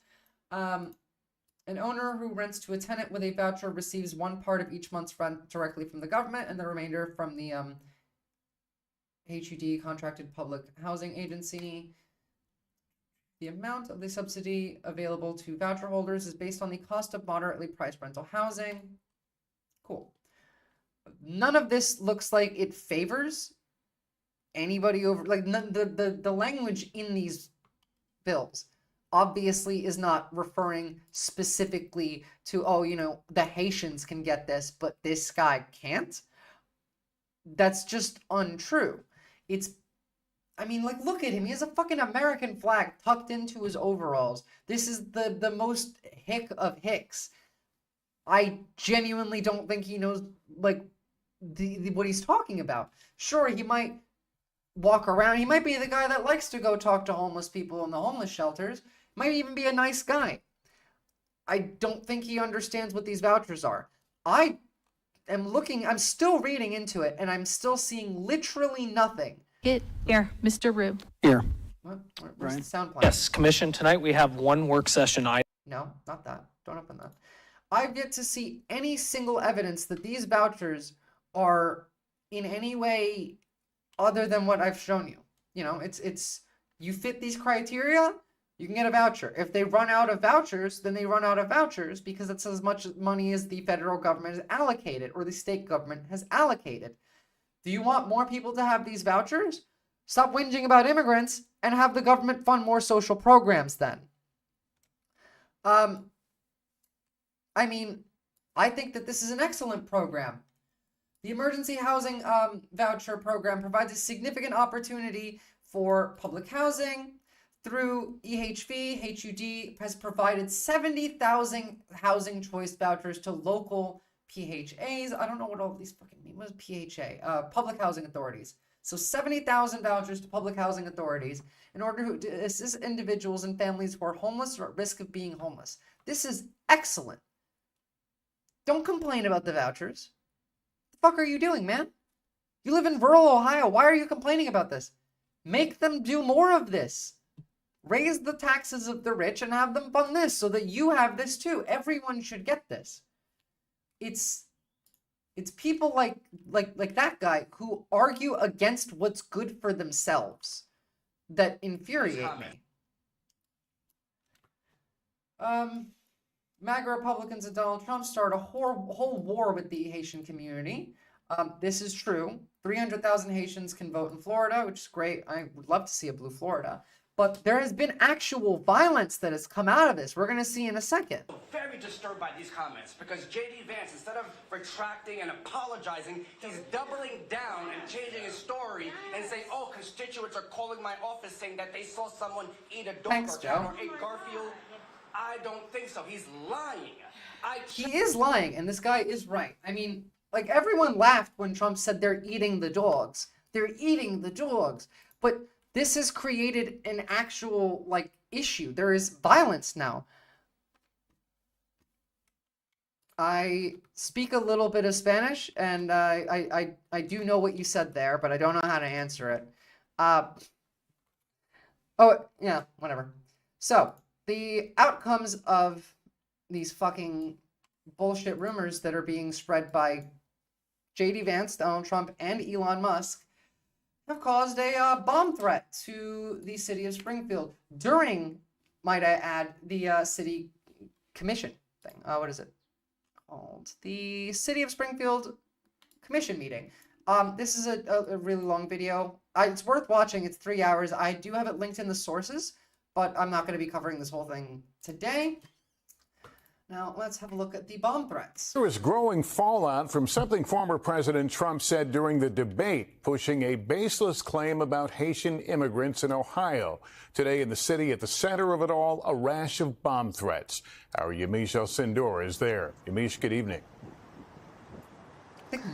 An owner who rents to a tenant with a voucher receives one part of each month's rent directly from the government and the remainder from the HUD, contracted public housing agency. The amount of the subsidy available to voucher holders is based on the cost of moderately priced rental housing. Cool. None of this looks like it favors anybody over, like the language in these bills obviously is not referring specifically to, oh, you know, the Haitians can get this, but this guy can't. That's just untrue. I mean, like, look at him. He has a fucking American flag tucked into his overalls. This is the most hick of hicks. I genuinely don't think he knows, like, what he's talking about. Sure, he might walk around. He might be the guy that likes to go talk to homeless people in the homeless shelters. Might even be a nice guy. I don't think he understands what these vouchers are. I'm still reading into it, and I'm still seeing literally nothing. Here, Mr. Rube. Here. Where's the sound plan? Yes, Commission, tonight we have one work session item. No, not that. Don't open that. I've yet to see any single evidence that these vouchers are in any way other than what I've shown you. You know, it's you fit these criteria, you can get a voucher. If they run out of vouchers, then they run out of vouchers because it's as much money as the federal government has allocated or the state government has allocated. Do you want more people to have these vouchers? Stop whinging about immigrants and have the government fund more social programs then. I mean, I think that this is an excellent program. The emergency housing voucher program provides a significant opportunity for public housing. Through EHV, HUD has provided 70,000 housing choice vouchers to local PHAs. I don't know what all these fucking mean. What is PHA? Public housing authorities. So 70,000 vouchers to public housing authorities in order to assist individuals and families who are homeless or at risk of being homeless. This is excellent. Don't complain about the vouchers. The fuck are you doing, man? You live in rural Ohio. Why are you complaining about this? Make them do more of this. Raise the taxes of the rich and have them fund this so that you have this too. Everyone should get this. It's people like that guy who argue against what's good for themselves that infuriate me. MAGA Republicans and Donald Trump start a whole war with the Haitian community. This is true. 300,000 Haitians can vote in Florida, which is great. I would love to see a blue Florida. But there has been actual violence that has come out of this. We're going to see in a second. Very disturbed by these comments because J.D. Vance, instead of retracting and apologizing, he's doubling down and changing his story and saying, oh, constituents are calling my office saying that they saw someone eat a dog or cat or ate Garfield. I don't think so. He's lying. He is lying, and this guy is right. I mean, like, everyone laughed when Trump said they're eating the dogs. They're eating the dogs. But this has created an actual, like, issue. There is violence now. I speak a little bit of Spanish, and I do know what you said there, but I don't know how to answer it. Oh, yeah, whatever. So, the outcomes of these fucking bullshit rumors that are being spread by J.D. Vance, Donald Trump, and Elon Musk have caused a bomb threat to the city of Springfield during, might I add, the city commission thing. What is it called? The City of Springfield commission meeting. This is a really long video. It's worth watching. It's 3 hours. I do have it linked in the sources, but I'm not going to be covering this whole thing today. Now, let's have a look at the bomb threats. There is growing fallout from something former President Trump said during the debate, pushing a baseless claim about Haitian immigrants in Ohio. Today in the city, at the center of it all, a rash of bomb threats. Our Yamiche Alcindor is there. Yamiche, good evening.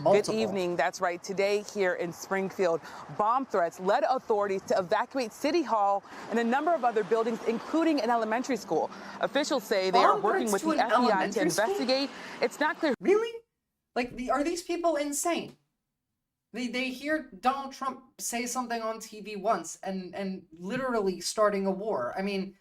Good evening. That's right. Today here in Springfield, bomb threats led authorities to evacuate City Hall and a number of other buildings, including an elementary school. Officials say they are working with the FBI to investigate. It's not clear. Really? Like, are these people insane? They hear Donald Trump say something on TV once and literally starting a war. I mean,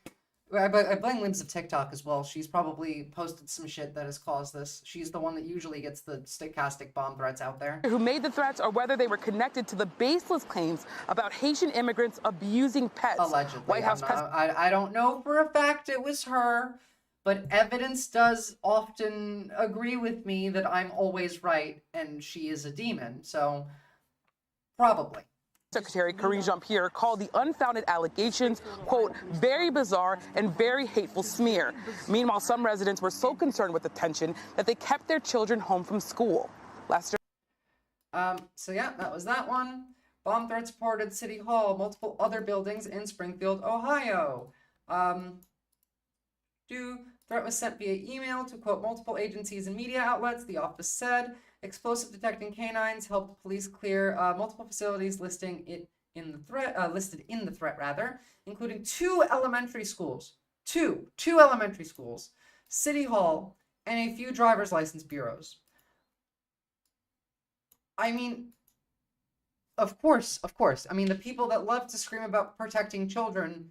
I blame Libs of TikTok as well. She's probably posted some shit that has caused this. She's the one that usually gets the stochastic bomb threats out there. Who made the threats or whether they were connected to the baseless claims about Haitian immigrants abusing pets. Allegedly. White House I don't know for a fact it was her, but evidence does often agree with me that I'm always right and she is a demon. So probably. Secretary Karine Jean-Pierre called the unfounded allegations, quote, very bizarre and very hateful smear. Meanwhile, some residents were so concerned with the tension that they kept their children home from school. So yeah, that was that one. Bomb threats reported at City Hall, multiple other buildings in Springfield, Ohio. Threat was sent via email to, quote, multiple agencies and media outlets, the office said. Explosive detecting canines helped police clear multiple facilities listed in the threat, including two elementary schools, two elementary schools, City Hall, and a few driver's license bureaus. I mean, of course. I mean, the people that love to scream about protecting children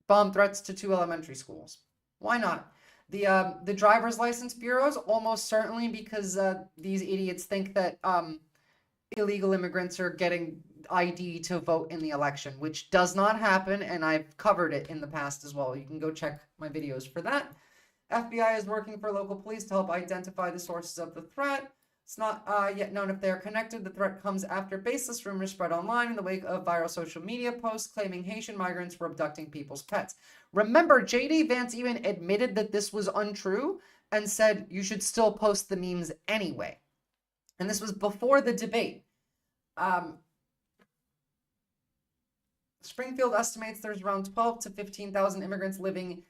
bomb threats to two elementary schools. Why not? The driver's license bureaus, almost certainly because these idiots think that illegal immigrants are getting ID to vote in the election, which does not happen, and I've covered it in the past as well. You can go check my videos for that. FBI is working for local police to help identify the sources of the threat. It's not yet known if they are connected. The threat comes after baseless rumors spread online in the wake of viral social media posts claiming Haitian migrants were abducting people's pets. Remember, JD Vance even admitted that this was untrue and said you should still post the memes anyway. And this was before the debate. Springfield estimates there's around 12 to 15,000 immigrants living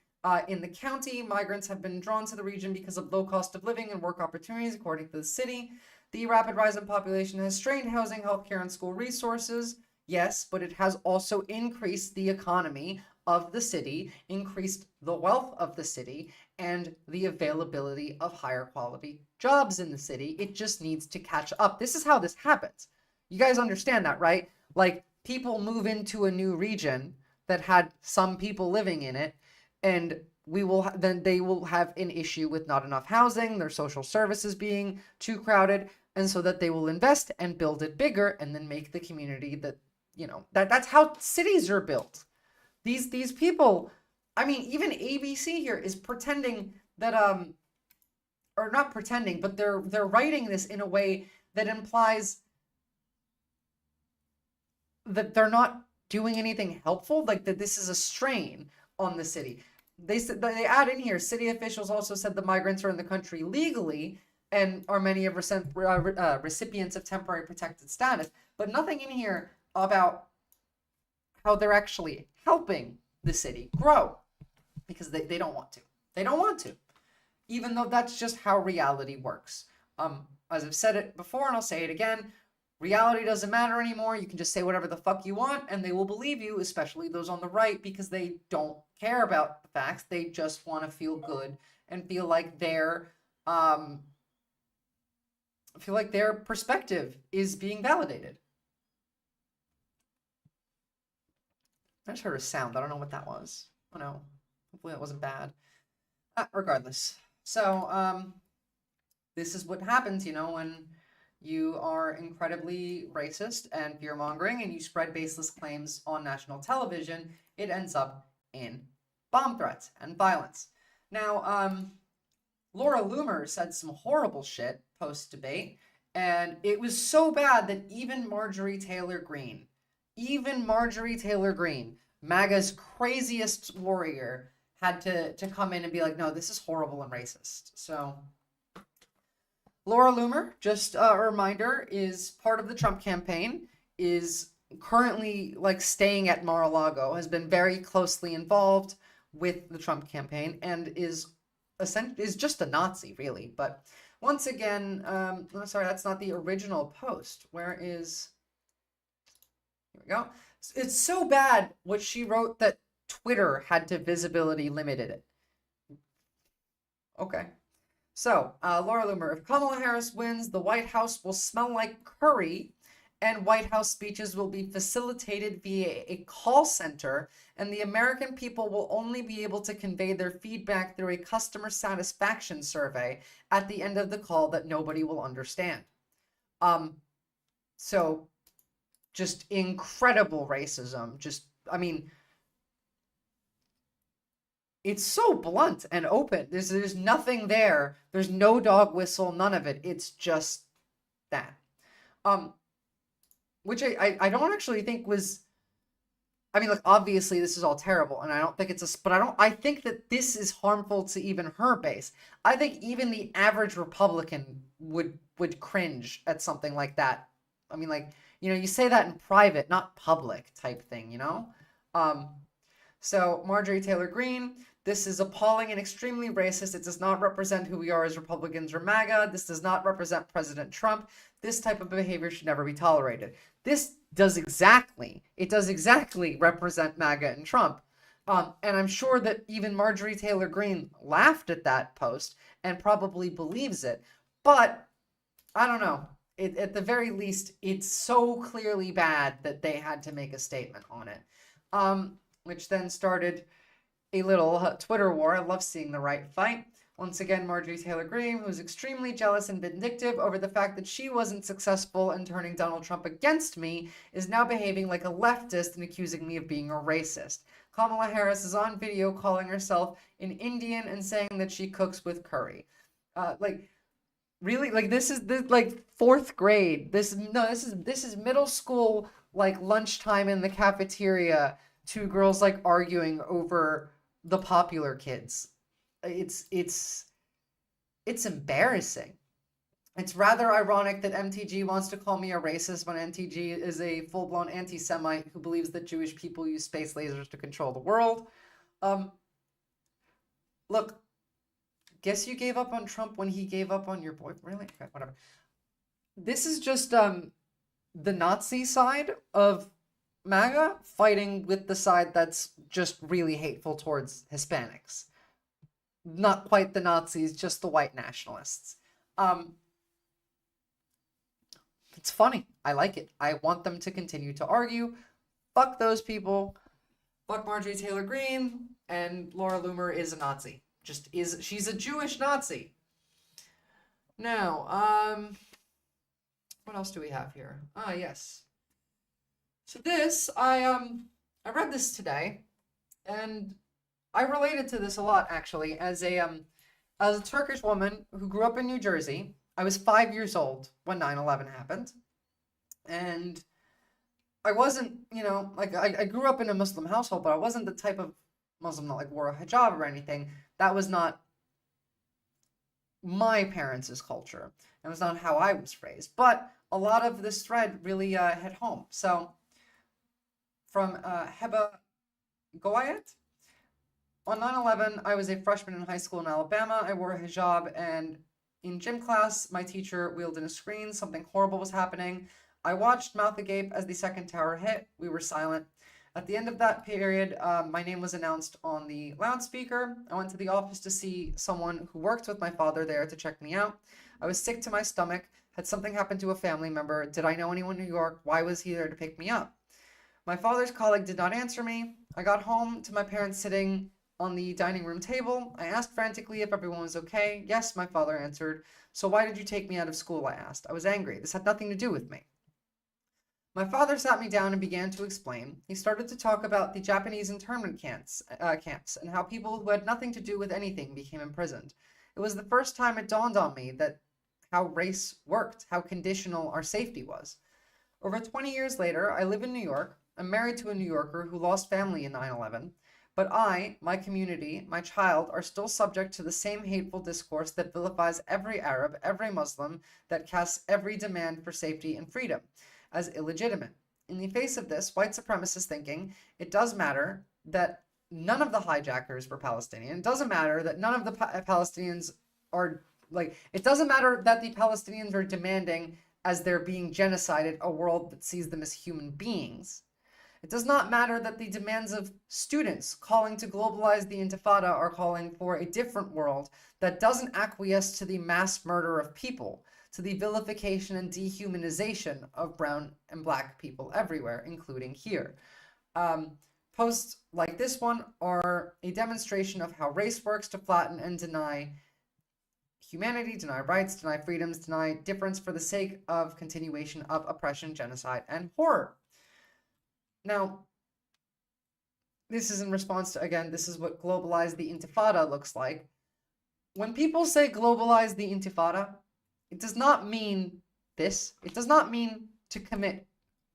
in the county. Migrants have been drawn to the region because of low cost of living and work opportunities, according to the city. The rapid rise in population has strained housing, healthcare, and school resources. Yes, but it has also increased the economy of the city, increased the wealth of the city, and the availability of higher quality jobs in the city. It just needs to catch up. This is how this happens. You guys understand that, right? Like, people move into a new region that had some people living in it, and then they will have an issue with not enough housing, their social services being too crowded, and so that they will invest and build it bigger and then make the community that, that's how cities are built. These people, I mean, even ABC here is pretending that, or not pretending, but they're writing this in a way that implies that they're not doing anything helpful, like that this is a strain on the city. They add in here, city officials also said the migrants are in the country legally and are many of recipients of temporary protected status, but nothing in here about how they're actually helping the city grow, because they don't want to. They don't want to, even though that's just how reality works. As I've said it before, and I'll say it again, reality doesn't matter anymore. You can just say whatever the fuck you want and they will believe you, especially those on the right, because they don't care about the facts. They just want to feel good and feel like their perspective is being validated. I just heard a sound. I don't know what that was. Oh no, hopefully that wasn't bad. Regardless. So this is what happens, when you are incredibly racist and fear-mongering and you spread baseless claims on national television. It ends up in bomb threats and violence. Now, Laura Loomer said some horrible shit post-debate, and it was so bad that even Marjorie Taylor Greene, MAGA's craziest warrior, had to come in and be like, no, this is horrible and racist. So Laura Loomer, just a reminder, is part of the Trump campaign, is currently staying at Mar-a-Lago, has been very closely involved with the Trump campaign, and is just a Nazi, really. But once again, sorry, that's not the original post. Here we go. It's so bad what she wrote that Twitter had to visibility limited it. Okay. So, Laura Loomer, if Kamala Harris wins, the White House will smell like curry and White House speeches will be facilitated via a call center, and the American people will only be able to convey their feedback through a customer satisfaction survey at the end of the call that nobody will understand. So just incredible racism. I mean, it's so blunt and open. There's nothing there. There's no dog whistle, none of it. It's just that. Which I don't actually think was, I mean, like, obviously this is all terrible, and I don't think I think that this is harmful to even her base. I think even the average Republican would cringe at something like that. I mean, like, you say that in private, not public type thing, So Marjorie Taylor Greene, this is appalling and extremely racist. It does not represent who we are as Republicans or MAGA. This does not represent President Trump. This type of behavior should never be tolerated. It does exactly represent MAGA and Trump. And I'm sure that even Marjorie Taylor Greene laughed at that post and probably believes it. But I don't know. At the very least, it's so clearly bad that they had to make a statement on it. Which then started a little Twitter war. I love seeing the right fight. Once again, Marjorie Taylor Greene, who was extremely jealous and vindictive over the fact that she wasn't successful in turning Donald Trump against me, is now behaving like a leftist and accusing me of being a racist. Kamala Harris is on video calling herself an Indian and saying that she cooks with curry. Really? Like, this is like fourth grade. This is middle school, like lunchtime in the cafeteria. Two girls like arguing over the popular kids. It's embarrassing. It's rather ironic that MTG wants to call me a racist when MTG is a full-blown anti-Semite who believes that Jewish people use space lasers to control the world. Look, guess you gave up on Trump when he gave up on your boy. Really? Okay, whatever. This is just the Nazi side of MAGA fighting with the side that's just really hateful towards Hispanics. Not quite the Nazis, just the white nationalists. It's funny. I like it. I want them to continue to argue. Fuck those people. Fuck Marjorie Taylor Greene. And Laura Loomer is a Nazi. She's a Jewish Nazi. Now, what else do we have here? Yes. So this, I read this today, and I related to this a lot, actually, as a Turkish woman who grew up in New Jersey. I was 5 years old when 9/11 happened, and I wasn't, I grew up in a Muslim household, but I wasn't the type of Muslim that, like, wore a hijab or anything. That was not my parents' culture. It was not how I was raised, but a lot of this thread really hit home. So, from Heba Goayet. On 9/11, I was a freshman in high school in Alabama. I wore a hijab, and in gym class, my teacher wheeled in a screen. Something horrible was happening. I watched mouth agape as the second tower hit. We were silent. At the end of that period, my name was announced on the loudspeaker. I went to the office to see someone who worked with my father there to check me out. I was sick to my stomach. Had something happened to a family member? Did I know anyone in New York? Why was he there to pick me up? My father's colleague did not answer me. I got home to my parents sitting on the dining room table. I asked frantically if everyone was okay. Yes, my father answered. So why did you take me out of school? I asked. I was angry. This had nothing to do with me. My father sat me down and began to explain. He started to talk about the Japanese internment camps and how people who had nothing to do with anything became imprisoned. It was the first time it dawned on me that how race worked, how conditional our safety was. Over 20 years later, I live in New York. I'm married to a New Yorker who lost family in 9/11. But I, my community, my child are still subject to the same hateful discourse that vilifies every Arab, every Muslim, that casts every demand for safety and freedom as illegitimate. In the face of this white supremacist thinking, it does matter that none of the hijackers were Palestinian. It doesn't matter that none of the Palestinians are, it doesn't matter that the Palestinians are demanding, as they're being genocided, a world that sees them as human beings. It does not matter that the demands of students calling to globalize the Intifada are calling for a different world that doesn't acquiesce to the mass murder of people. to the vilification and dehumanization of brown and black people everywhere, including here. Posts like this one are a demonstration of how race works to flatten and deny humanity, deny rights, deny freedoms, deny difference for the sake of continuation of oppression, genocide, and horror. Now, this is in response to, again, this is what globalize the intifada looks like. When people say globalize the intifada, it does not mean this. It does not mean to commit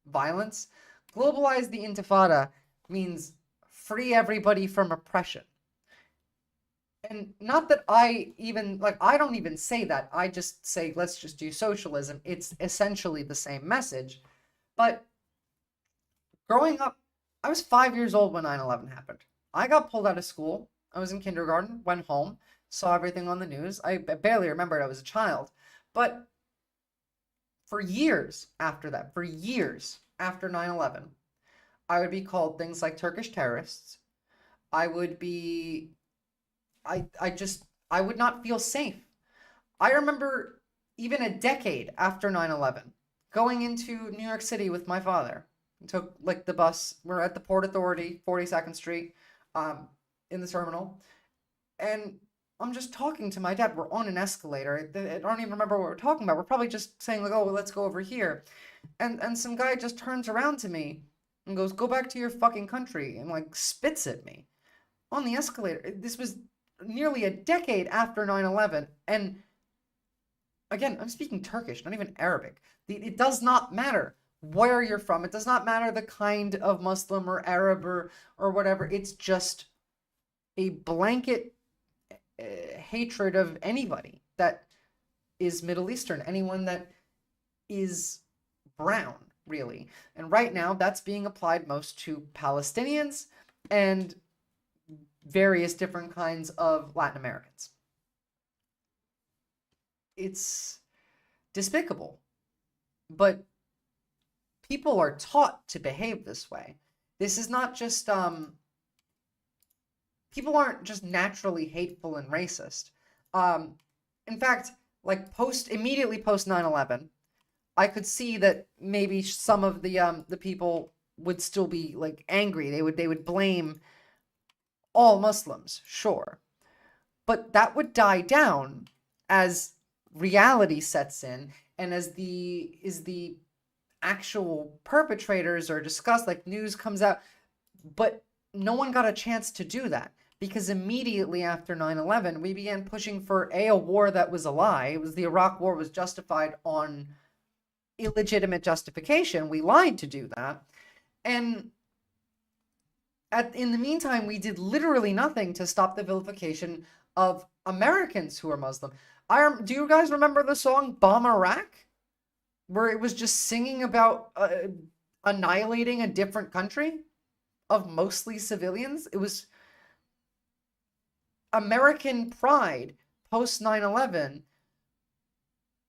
violence. Globalize the intifada means free everybody from oppression. And not that I don't even say that. I just say, let's just do socialism. It's essentially the same message. But growing up, I was 5 years old when 9/11 happened. I got pulled out of school. I was in kindergarten, went home, saw everything on the news. I barely remembered I was a child. But for years after that, for years after 9/11, I would be called things like Turkish terrorists. I would be, I would not feel safe. I remember even a decade after 9/11, going into New York City with my father. We took like the bus. We're at the Port Authority, 42nd Street, in the terminal. And I'm just talking to my dad. We're on an escalator. I don't even remember what we're talking about. We're probably just saying like, oh, well, let's go over here. And some guy just turns around to me and goes, go back to your fucking country, and like spits at me on the escalator. This was nearly a decade after 9/11. And again, I'm speaking Turkish, not even Arabic. It does not matter where you're from. It does not matter the kind of Muslim or Arab or whatever. It's just a blanket hatred of anybody that is Middle Eastern, anyone that is brown, really. And right now, that's being applied most to Palestinians and various different kinds of Latin Americans. It's despicable, but people are taught to behave this way. This is not just, people aren't just naturally hateful and racist. In fact, like immediately post 9/11, I could see that maybe some of the people would still be like angry. They would blame all Muslims, sure. But that would die down as reality sets in and as the actual perpetrators are discussed, like news comes out. But no one got a chance to do that because immediately after 9/11, we began pushing for a war that was a lie. It was the Iraq War was justified on illegitimate justification. We lied to do that. And in the meantime, we did literally nothing to stop the vilification of Americans who are Muslim. Do you guys remember the song Bomb Iraq? Where it was just singing about annihilating a different country of mostly civilians? It was American pride post 9/11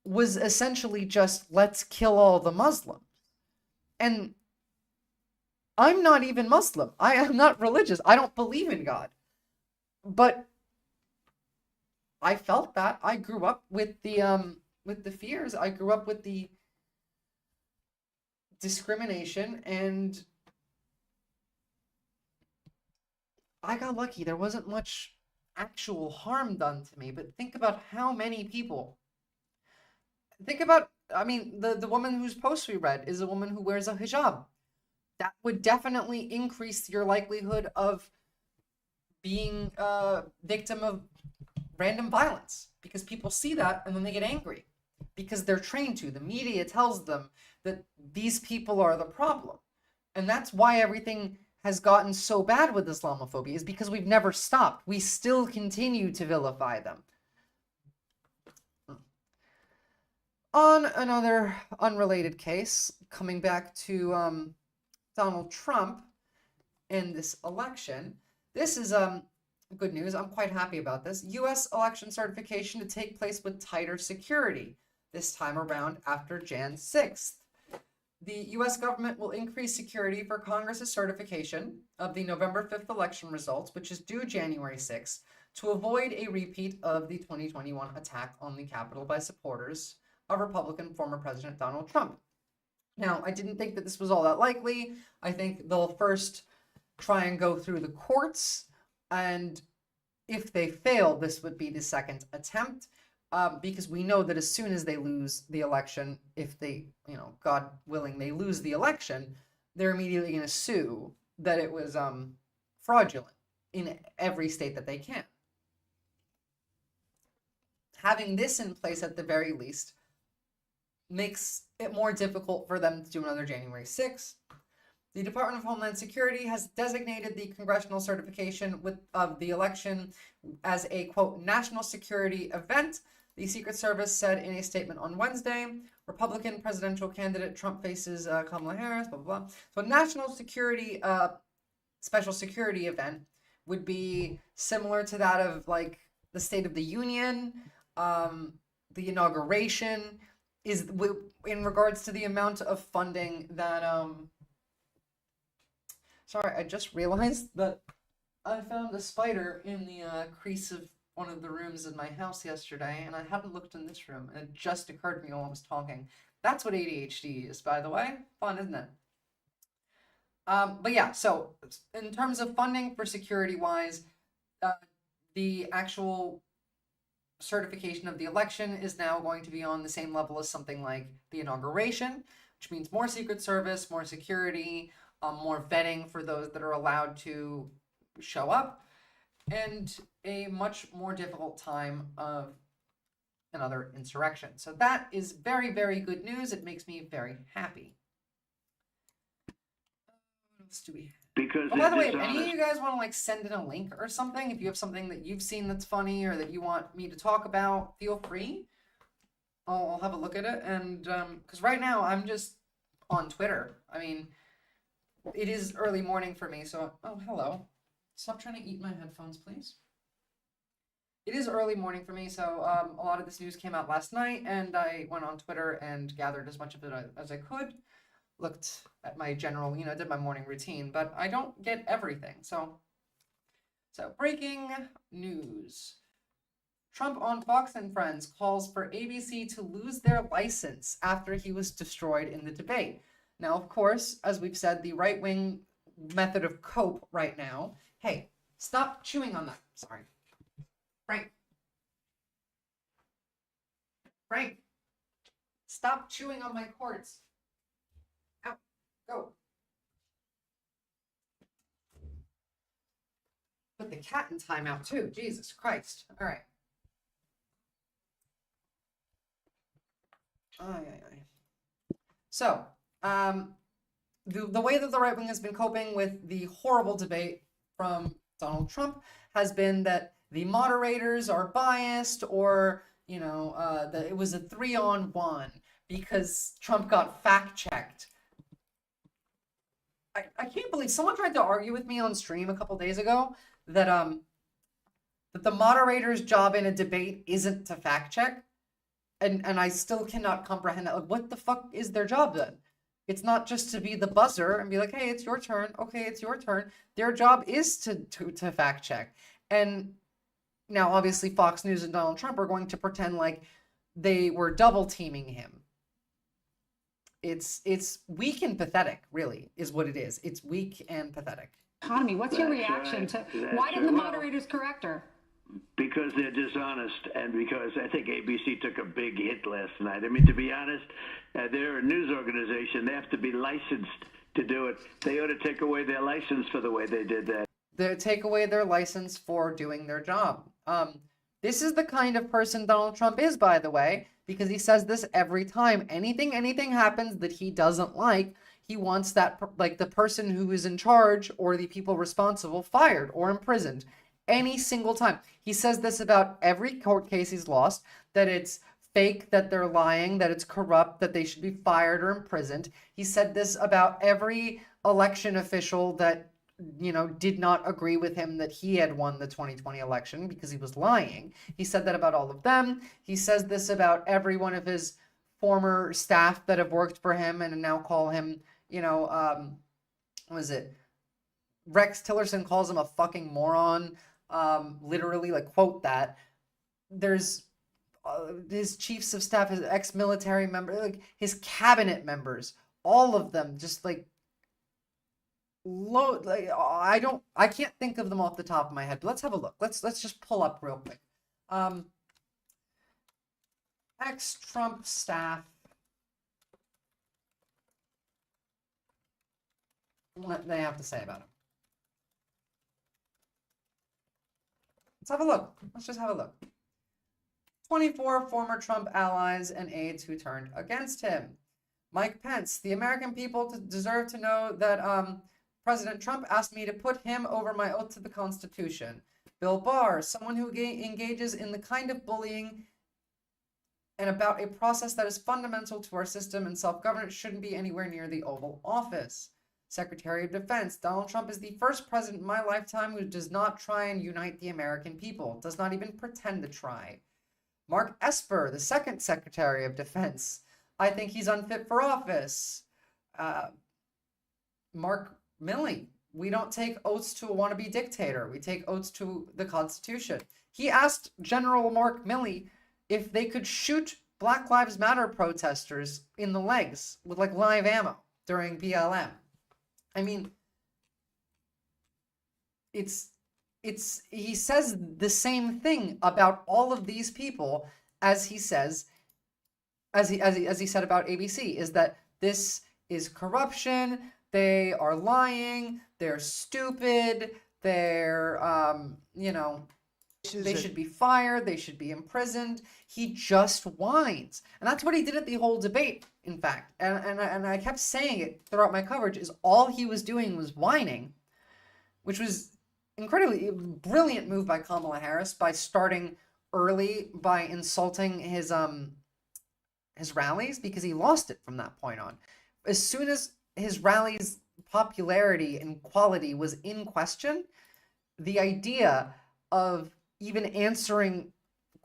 was essentially just, let's kill all the Muslims. And I'm not even Muslim. I am not religious. I don't believe in God. But I felt that. I grew up with the fears. I grew up with the discrimination, and I got lucky. There wasn't much actual harm done to me, but think about how many people. Think about, I mean, the woman whose post we read is a woman who wears a hijab. That would definitely increase your likelihood of being a victim of random violence, because people see that and then they get angry because they're trained to. The media tells them that these people are the problem. And that's why everything has gotten so bad with Islamophobia, is because we've never stopped. We still continue to vilify them. On another unrelated case, coming back to Donald Trump and this election, this is good news. I'm quite happy about this. U.S. election certification to take place with tighter security this time around after Jan 6th. The U.S. government will increase security for Congress's certification of the November 5th election results, which is due January 6th, to avoid a repeat of the 2021 attack on the Capitol by supporters of Republican former President Donald Trump. Now, I didn't think that this was all that likely. I think they'll first try and go through the courts, and if they fail, this would be the second attempt, because we know that as soon as they lose the election, if they, God willing, they lose the election, they're immediately going to sue that it was fraudulent in every state that they can. Having this in place at the very least makes it more difficult for them to do another January 6th. The Department of Homeland Security has designated the congressional certification of the election as a, quote, national security event. The Secret Service said in a statement on Wednesday, Republican presidential candidate Trump faces Kamala Harris, blah, blah, blah. So a national security, special security event would be similar to that of like the State of the Union, the inauguration, is in regards to the amount of funding that, sorry, I just realized that I found a spider in the crease of one of the rooms in my house yesterday, and I hadn't looked in this room, and it just occurred to me while I was talking. That's what ADHD is, by the way. Fun, isn't it? But yeah, so in terms of funding for security-wise, the actual certification of the election is now going to be on the same level as something like the inauguration, which means more Secret Service, more security, more vetting for those that are allowed to show up, and a much more difficult time of another insurrection. So that is very, very good news. It makes me very happy. What else do we have? Because by the way, if any of you guys want to like send in a link or something, if you have something that you've seen that's funny or that you want me to talk about, feel free. I'll have a look at it. And because right now I'm just on Twitter. I mean, it is early morning for me, so oh, hello. Stop trying to eat my headphones, please. It is early morning for me, so a lot of this news came out last night, and I went on Twitter and gathered as much of it as I could. Looked at my general, did my morning routine, but I don't get everything. So breaking news. Trump on Fox and Friends calls for ABC to lose their license after he was destroyed in the debate. Now, of course, as we've said, the right-wing method of cope right now. Hey, stop chewing on that. Sorry. Frank. Stop chewing on my cords. Out. Go. Put the cat in timeout too. Jesus Christ. All right. So, the way that the right wing has been coping with the horrible debate from Donald Trump has been that the moderators are biased, or that it was a 3-on-1 because Trump got fact-checked. I can't believe someone tried to argue with me on stream a couple days ago that that the moderator's job in a debate isn't to fact-check, and I still cannot comprehend that. Like, what the fuck is their job then? It's not just to be the buzzer and be like, hey, it's your turn. Okay, it's your turn. Their job is to fact check. And now, obviously, Fox News and Donald Trump are going to pretend like they were double teaming him. It's weak and pathetic, really, is what it is. It's weak and pathetic. Economy. What's your reaction to why didn't the moderators correct her? Because they're dishonest, and because I think ABC took a big hit last night. I mean, to be honest, they're a news organization. They have to be licensed to do it. They ought to take away their license for the way they did that. They take away their license for doing their job. This is the kind of person Donald Trump is, by the way, because he says this every time. Anything happens that he doesn't like, he wants that, like, the person who is in charge or the people responsible fired or imprisoned. Any single time. He says this about every court case he's lost, that it's fake, that they're lying, that it's corrupt, that they should be fired or imprisoned. He said this about every election official that, did not agree with him that he had won the 2020 election because he was lying. He said that about all of them. He says this about every one of his former staff that have worked for him and now call him, Rex Tillerson calls him a fucking moron. Literally, like, quote that. There's his chiefs of staff, his ex-military members, like his cabinet members, all of them just like I can't think of them off the top of my head, but let's have a look. Let's just pull up real quick. Ex-Trump staff. What they have to say about him. Let's have a look. Let's just have a look. 24 former Trump allies and aides who turned against him. Mike Pence, the American people deserve to know that President Trump asked me to put him over my oath to the Constitution. Bill Barr, someone who engages in the kind of bullying and about a process that is fundamental to our system and self-governance shouldn't be anywhere near the Oval Office. Secretary of Defense, Donald Trump is the first president in my lifetime who does not try and unite the American people, does not even pretend to try. Mark Esper, the second Secretary of Defense, I think he's unfit for office. Mark Milley, we don't take oaths to a wannabe dictator. We take oaths to the Constitution. He asked General Mark Milley if they could shoot Black Lives Matter protesters in the legs with like live ammo during BLM. I mean, he says the same thing about all of these people as he says, as he said about ABC, is that this is corruption, they are lying, they're stupid, they're, they should be fired, they should be imprisoned. He just whines. And that's what he did at the whole debate, in fact. And I kept saying it throughout my coverage, is all he was doing was whining, which was incredibly brilliant move by Kamala Harris by starting early by insulting his rallies, because he lost it from that point on. As soon as his rallies' popularity and quality was in question, the idea of even answering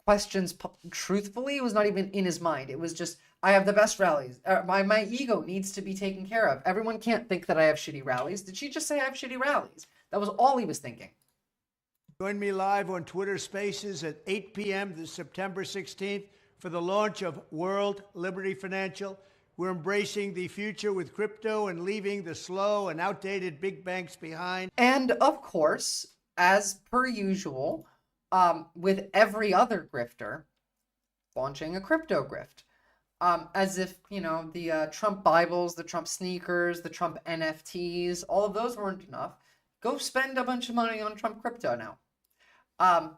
questions truthfully was not even in his mind. It was just, I have the best rallies. My ego needs to be taken care of. Everyone can't think that I have shitty rallies. Did she just say I have shitty rallies? That was all he was thinking. Join me live on Twitter Spaces at 8 p.m. this September 16th for the launch of World Liberty Financial. We're embracing the future with crypto and leaving the slow and outdated big banks behind. And of course, as per usual, with every other grifter, launching a crypto grift. As if, the Trump Bibles, the Trump sneakers, the Trump NFTs, all of those weren't enough. Go spend a bunch of money on Trump crypto now.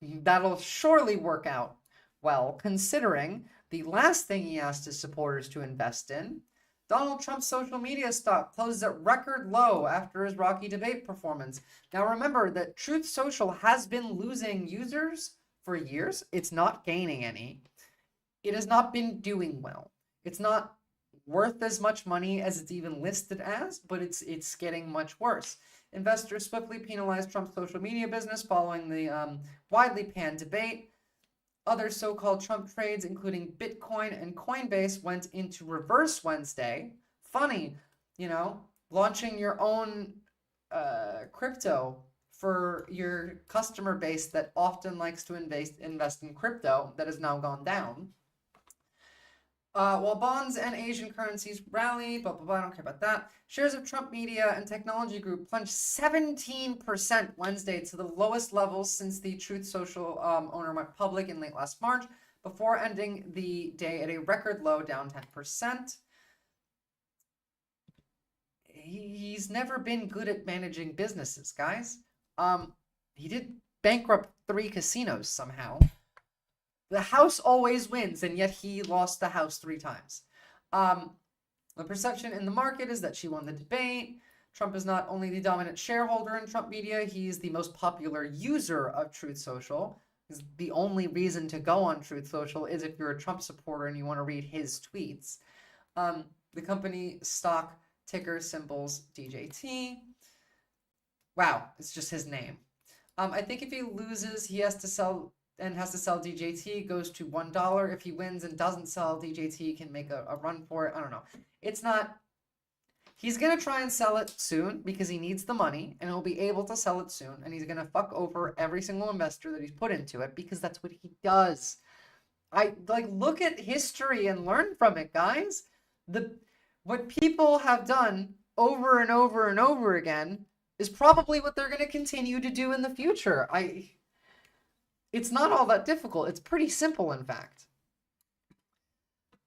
That'll surely work out well, considering the last thing he asked his supporters to invest in, Donald Trump's social media stock closes at record low after his rocky debate performance. Now remember that Truth Social has been losing users for years. It's not gaining any. It has not been doing well. It's not worth as much money as it's even listed as, but it's getting much worse. Investors swiftly penalized Trump's social media business following the widely panned debate. Other so-called Trump trades, including Bitcoin and Coinbase, went into reverse Wednesday. Funny, launching your own crypto for your customer base that often likes to invest in crypto that has now gone down. While bonds and Asian currencies rallied, blah, blah, blah, I don't care about that. Shares of Trump Media and Technology Group plunged 17% Wednesday to the lowest levels since the Truth Social owner went public in late last March, before ending the day at a record low, down 10%. He's never been good at managing businesses, guys. He did bankrupt 3 casinos somehow. The house always wins, and yet he lost the house 3 times. The perception in the market is that she won the debate. Trump is not only the dominant shareholder in Trump Media, he's the most popular user of Truth Social. The only reason to go on Truth Social is if you're a Trump supporter and you want to read his tweets. The company stock ticker symbols DJT. Wow, it's just his name. I think if he loses, he has to sell DJT, goes to $1. If he wins and doesn't sell DJT, he can make a run for it. I don't know. It's not... He's going to try and sell it soon because he needs the money, and he'll be able to sell it soon, and he's going to fuck over every single investor that he's put into it because that's what he does. look at history and learn from it, guys. What people have done over and over and over again is probably what they're going to continue to do in the future. It's not all that difficult. It's pretty simple, in fact.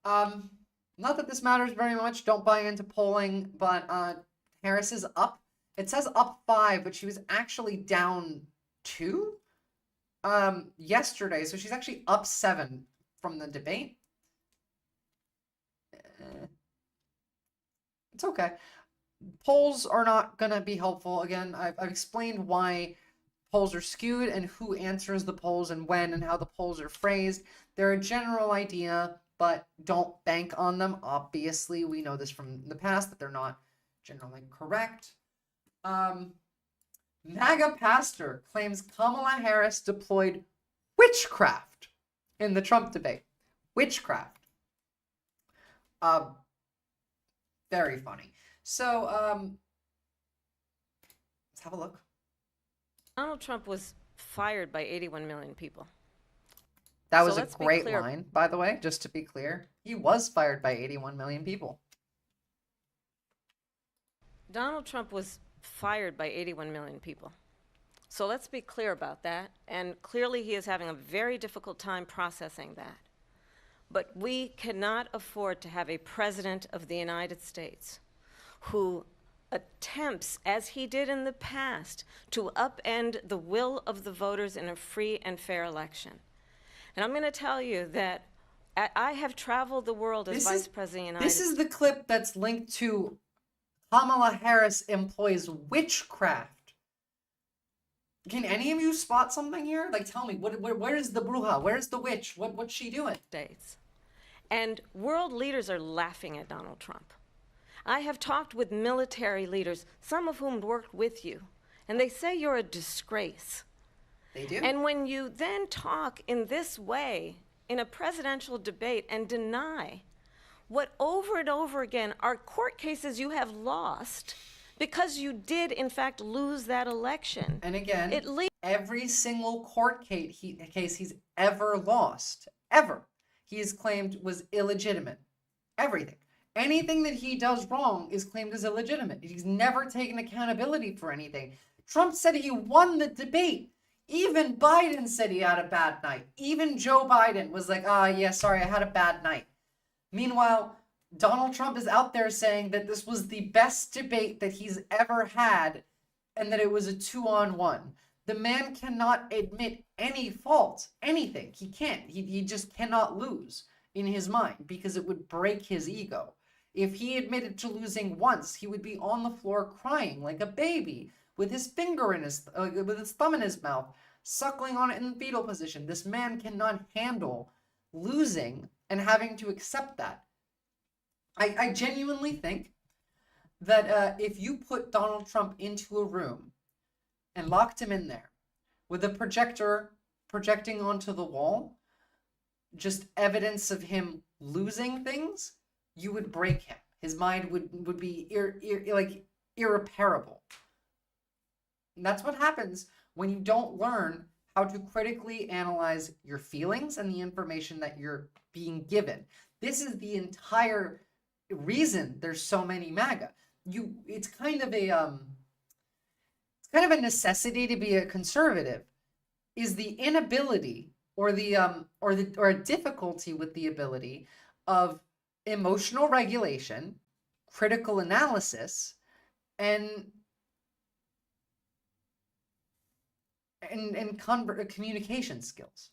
Not that this matters very much. Don't buy into polling, but Harris is up. It says up 5, but she was actually down 2 yesterday. So she's actually up 7 from the debate. It's okay. Polls are not going to be helpful. Again, I've explained why polls are skewed and who answers the polls and when and how the polls are phrased. They're a general idea, but don't bank on them. Obviously, we know this from the past that they're not generally correct. MAGA pastor claims Kamala Harris deployed witchcraft in the Trump debate. Witchcraft. Very funny. So, let's have a look. Donald Trump was fired by 81 million people. That was a great line, by the way, just to be clear. He was fired by 81 million people. Donald Trump was fired by 81 million people. So let's be clear about that. And clearly he is having a very difficult time processing that. But we cannot afford to have a president of the United States who attempts, as he did in the past, to upend the will of the voters in a free and fair election. And I'm going to tell you that I have traveled the world as Vice President of the United States. This is the clip that's linked to Kamala Harris employs witchcraft. Can any of you spot something here? Like, tell me, where is the bruja? Where's the witch? What's she doing? States. And world leaders are laughing at Donald Trump. I have talked with military leaders, some of whom worked with you, and they say you're a disgrace. They do. And when you then talk in this way in a presidential debate and deny what over and over again are court cases you have lost because you did in fact lose that election. And again, every single court case he's ever lost, ever, he is claimed was illegitimate. Everything. Anything that he does wrong is claimed as illegitimate. He's never taken accountability for anything. Trump said he won the debate. Even Biden said he had a bad night. Even Joe Biden was like, yeah, sorry, I had a bad night. Meanwhile, Donald Trump is out there saying that this was the best debate that he's ever had and that it was a 2-on-1. The man cannot admit any fault, anything. He can't. He just cannot lose in his mind because it would break his ego. If he admitted to losing once, he would be on the floor crying like a baby with his finger in his, with his thumb in his mouth, suckling on it in the fetal position. This man cannot handle losing and having to accept that. I genuinely think that if you put Donald Trump into a room and locked him in there with a projector projecting onto the wall, just evidence of him losing things, you would break him. His mind would be irreparable. And that's what happens when you don't learn how to critically analyze your feelings and the information that you're being given. This is the entire reason there's so many MAGA. It's kind of a necessity to be a conservative, is the inability or a difficulty with the ability of emotional regulation, critical analysis, and communication skills.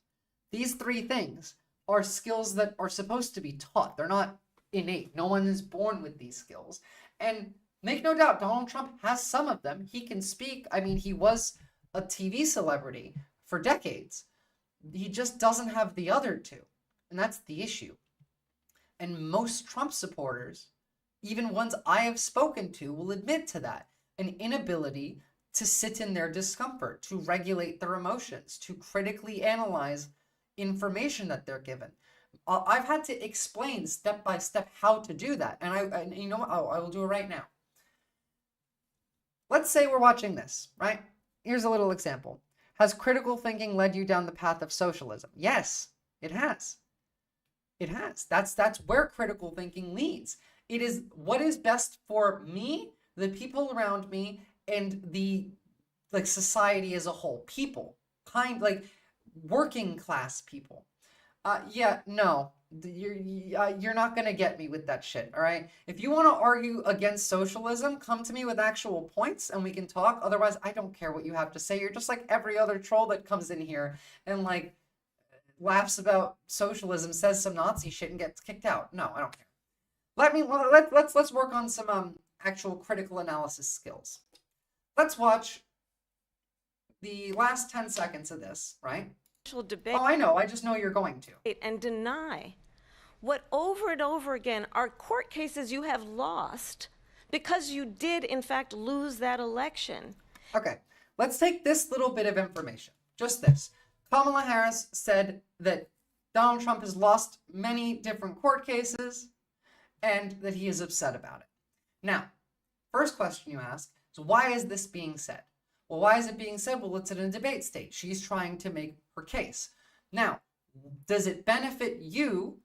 These 3 things are skills that are supposed to be taught. They're not innate. No one is born with these skills. And make no doubt, Donald Trump has some of them. He can speak. I mean, he was a TV celebrity for decades. He just doesn't have the other 2. And that's the issue. And most Trump supporters, even ones I have spoken to, will admit to that. An inability to sit in their discomfort, to regulate their emotions, to critically analyze information that they're given. I've had to explain step by step how to do that. And you know what? I will do it right now. Let's say we're watching this, right? Here's a little example. Has critical thinking led you down the path of socialism? Yes, it has. It has. That's where critical thinking leads. It is what is best for me, the people around me, and the like society as a whole. People, like working class people. Yeah, no, you're not gonna get me with that shit. All right. If you want to argue against socialism, come to me with actual points and we can talk. Otherwise, I don't care what you have to say. You're just like every other troll that comes in here and like laughs about socialism, says some Nazi shit, and gets kicked out. No, I don't care. Let's work on some actual critical analysis skills. Let's watch the last 10 seconds of this, right? Debate. Oh, I know. I just know you're going to. And deny what over and over again are court cases you have lost because you did, in fact, lose that election. Okay, let's take this little bit of information. Just this. Kamala Harris said that Donald Trump has lost many different court cases and that he is upset about it. Now, first question you ask is, why is this being said? Well, why is it being said? Well, it's in a debate state. She's trying to make her case. Now, does it benefit you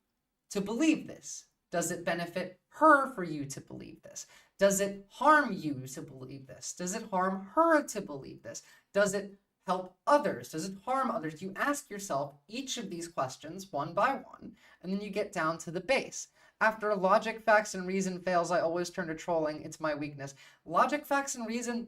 to believe this? Does it benefit her for you to believe this? Does it harm you to believe this? Does it harm her to believe this? Does it help others? Does it harm others? You ask yourself each of these questions one by one, and then you get down to the base. After logic, facts, and reason fails, I always turn to trolling. It's my weakness. Logic, facts, and reason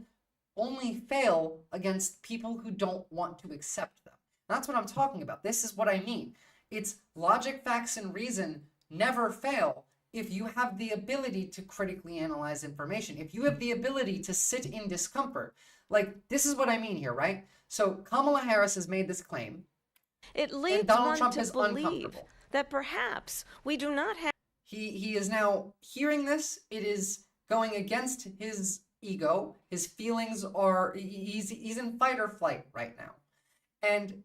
only fail against people who don't want to accept them. That's what I'm talking about. This is what I mean. It's logic, facts, and reason never fail if you have the ability to critically analyze information, if you have the ability to sit in discomfort. Like, this is what I mean here, right? So Kamala Harris has made this claim. It leads and Donald one Trump to is believe uncomfortable. that perhaps we do not have. He is now hearing this. It is going against his ego. His feelings are, he's in fight or flight right now. And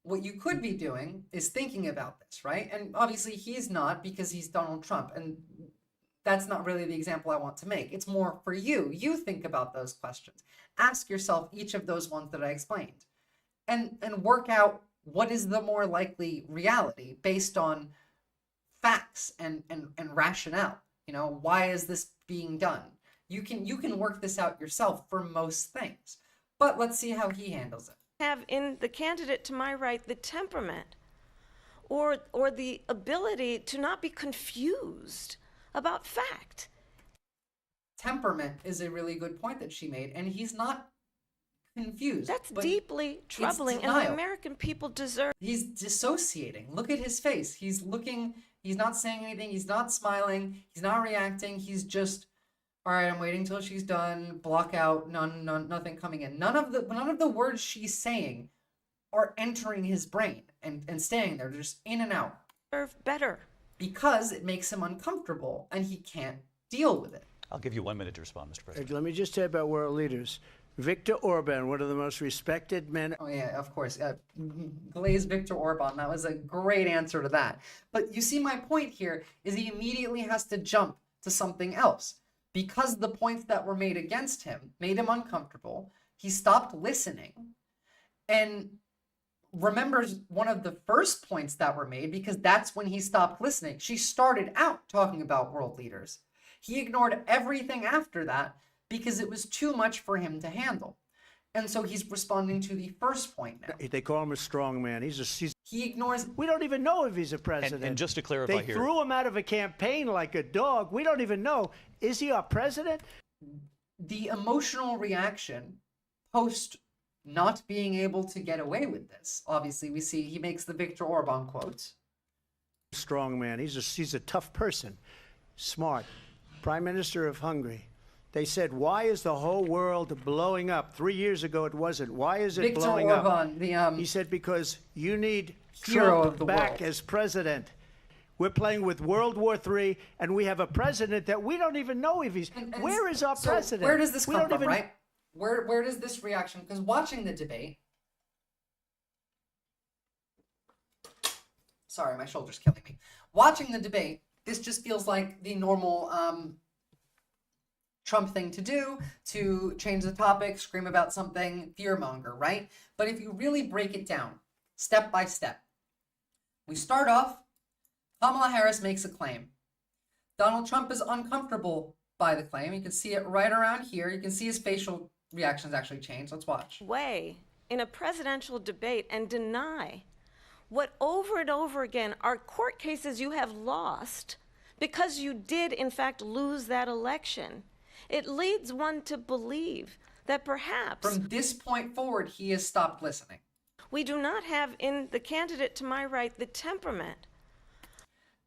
what you could be doing is thinking about this, right? And obviously he's not, because he's Donald Trump. And that's not really the example I want to make. It's more for you. You think about those questions. Ask yourself each of those ones that I explained. And work out what is the more likely reality based on facts and rationale. You know, why is this being done? You can work this out yourself for most things. But let's see how he handles it. Have in the candidate to my right the temperament or the ability to not be confused about fact. Temperament is a really good point that she made, and he's not confused. That's deeply troubling, and the American people deserve. He's dissociating. Look at his face. He's looking, he's not saying anything, he's not smiling, he's not reacting, he's just, all right, I'm waiting till she's done, block out, nothing coming in. None of the words she's saying are entering his brain and staying there. They're just in and out. Deserve better. Because it makes him uncomfortable and he can't deal with it. I'll give you 1 minute to respond, Mr. President. Let me just say about world leaders. Viktor Orban, one of the most respected men. Oh, yeah, of course. Glaze Viktor Orban. That was a great answer to that. But you see, my point here is he immediately has to jump to something else. Because the points that were made against him made him uncomfortable, he stopped listening and remembers one of the first points that were made, because that's when he stopped listening. She started out talking about world leaders. He ignored everything after that because it was too much for him to handle. And so he's responding to the first point now. They call him a strong man. He ignores. We don't even know if he's a president. And just to clarify they here. threw him out of a campaign like a dog. We don't even know. Is he our president? The emotional reaction post not being able to get away with this. Obviously, we see he makes the Viktor Orban quotes. Strong man. He's a tough person. Smart. Prime Minister of Hungary. They said, why is the whole world blowing up? 3 years ago, it wasn't. Why is it Viktor blowing Orban, up? He said, because you need hero Trump of the back world. as president. We're playing with World War III, and we have a president that we don't even know if he's... Where is our president? Where does this We come don't from, even... right? Where does this reaction... Because watching the debate... Sorry, my shoulder's killing me. Watching the debate, this just feels like the normal Trump thing to do, to change the topic, scream about something, fearmonger, right? But if you really break it down, step by step, we start off, Kamala Harris makes a claim. Donald Trump is uncomfortable by the claim. You can see it right around here. You can see his facial reactions actually change. Let's watch. Way in a presidential debate and deny what over and over again are court cases you have lost because you did in fact lose that election. It leads one to believe that perhaps from this point forward, he has stopped listening. We do not have in the candidate to my right the temperament.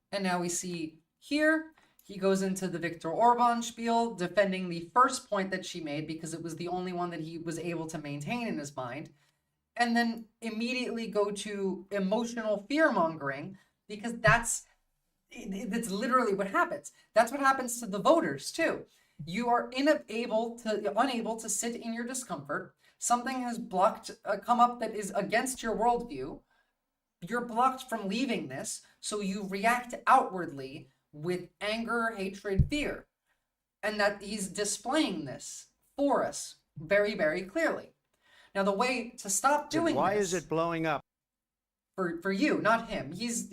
And now we see here, he goes into the Viktor Orban spiel, defending the first point that she made because it was the only one that he was able to maintain in his mind. And then immediately go to emotional fear-mongering because that's literally what happens. That's what happens to the voters too. You are unable to sit in your discomfort. Something has come up that is against your worldview. You're blocked from leaving this, so you react outwardly with anger, hatred, fear. And that he's displaying this for us very, very clearly. Now, the way to stop doing why this, is it blowing up? For you, not him. He's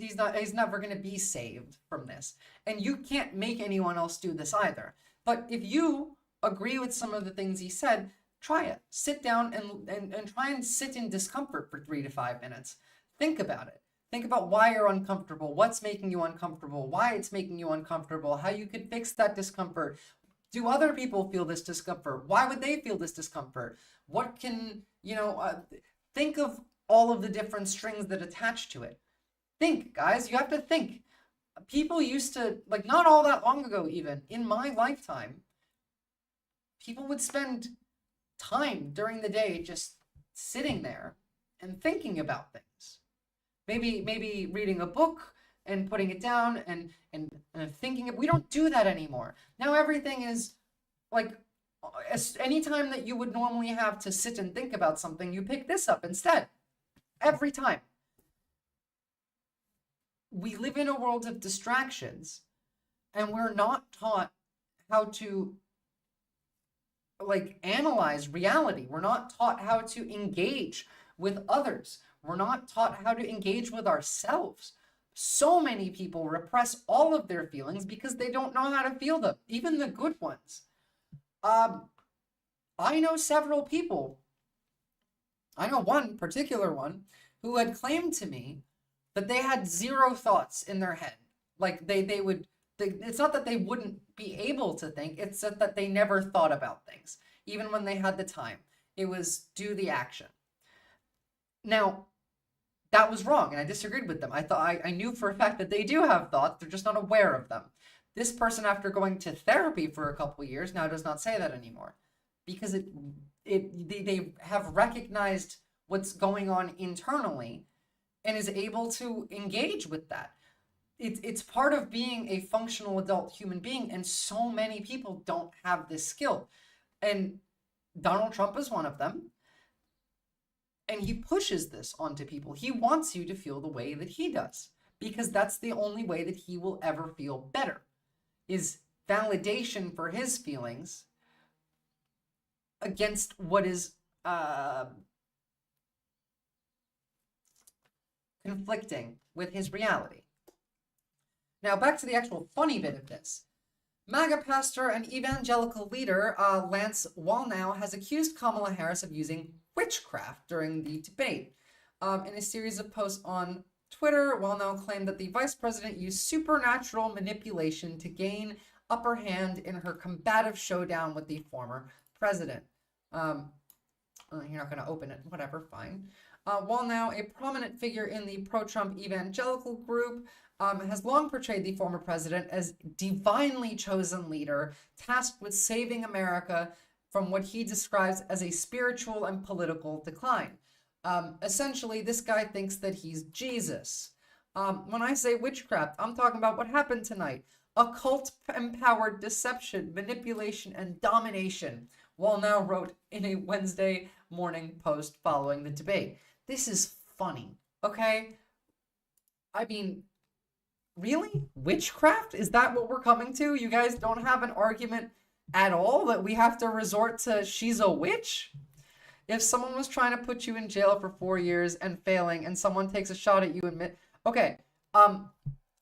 never going to be saved from this. And you can't make anyone else do this either. But if you agree with some of the things he said, try it. Sit down and try and sit in discomfort for 3 to 5 minutes. Think about it. Think about why you're uncomfortable, what's making you uncomfortable, why it's making you uncomfortable, how you could fix that discomfort. Do other people feel this discomfort? Why would they feel this discomfort? What can, think of all of the different strings that attach to it. Think, guys, you have to think. People used to, not all that long ago even, in my lifetime, people would spend time during the day just sitting there and thinking about things. Maybe reading a book and putting it down and thinking. We don't do that anymore. Now everything is any time that you would normally have to sit and think about something, you pick this up instead. Every time. We live in a world of distractions, and we're not taught how to analyze reality. We're not taught how to engage with others. We're not taught how to engage with ourselves. So many people repress all of their feelings because they don't know how to feel them, even the good ones. I know several people. I know one particular one who had claimed to me that they had zero thoughts in their head. It's not that they wouldn't be able to think, it's that they never thought about things, even when they had the time. It was do the action. Now, that was wrong, and I disagreed with them. I knew for a fact that they do have thoughts, they're just not aware of them. This person, after going to therapy for a couple of years, now does not say that anymore. Because they have recognized what's going on internally and is able to engage with that. It's part of being a functional adult human being, and so many people don't have this skill. And Donald Trump is one of them. And he pushes this onto people. He wants you to feel the way that he does, because that's the only way that he will ever feel better, is validation for his feelings against what is conflicting with his reality. Now, back to the actual funny bit of this. MAGA pastor and evangelical leader Lance Wallnau has accused Kamala Harris of using witchcraft during the debate. In a series of posts on Twitter, Wallnau claimed that the vice president used supernatural manipulation to gain upper hand in her combative showdown with the former president. You're not going to open it. Whatever, fine. Wallnau, a prominent figure in the pro-Trump evangelical group, has long portrayed the former president as divinely chosen leader tasked with saving America from what he describes as a spiritual and political decline. Essentially, this guy thinks that he's Jesus. When I say witchcraft, I'm talking about what happened tonight. Occult-empowered deception, manipulation, and domination, Wallnau wrote in a Wednesday morning post following the debate. This is funny, okay? I mean, really? Witchcraft? Is that what we're coming to? You guys don't have an argument at all that we have to resort to she's a witch? If someone was trying to put you in jail for 4 years and failing, and someone takes a shot at you and okay,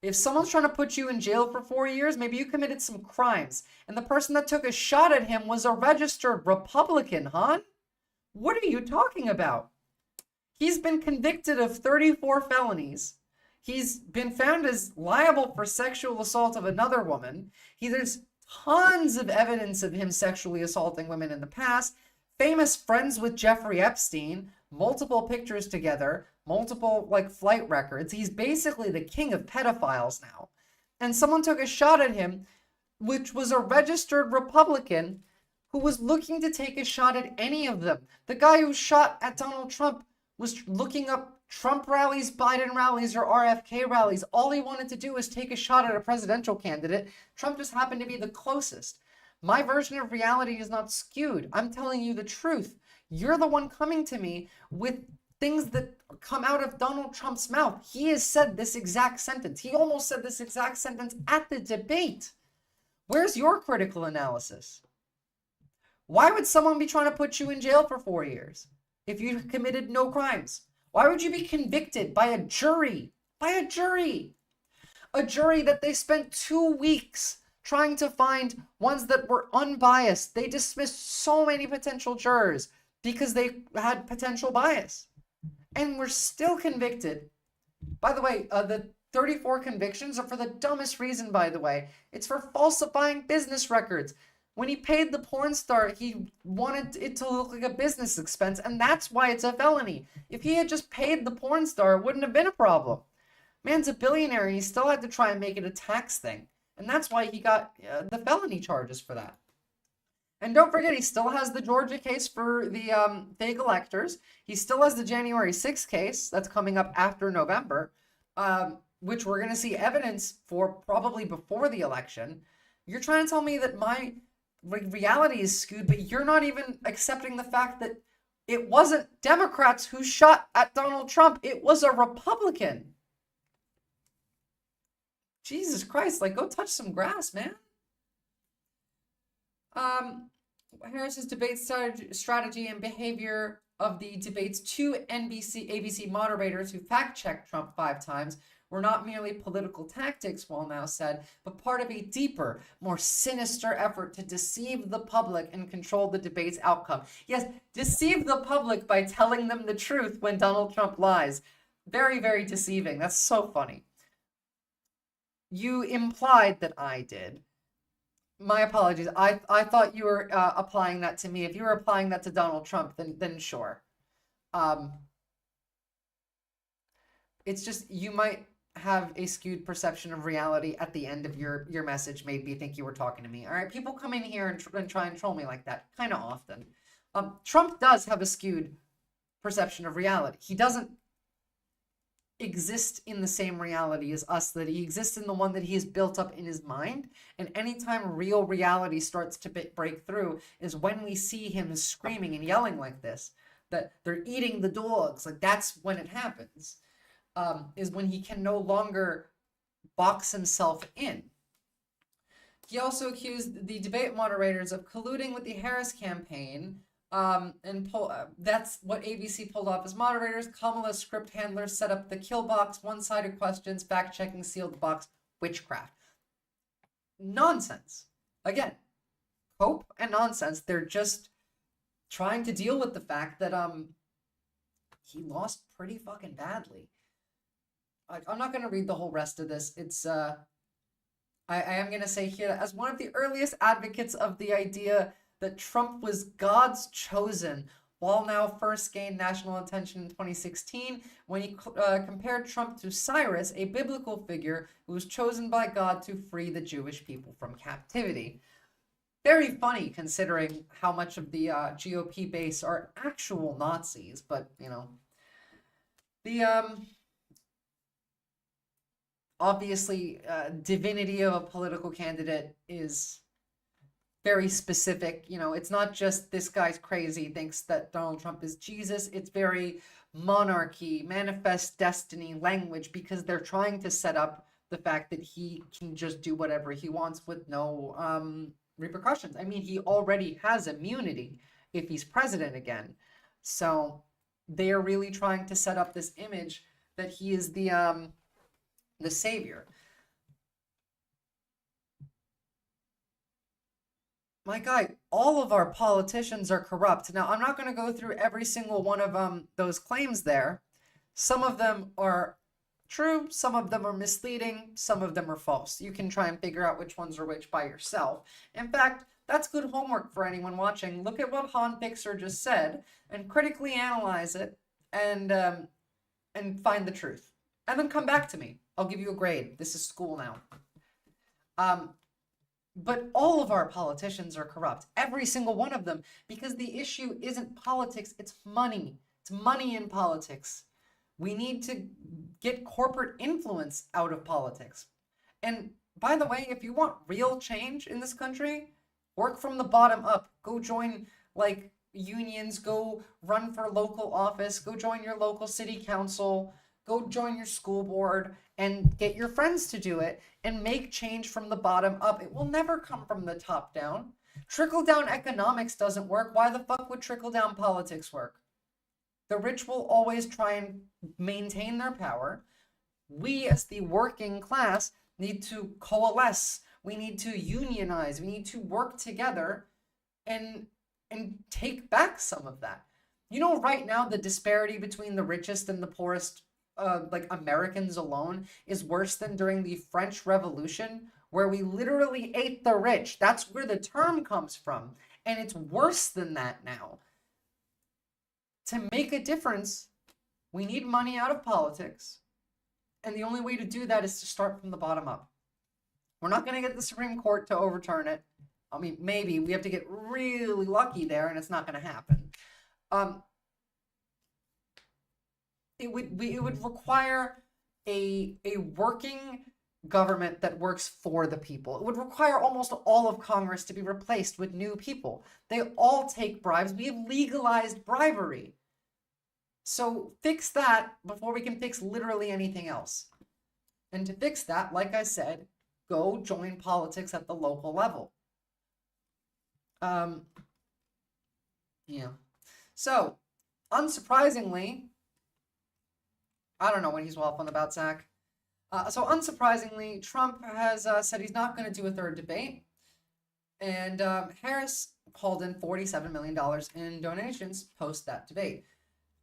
If someone's trying to put you in jail for 4 years, maybe you committed some crimes. And the person that took a shot at him was a registered Republican, huh? What are you talking about? He's been convicted of 34 felonies. He's been found as liable for sexual assault of another woman. There's tons of evidence of him sexually assaulting women in the past. Famous friends with Jeffrey Epstein, multiple pictures together, multiple flight records. He's basically the king of pedophiles now. And someone took a shot at him, which was a registered Republican who was looking to take a shot at any of them. The guy who shot at Donald Trump was looking up Trump rallies, Biden rallies, or RFK rallies. All he wanted to do was take a shot at a presidential candidate. Trump just happened to be the closest. My version of reality is not skewed. I'm telling you the truth. You're the one coming to me with things that come out of Donald Trump's mouth. He has said this exact sentence. He almost said this exact sentence at the debate. Where's your critical analysis? Why would someone be trying to put you in jail for 4 years if you committed no crimes? Why would you be convicted by a jury? By a jury! A jury that they spent 2 weeks trying to find ones that were unbiased. They dismissed so many potential jurors because they had potential bias. And we're still convicted. By the way, the 34 convictions are for the dumbest reason, by the way. It's for falsifying business records. When he paid the porn star, he wanted it to look like a business expense, and that's why it's a felony. If he had just paid the porn star, it wouldn't have been a problem. Man's a billionaire, and he still had to try and make it a tax thing. And that's why he got the felony charges for that. And don't forget, he still has the Georgia case for the fake electors. He still has the January 6th case that's coming up after November, which we're going to see evidence for probably before the election. You're trying to tell me that my reality is skewed, but you're not even accepting the fact that it wasn't Democrats who shot at Donald Trump. It was a Republican. Jesus Christ, go touch some grass, man. Harris's debate strategy and behavior of the debates, 2 ABC moderators who fact-checked Trump 5 times were not merely political tactics, Wallnow said, but part of a deeper, more sinister effort to deceive the public and control the debate's outcome. Yes, deceive the public by telling them the truth when Donald Trump lies. Very, very deceiving. That's so funny. You implied that I did. My apologies. I thought you were applying that to me. If you were applying that to Donald Trump, then sure. It's just you might have a skewed perception of reality at the end of your message made me think you were talking to me. All right, people come in here and try and troll me like that kind of often. Trump does have a skewed perception of reality. He doesn't exist in the same reality as us, that he exists in the one that he has built up in his mind. And anytime real reality starts to break through is when we see him screaming and yelling like this, that they're eating the dogs. That's when it happens, is when he can no longer box himself in. He also accused the debate moderators of colluding with the Harris campaign. That's what ABC pulled off as moderators. Kamala's script handlers set up the kill box, one-sided questions, fact-checking, sealed box, witchcraft. Nonsense. Again, hope and nonsense. They're just trying to deal with the fact that he lost pretty fucking badly. I'm not going to read the whole rest of this. It's I am going to say here that as one of the earliest advocates of the idea that Trump was God's chosen, Wallnow first gained national attention in 2016 when he compared Trump to Cyrus, a biblical figure who was chosen by God to free the Jewish people from captivity. Very funny considering how much of the GOP base are actual Nazis, but the obviously divinity of a political candidate is very specific. It's not just this guy's crazy, thinks that Donald Trump is Jesus. It's very monarchy, manifest destiny language, because they're trying to set up the fact that he can just do whatever he wants with no repercussions. I mean, he already has immunity if he's president again. So they are really trying to set up this image that he is the savior. my guy, all of our politicians are corrupt. Now, I'm not going to go through every single one of those claims there. Some of them are true, some of them are misleading, some of them are false. You can try and figure out which ones are which by yourself. In fact, that's good homework for anyone watching. Look at what Han Fixer just said and critically analyze it and find the truth. And then come back to me. I'll give you a grade. This is school now. But all of our politicians are corrupt, every single one of them, because the issue isn't politics, it's money. It's money in politics. We need to get corporate influence out of politics. And by the way, if you want real change in this country, work from the bottom up. Go join like unions, go run for local office, go join your local city council, go join your school board and get your friends to do it and make change from the bottom up. It will never come from the top down. Trickle-down economics doesn't work. Why the fuck would trickle-down politics work? The rich will always try and maintain their power. We, as the working class, need to coalesce. We need to unionize. We need to work together and take back some of that. You know, right now, the disparity between the richest and the poorest like Americans alone is worse than during the French Revolution, where we literally ate the rich. That's where the term comes from. And it's worse than that now. To make a difference, we need money out of politics. And the only way to do that is to start from the bottom up. We're not going to get the Supreme Court to overturn it. I mean, maybe we have to get really lucky there, and it's not going to happen. It would require a working government that works for the people. It would require almost all of Congress to be replaced with new people. They all take bribes. We have legalized bribery. So fix that before we can fix literally anything else. And to fix that, like I said, go join politics at the local level. Yeah. So, unsurprisingly, I don't know what he's waffling about, Zach. So unsurprisingly, Trump has said he's not going to do a third debate. And Harris called in $47 million in donations post that debate.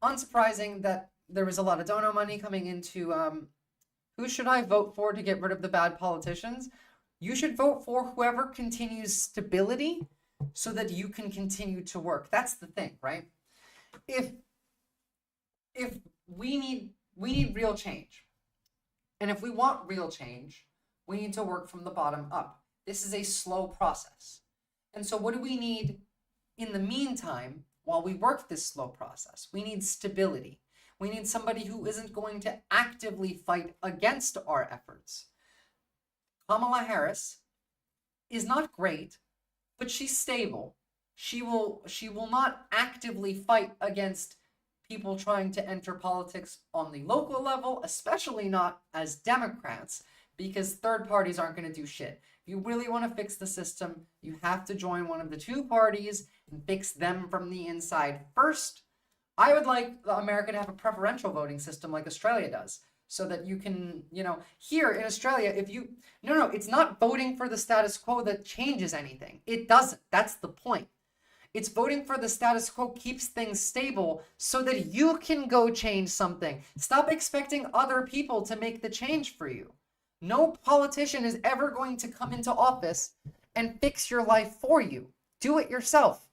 Unsurprising that there was a lot of dono money coming into who should I vote for to get rid of the bad politicians? You should vote for whoever continues stability so that you can continue to work. That's the thing, right? If we need real change. And if we want real change, we need to work from the bottom up. This is a slow process. And so what do we need in the meantime while we work this slow process? We need stability. We need somebody who isn't going to actively fight against our efforts. Kamala Harris is not great, but she's stable. She will not actively fight against people trying to enter politics on the local level, especially not as Democrats, because third parties aren't going to do shit. If you really want to fix the system, you have to join one of the two parties and fix them from the inside first. I would like America to have a preferential voting system like Australia does, so that you can, here in Australia, it's not voting for the status quo that changes anything. It doesn't. That's the point. It's voting for the status quo keeps things stable so that you can go change something. Stop expecting other people to make the change for you. No politician is ever going to come into office and fix your life for you. Do it yourself.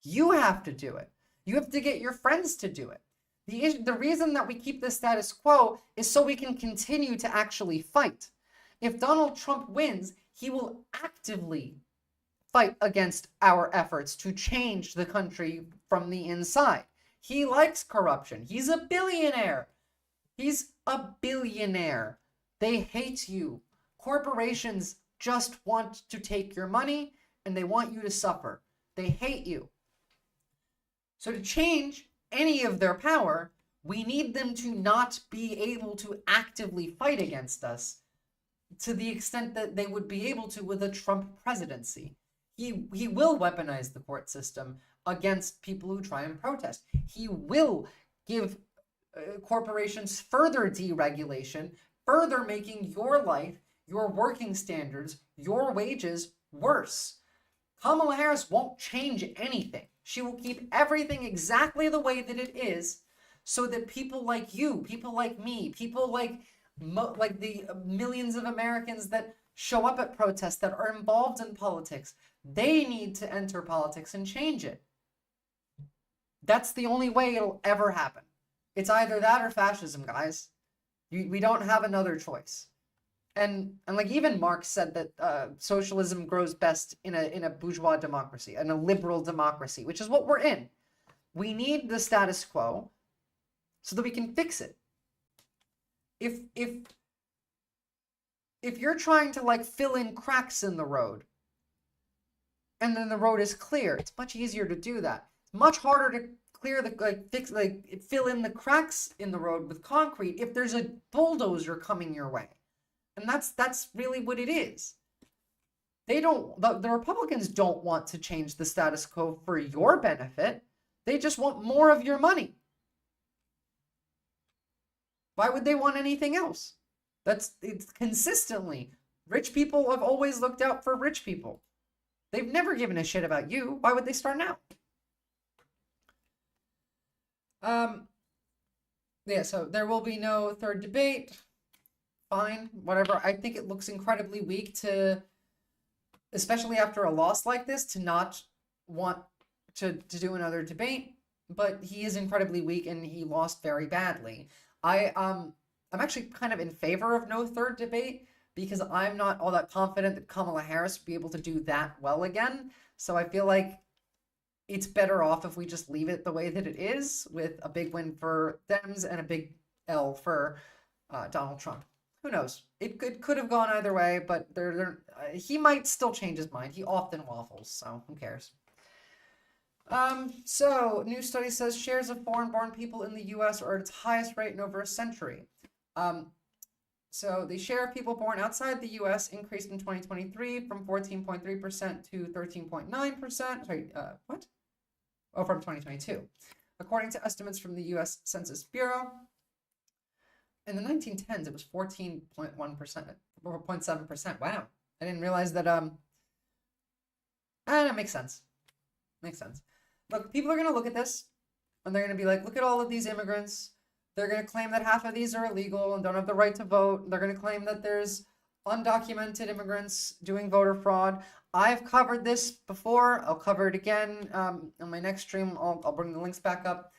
You have to do it. You have to get your friends to do it. The reason that we keep the status quo is so we can continue to actually fight. If Donald Trump wins, he will actively fight against our efforts to change the country from the inside. He likes corruption. He's a billionaire. He's a billionaire. They hate you. Corporations just want to take your money and they want you to suffer. They hate you. So to change any of their power, we need them to not be able to actively fight against us to the extent that they would be able to with a Trump presidency. He will weaponize the court system against people who try and protest. He will give corporations further deregulation, further making your life, your working standards, your wages worse. Kamala Harris won't change anything. She will keep everything exactly the way that it is, so that people like you, people like me, people like the millions of Americans that show up at protests, that are involved in politics, they need to enter politics and change it. That's the only way it'll ever happen. It's either that or fascism, guys. We don't have another choice. And like even Marx said that socialism grows best in a bourgeois democracy, in a liberal democracy, which is what we're in. We need the status quo so that we can fix it. If you're trying to like fill in cracks in the road, and then the road is clear, it's much easier to do that. It's much harder to clear fill in the cracks in the road with concrete if there's a bulldozer coming your way. And that's really what it is. The Republicans don't want to change the status quo for your benefit. They just want more of your money. Why would they want anything else? It's consistently. Rich people have always looked out for rich people. They've never given a shit about you. Why would they start now? Yeah, so there will be no third debate. Fine, whatever. I think it looks incredibly weak to, especially after a loss like this, to not want to do another debate. But he is incredibly weak and he lost very badly. I'm actually kind of in favor of no third debate because I'm not all that confident that Kamala Harris will be able to do that well again. So I feel like it's better off if we just leave it the way that it is, with a big win for Dems and a big L for Donald Trump. Who knows? It could have gone either way, but he might still change his mind. He often waffles, so who cares? So, new study says shares of foreign-born people in the U.S. are at its highest rate in over a century. So the share of people born outside the U.S. increased in 2023 from 14.3% to 13.9%. Sorry, what? Oh, from 2022. According to estimates from the U.S. Census Bureau, in the 1910s, it was 14.1%, or 0.7%. Wow. I didn't realize that, that makes sense. Makes sense. Look, people are going to look at this, and they're going to be like, look at all of these immigrants. They're going to claim that half of these are illegal and don't have the right to vote. They're going to claim that there's undocumented immigrants doing voter fraud. I've covered this before. I'll cover it again on my next stream. I'll bring the links back up.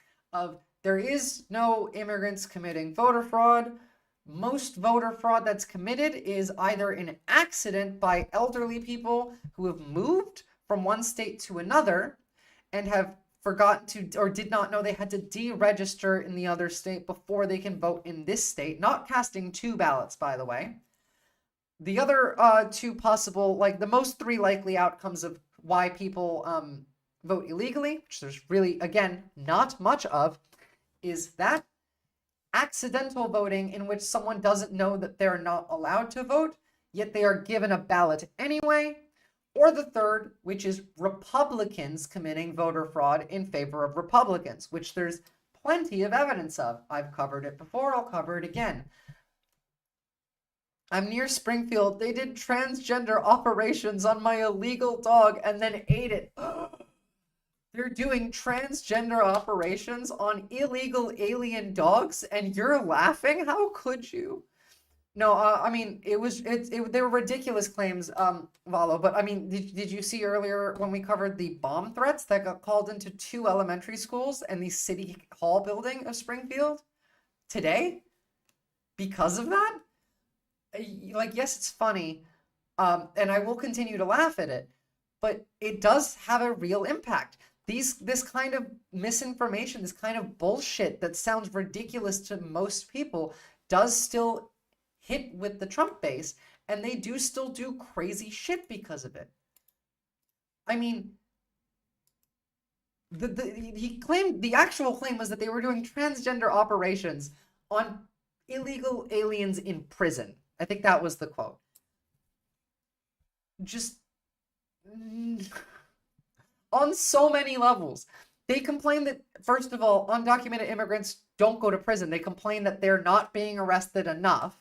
There is no immigrants committing voter fraud. Most voter fraud that's committed is either an accident by elderly people who have moved from one state to another and have forgotten to, or did not know they had to deregister in the other state before they can vote in this state. Not casting two ballots, by the way. The other two possible, like the most three likely outcomes of why people vote illegally, which there's really, again, not much of, is that accidental voting in which someone doesn't know that they're not allowed to vote, yet they are given a ballot anyway. Or the third, which is Republicans committing voter fraud in favor of Republicans, which there's plenty of evidence of. I've covered it before, I'll cover it again. I'm near Springfield. They did transgender operations on my illegal dog and then ate it. They're doing transgender operations on illegal alien dogs and you're laughing? How could you? No, I mean, they were ridiculous claims, Valo, but I mean, did you see earlier when we covered the bomb threats that got called into 2 elementary schools and the city hall building of Springfield today? Because of that? Like, yes, it's funny, and I will continue to laugh at it, but it does have a real impact. This kind of misinformation, this kind of bullshit that sounds ridiculous to most people does still hit with the Trump base, and they do still do crazy shit because of it. I mean, the actual claim was that they were doing transgender operations on illegal aliens in prison. I think that was the quote. Just on so many levels. They complain that, first of all, undocumented immigrants don't go to prison. They complain that they're not being arrested enough.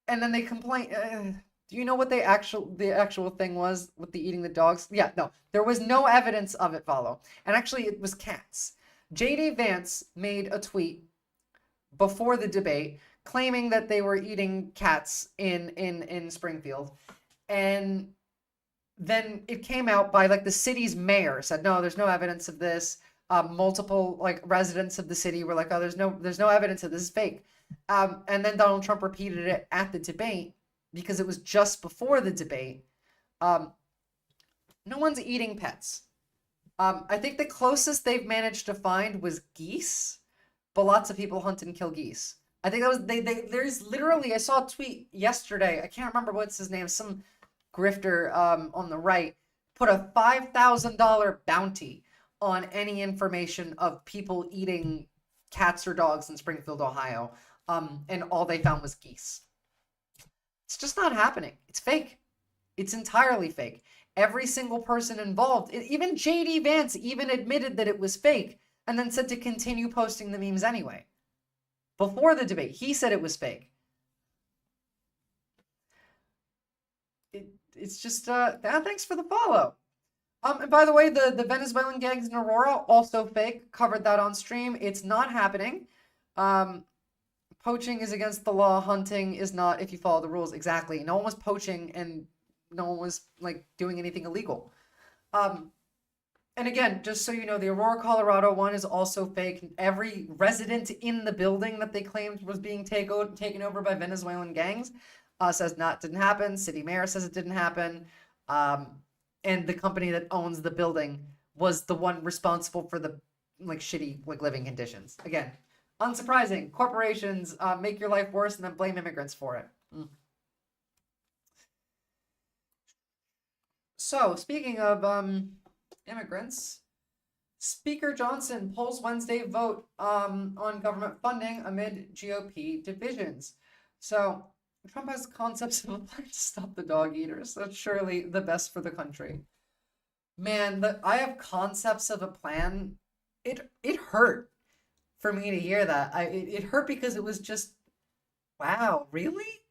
And then they complain, Do you know what the actual thing was with the eating the dogs? Yeah, no, there was no evidence of it, follow. And actually, it was cats. J.D. Vance made a tweet before the debate claiming that they were eating cats in Springfield. And then it came out by like the city's mayor said, no, there's no evidence of this. Multiple like residents of the city were like, oh, there's no evidence of this is fake. And then Donald Trump repeated it at the debate because it was just before the debate. No one's eating pets. I think the closest they've managed to find was geese, but lots of people hunt and kill geese. I think that was there's literally, I saw a tweet yesterday. I can't remember what's his name. Some grifter on the right put a $5,000 bounty on any information of people eating cats or dogs in Springfield, Ohio. And all they found was geese. It's just not happening. It's fake. It's entirely fake. Every single person involved, even J.D. Vance even admitted that it was fake and then said to continue posting the memes anyway. Before the debate, he said it was fake. It's just, thanks for the follow. And by the way, the Venezuelan gangs in Aurora, also fake. Covered that on stream. It's not happening. Poaching is against the law. Hunting is not if you follow the rules. Exactly. No one was poaching and no one was like doing anything illegal. And again, just so you know, the Aurora, Colorado one is also fake. Every resident in the building that they claimed was being taken over by Venezuelan gangs says didn't happen. City mayor says it didn't happen. And the company that owns the building was the one responsible for the like shitty like living conditions. Again, unsurprising. Corporations make your life worse and then blame immigrants for it. So speaking of immigrants, Speaker Johnson pulls Wednesday vote on government funding amid GOP divisions. So Trump has concepts of a plan to stop the dog eaters. That's surely the best for the country. Man, I have concepts of a plan. It hurt for me to hear that. It hurt because it was just, wow, really?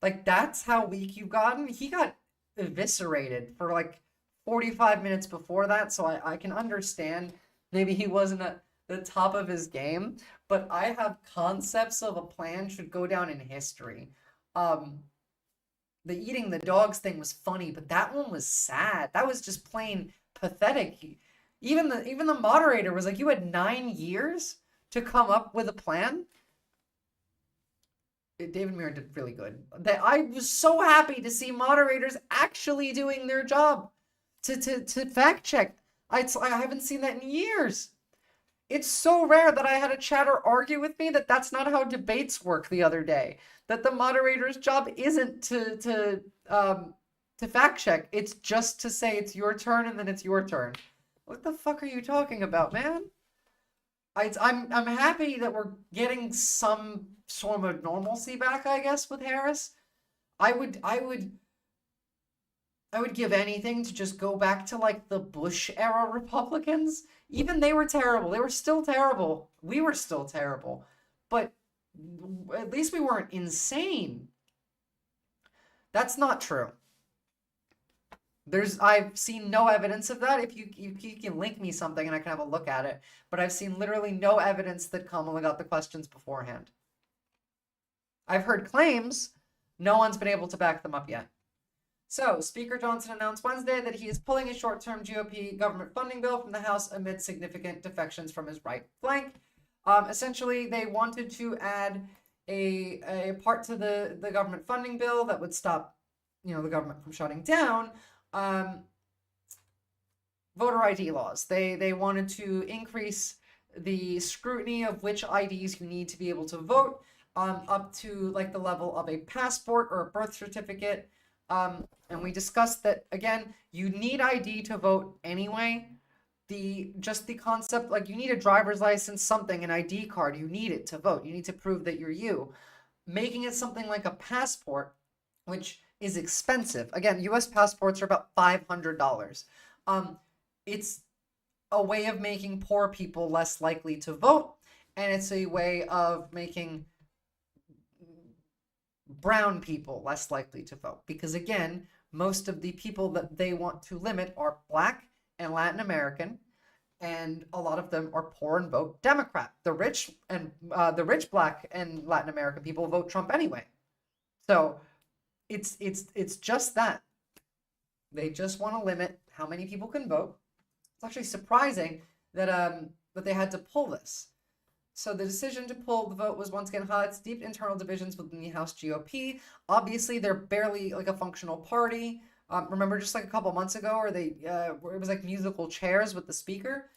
Like that's how weak you've gotten? He got eviscerated for like 45 minutes before that, so I can understand maybe he wasn't at the top of his game, but I have concepts of a plan should go down in history. The eating the dogs thing was funny, but that one was sad. That was just plain pathetic. Even the moderator was like, you had 9 years to come up with a plan? David Muir did really good. That I was so happy to see moderators actually doing their job to fact check. I haven't seen that in years. It's so rare that I had a chatter argue with me that that's not how debates work the other day. That the moderator's job isn't to fact check. It's just to say it's your turn and then it's your turn. What the fuck are you talking about, man? I'm happy that we're getting some sort of normalcy back, I guess, with Harris. I would give anything to just go back to like the Bush era Republicans. Even they were terrible. They were still terrible. We were still terrible. But at least we weren't insane. That's not true. I've seen no evidence of that. If you can link me something and I can have a look at it. But I've seen literally no evidence that Kamala got the questions beforehand. I've heard claims. No one's been able to back them up yet. So, Speaker Johnson announced Wednesday that he is pulling a short-term GOP government funding bill from the House amid significant defections from his right flank. Essentially, they wanted to add a part to the government funding bill that would stop, the government from shutting down voter ID laws. They wanted to increase the scrutiny of which IDs you need to be able to vote up to like the level of a passport or a birth certificate. And we discussed that, again, you need ID to vote anyway. The concept, like you need a driver's license, something, an ID card, you need it to vote. You need to prove that you're you. Making it something like a passport, which is expensive. Again, US passports are about $500. It's a way of making poor people less likely to vote. And it's a way of making brown people less likely to vote, because again, most of the people that they want to limit are Black and Latin American, and a lot of them are poor and vote Democrat. The rich Black and Latin American people vote Trump anyway. So it's just that they just want to limit how many people can vote. It's actually surprising that they had to pull this. So the decision to pull the vote was once again highlights deep internal divisions within the House GOP. Obviously, they're barely like a functional party. Remember just like a couple months ago where it was like musical chairs with the speaker.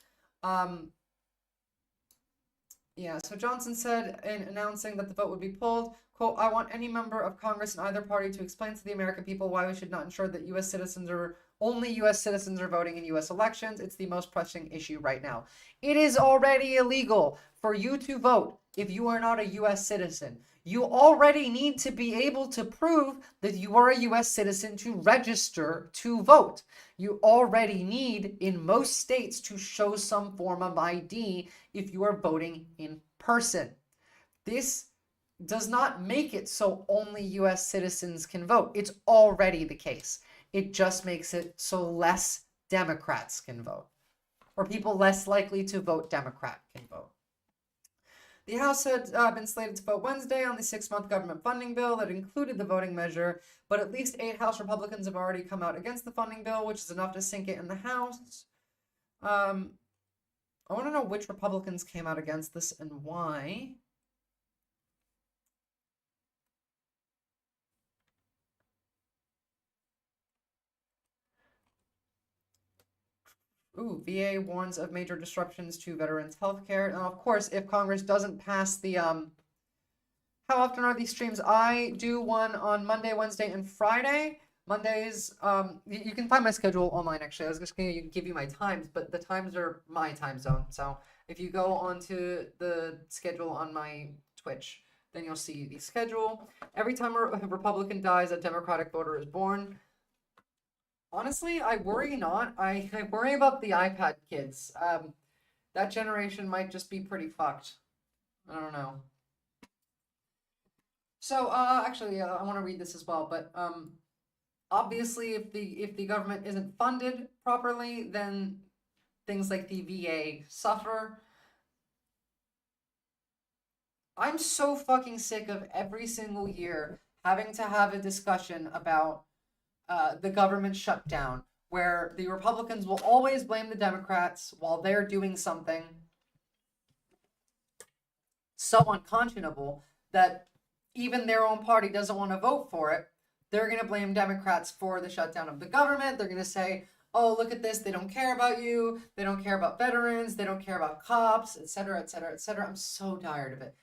Yeah, so Johnson said in announcing that the vote would be pulled, quote, "I want any member of Congress in either party to explain to the American people why we should not ensure that only U.S. citizens are voting in U.S. elections. It's the most pressing issue right now. It is already illegal for you to vote if you are not a U.S. citizen. You already need to be able to prove that you are a U.S. citizen to register to vote. You already need, in most states, to show some form of ID if you are voting in person. This does not make it so only U.S. citizens can vote. It's already the case. It just makes it so less Democrats can vote, or people less likely to vote Democrat can vote. The House had been slated to vote Wednesday on the 6-month government funding bill that included the voting measure, but at least 8 House Republicans have already come out against the funding bill, which is enough to sink it in the House. I want to know which Republicans came out against this and why. Ooh, VA warns of major disruptions to veterans' health care. And of course, if Congress doesn't pass the, how often are these streams? I do one on Monday, Wednesday, and Friday. Mondays, you can find my schedule online, actually. I was just going to give you my times, but the times are my time zone. So if you go onto the schedule on my Twitch, then you'll see the schedule. Every time a Republican dies, a Democratic voter is born. Honestly, I worry not. I worry about the iPad kids. That generation might just be pretty fucked. I don't know. So, actually, I want to read this as well, but obviously, if the government isn't funded properly, then things like the VA suffer. I'm so fucking sick of every single year having to have a discussion about the government shutdown, where the Republicans will always blame the Democrats while they're doing something so unconscionable that even their own party doesn't want to vote for it. They're going to blame Democrats for the shutdown of the government. They're going to say, oh, look at this. They don't care about you. They don't care about veterans. They don't care about cops, etc., etc., etc. I'm so tired of it.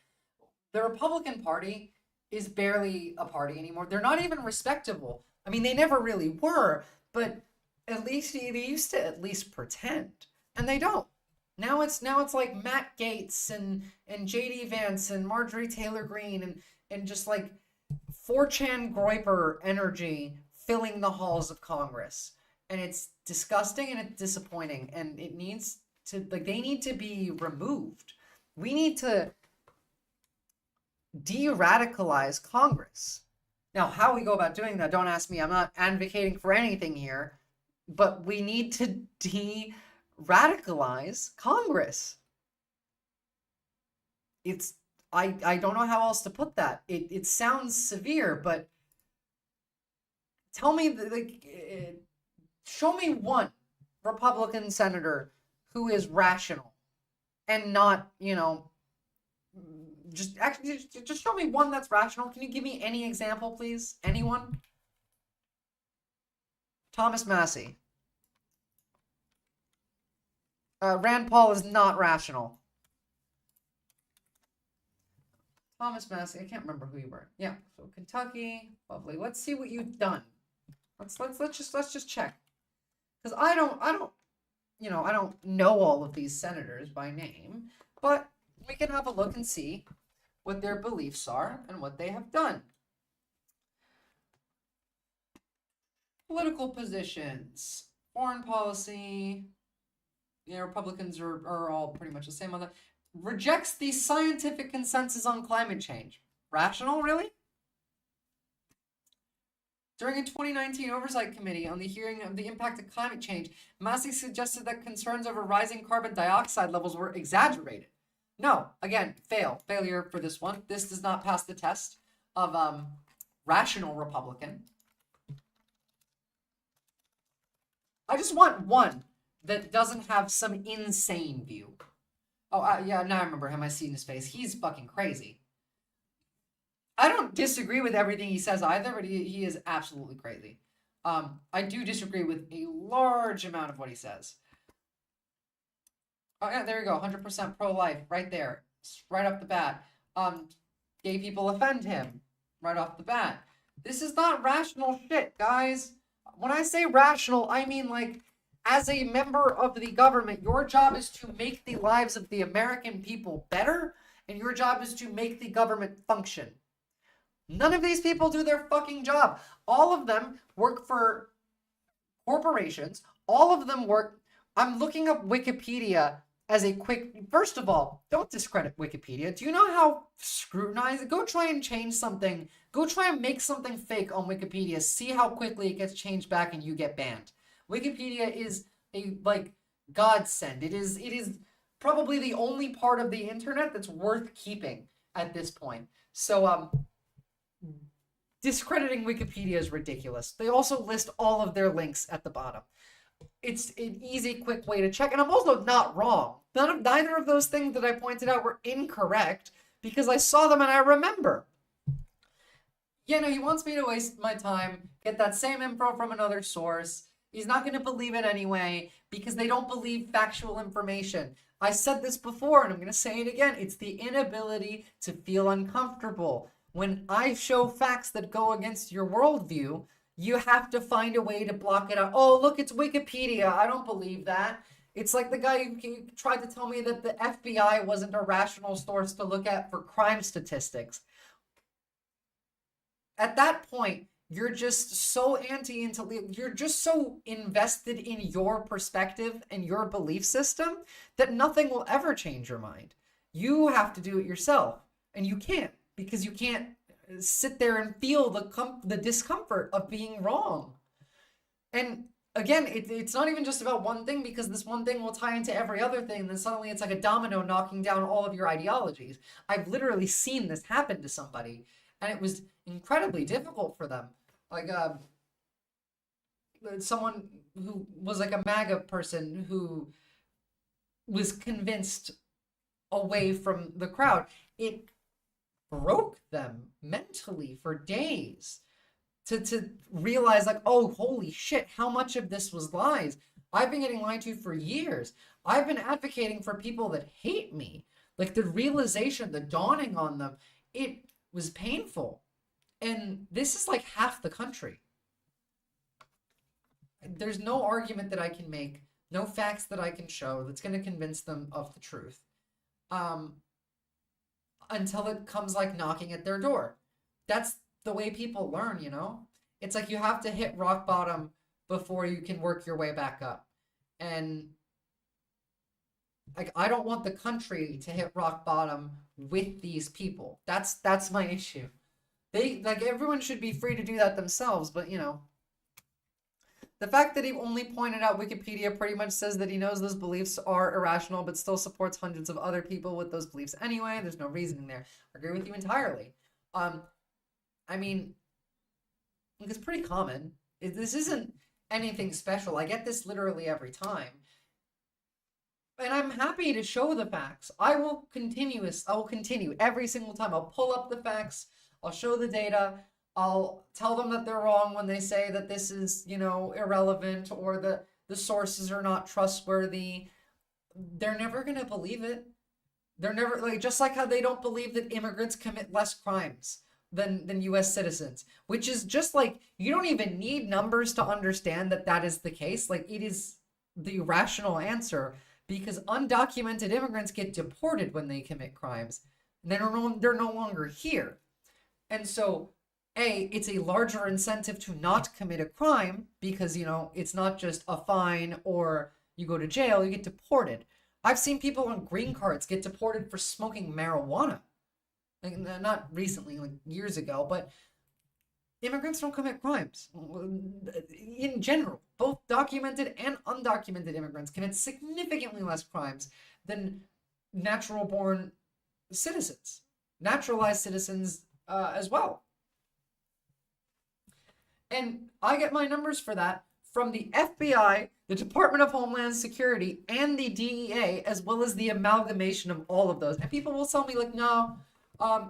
The Republican Party is barely a party anymore. They're not even respectable. I mean, they never really were, but at least they used to at least pretend, and they don't. Now it's like Matt Gaetz and JD Vance and Marjorie Taylor Greene and just like 4chan Groyper energy filling the halls of Congress, and it's disgusting and it's disappointing, and it needs to they need to be removed. We need to de-radicalize Congress. Now, how we go about doing that, don't ask me. I'm not advocating for anything here, but we need to de-radicalize Congress. I don't know how else to put that. It sounds severe, but tell me, show me one Republican senator who is rational and not, just show me one that's rational. Can you give me any example, please? Anyone? Thomas Massey. Rand Paul is not rational. Thomas Massey. I can't remember who you were. Yeah. So Kentucky. Lovely. Let's see what you've done. Let's just check. Because I don't know all of these senators by name, but we can have a look and see what their beliefs are and what they have done. Political positions, foreign policy. Yeah, Republicans are all pretty much the same on that. Rejects the scientific consensus on climate change. Rational, really? During a 2019 Oversight Committee on the hearing of the impact of climate change, Massey suggested that concerns over rising carbon dioxide levels were exaggerated. No, again, failure for this one. This does not pass the test of rational Republican. I just want one that doesn't have some insane view. Oh, yeah, now I remember him. I seen his face. He's fucking crazy. I don't disagree with everything he says either, but he is absolutely crazy. I do disagree with a large amount of what he says. Oh, yeah, there you go. 100% pro-life right there. Right off the bat. Gay people offend him right off the bat. This is not rational shit, guys. When I say rational, I mean like, as a member of the government, your job is to make the lives of the American people better, and your job is to make the government function. None of these people do their fucking job. All of them work for corporations. All of them work. I'm looking up Wikipedia as a quick. First of all, don't discredit Wikipedia. Do you know how scrutinized? Go try and change something. Go try and make something fake on Wikipedia. See how quickly it gets changed back and you get banned. Wikipedia is a godsend. It is probably the only part of the internet that's worth keeping at this point. So discrediting Wikipedia is ridiculous. They also list all of their links at the bottom. It's an easy, quick way to check. And I'm also not wrong. Neither of those things that I pointed out were incorrect because I saw them and I remember. Yeah, no, he wants me to waste my time, get that same info from another source. He's not going to believe it anyway because they don't believe factual information. I said this before and I'm going to say it again. It's the inability to feel uncomfortable. When I show facts that go against your worldview, you have to find a way to block it out. Oh, look, it's Wikipedia. I don't believe that. It's like the guy who tried to tell me that the FBI wasn't a rational source to look at for crime statistics. At that point, you're just so you're just so invested in your perspective and your belief system that nothing will ever change your mind. You have to do it yourself, and you can't. Because you can't sit there and feel the discomfort of being wrong. And again, it's not even just about one thing, because this one thing will tie into every other thing. And then suddenly it's like a domino knocking down all of your ideologies. I've literally seen this happen to somebody, and it was incredibly difficult for them. Like someone who was like a MAGA person who was convinced away from the crowd. It broke them mentally for days to realize like, oh, holy shit, how much of this was lies? I've been getting lied to for years. I've been advocating for people that hate me. Like the realization, the dawning on them, it was painful. And this is like half the country. There's no argument that I can make, no facts that I can show that's going to convince them of the truth. Until it comes like knocking at their door. That's the way people learn, you know? It's like you have to hit rock bottom before you can work your way back up. And like, I don't want the country to hit rock bottom with these people. That's my issue. Everyone should be free to do that themselves, but you know, the fact that he only pointed out Wikipedia pretty much says that he knows those beliefs are irrational, but still supports hundreds of other people with those beliefs anyway. There's no reasoning there. I agree with you entirely. I mean, it's pretty common. This isn't anything special. I get this literally every time. And I'm happy to show the facts. I will continue every single time. I'll pull up the facts. I'll show the data. I'll tell them that they're wrong when they say that this is, you know, irrelevant or the sources are not trustworthy. They're never going to believe it. They're never, like, just like how they don't believe that immigrants commit less crimes than U.S. citizens, which is just like, you don't even need numbers to understand that that is the case. Like, it is the rational answer, because undocumented immigrants get deported when they commit crimes. They're no longer here. And so, it's a larger incentive to not commit a crime because, you know, it's not just a fine or you go to jail, you get deported. I've seen people on green cards get deported for smoking marijuana. Like, not recently, like years ago, but Immigrants don't commit crimes. In general, both documented and undocumented immigrants commit significantly less crimes than natural-born citizens, naturalized citizens as well. And I get my numbers for that from the FBI, the Department of Homeland Security, and the DEA, as well as the amalgamation of all of those. And people will tell me, like, no,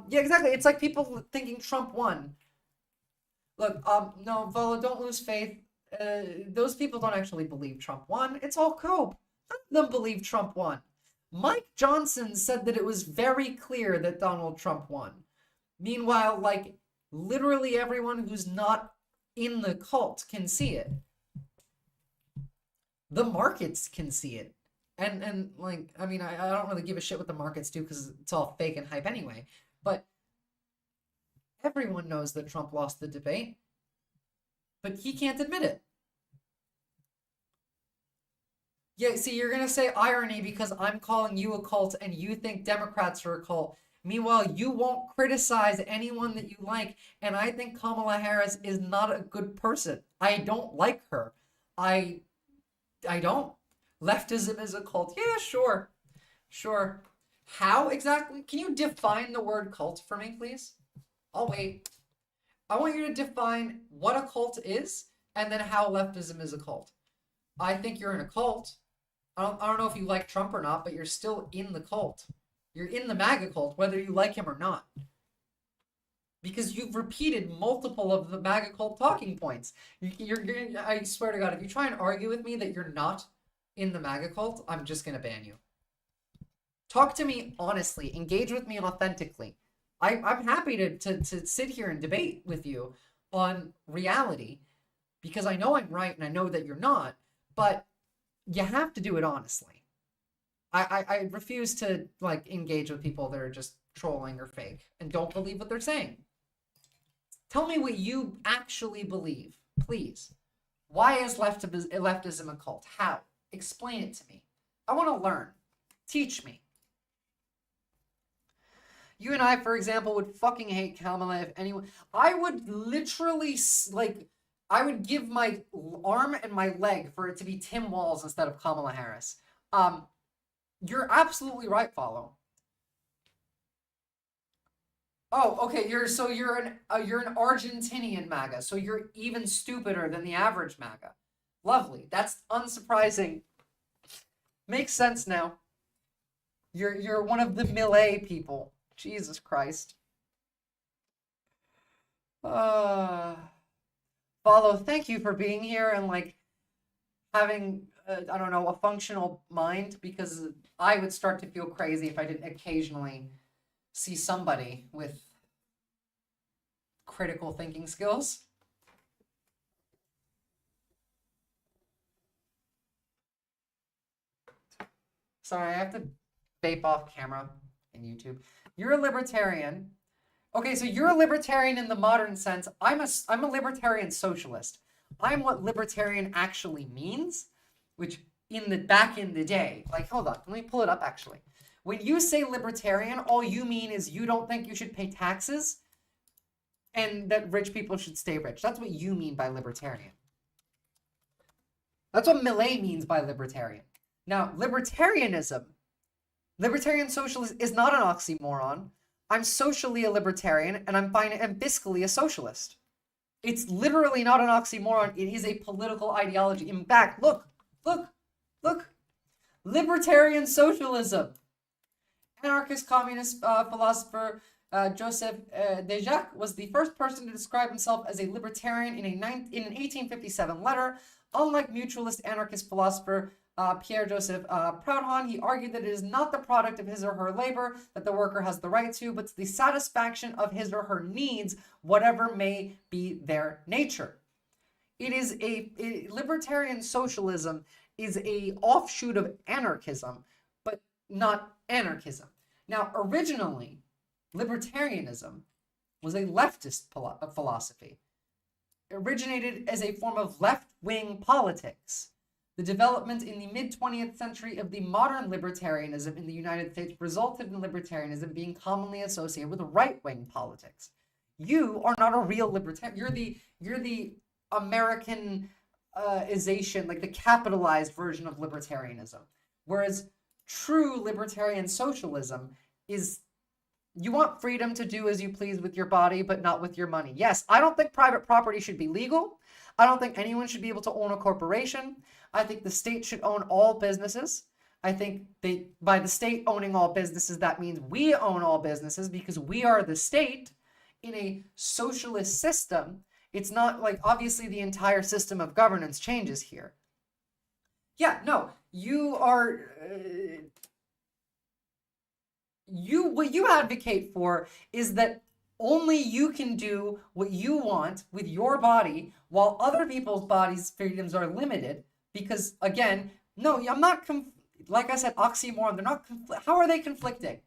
yeah, exactly. It's like people thinking Trump won. Look, no, Vola, don't lose faith. Those people don't actually believe Trump won. It's all cope. None of them believe Trump won. Mike Johnson said that it was very clear that Donald Trump won. Meanwhile, like, literally everyone who's not in the cult can see it. The markets can see it. And like, I mean, I don't really give a shit what the markets do because it's all fake and hype anyway. But everyone knows that Trump lost the debate, but he can't admit it. Yeah, see, you're going to say irony because I'm calling you a cult and you think Democrats are a cult. Meanwhile, you won't criticize anyone that you like, and I think Kamala Harris is not a good person. I don't like her. I don't. Leftism is a cult. Yeah, sure. Sure. How exactly? Can you define the word cult for me, please? I'll wait. I want you to define what a cult is and then how leftism is a cult. I think you're in a cult. I don't know if you like Trump or not, but you're still in the cult. You're in the MAGA cult, whether you like him or not. Because you've repeated multiple of the MAGA cult talking points. I swear to God, if you try and argue with me that you're not in the MAGA cult, I'm just going to ban you. Talk to me honestly. Engage with me authentically. I'm happy to sit here and debate with you on reality because I know I'm right and I know that you're not, but you have to do it honestly. I refuse to like engage with people that are just trolling or fake and don't believe what they're saying. Tell me what you actually believe, please. Why is leftism a cult? How? Explain it to me. I want to learn. Teach me. You and I, for example, would fucking hate Kamala if anyone... I would literally, like... I would give my arm and my leg for it to be Tim Walz instead of Kamala Harris. You're absolutely right, Follow. Oh, okay. You're an Argentinian MAGA, so you're even stupider than the average MAGA. Lovely. That's unsurprising. Makes sense now. You're one of the Millet people. Jesus Christ. Follow, thank you for being here and like having I don't know, a functional mind, because I would start to feel crazy if I didn't occasionally see somebody with critical thinking skills. Sorry, I have to vape off camera in YouTube. You're a libertarian. Okay, so you're a libertarian in the modern sense. I'm a libertarian socialist. I'm what libertarian actually means, which back in the day, like, hold on, let me pull it up actually. When you say libertarian, all you mean is you don't think you should pay taxes and that rich people should stay rich. That's what you mean by libertarian. That's what Millet means by libertarian. Now, libertarian socialist is not an oxymoron. I'm socially a libertarian and I'm fiscally a socialist. It's literally not an oxymoron. It is a political ideology. In fact, look. Libertarian socialism. Anarchist communist philosopher Joseph Déjacque was the first person to describe himself as a libertarian in an 1857 letter. Unlike mutualist anarchist philosopher Pierre-Joseph Proudhon, he argued that it is not the product of his or her labor that the worker has the right to, but to the satisfaction of his or her needs, whatever may be their nature. It is libertarian socialism is a offshoot of anarchism, but not anarchism. Now, originally, libertarianism was a leftist philosophy. It originated as a form of left-wing politics. The development in the mid-20th century of the modern libertarianism in the United States resulted in libertarianism being commonly associated with right-wing politics. You are not a real libertarian. You're the Americanization, like the capitalized version of libertarianism. Whereas true libertarian socialism is you want freedom to do as you please with your body, but not with your money. Yes, I don't think private property should be legal. I don't think anyone should be able to own a corporation. I think the state should own all businesses. I think by the state owning all businesses, that means we own all businesses because we are the state in a socialist system. It's not like obviously the entire system of governance changes here. Yeah, no, you are. What you advocate for is that only you can do what you want with your body while other people's bodies' freedoms are limited because, again, no, I'm not, like I said, oxymoron, they're not, how are they conflicting?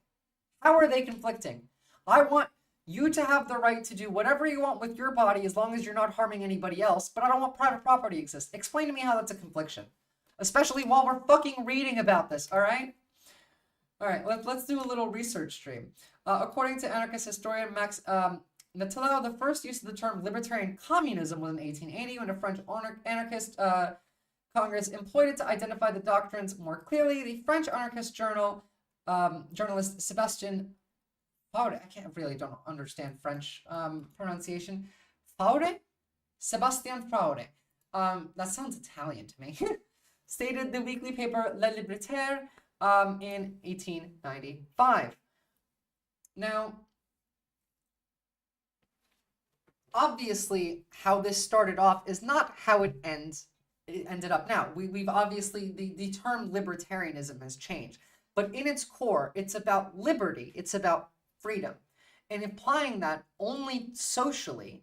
How are they conflicting? I want you to have the right to do whatever you want with your body as long as you're not harming anybody else, but I don't want private property to exist. Explain to me how that's a confliction, especially while we're fucking reading about this, all right? All right, let's do a little research stream. According to anarchist historian Max Natello, the first use of the term libertarian communism was in 1880 when a French anarchist Congress employed it to identify the doctrines more clearly. The French anarchist journalist Sebastien Faure, don't understand French pronunciation. Faure? Sebastien Faure. That sounds Italian to me. Stated the weekly paper Le Libertaire in 1895. Now, obviously, how this started off is not how it ended up now. We've obviously, the term libertarianism has changed, but in its core, it's about liberty, it's about freedom. And applying that only socially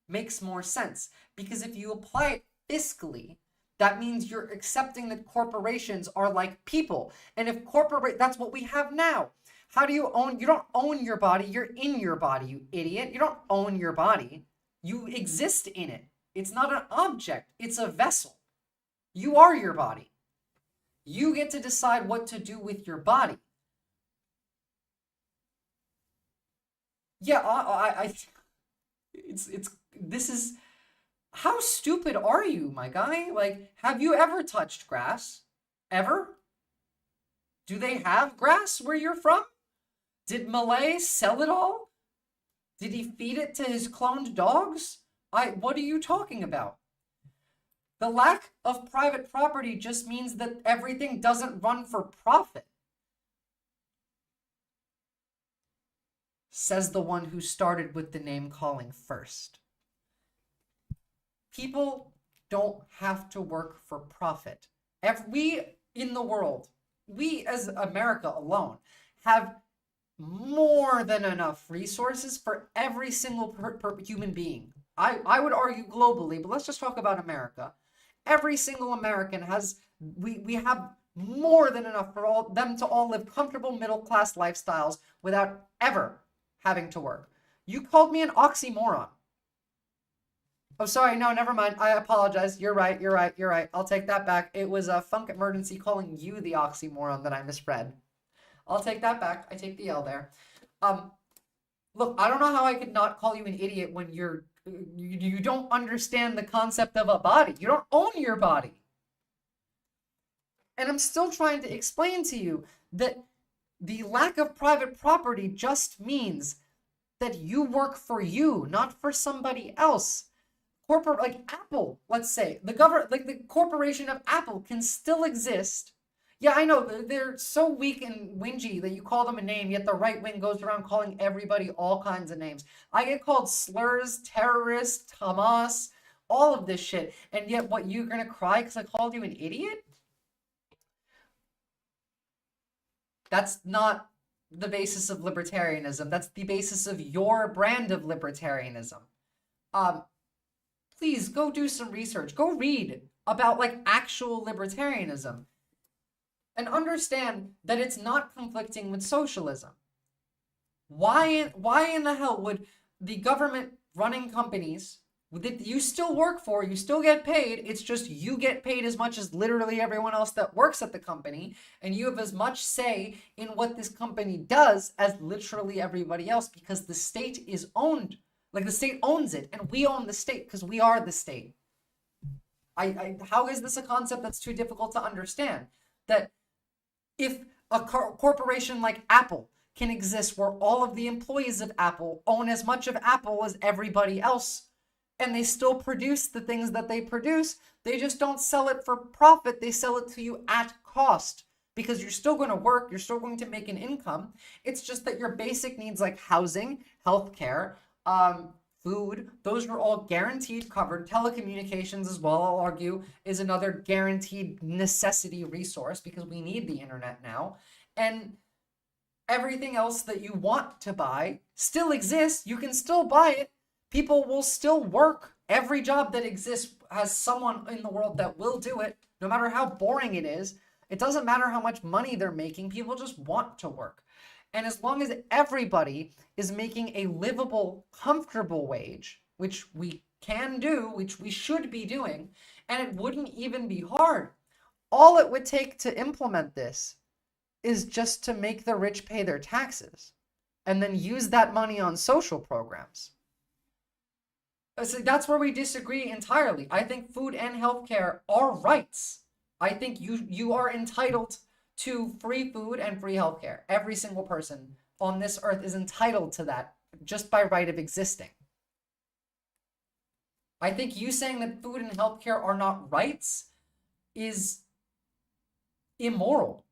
makes more sense, because if you apply it fiscally, that means you're accepting that corporations are like people. And if that's what we have now. How do you own? You don't own your body. You're in your body, you idiot. You don't own your body. You exist in it. It's not an object. It's a vessel. You are your body. You get to decide what to do with your body. Yeah, this is, how stupid are you, my guy? Like, have you ever touched grass? Ever? Do they have grass where you're from? Did Malay sell it all? Did he feed it to his cloned dogs? What are you talking about? The lack of private property just means that everything doesn't run for profit. Says the one who started with the name calling first. People don't have to work for profit. We in the world, we as America alone, have more than enough resources for every single human being. I would argue globally, but let's just talk about America. Every single American has, we have more than enough for them to all live comfortable middle-class lifestyles without ever having to work. You called me an oxymoron. Oh, sorry. No, never mind. I apologize. You're right. I'll take that back. It was a Funk Emergency calling you the oxymoron that I misread. I'll take that back. I take the L there. Look, I don't know how I could not call you an idiot when you don't understand the concept of a body. You don't own your body. And I'm still trying to explain to you that the lack of private property just means that you work for you, not for somebody else. Like Apple, let's say, the corporation of Apple can still exist. Yeah, I know, they're so weak and whingy that you call them a name, yet the right wing goes around calling everybody all kinds of names. I get called slurs, terrorist, Hamas, all of this shit, and yet what, you're gonna cry because I called you an idiot? That's not the basis of libertarianism. That's the basis of your brand of libertarianism. Please go do some research. Go read about like actual libertarianism and understand that it's not conflicting with socialism. Why in the hell would the government running companies that you still work for, you still get paid, it's just you get paid as much as literally everyone else that works at the company, and you have as much say in what this company does as literally everybody else, because the state is owned Like the state owns it, and we own the state because we are the state. How is this a concept that's too difficult to understand? That if a corporation like Apple can exist where all of the employees of Apple own as much of Apple as everybody else, and they still produce the things that they produce, they just don't sell it for profit. They sell it to you at cost because you're still going to work, you're still going to make an income. It's just that your basic needs like housing, healthcare, food, those are all guaranteed covered. Telecommunications as well, I'll argue, is another guaranteed necessity resource because we need the internet now. And everything else that you want to buy still exists. You can still buy it. People will still work. Every job that exists has someone in the world that will do it, no matter how boring it is. It doesn't matter how much money they're making. People just want to work. And as long as everybody is making a livable, comfortable wage, which we can do, which we should be doing, and it wouldn't even be hard. All it would take to implement this is just to make the rich pay their taxes and then use that money on social programs. So that's where we disagree entirely. I think food and healthcare are rights. I think you are entitled to free food and free healthcare. Every single person on this earth is entitled to that just by right of existing. I think you saying that food and healthcare are not rights is immoral.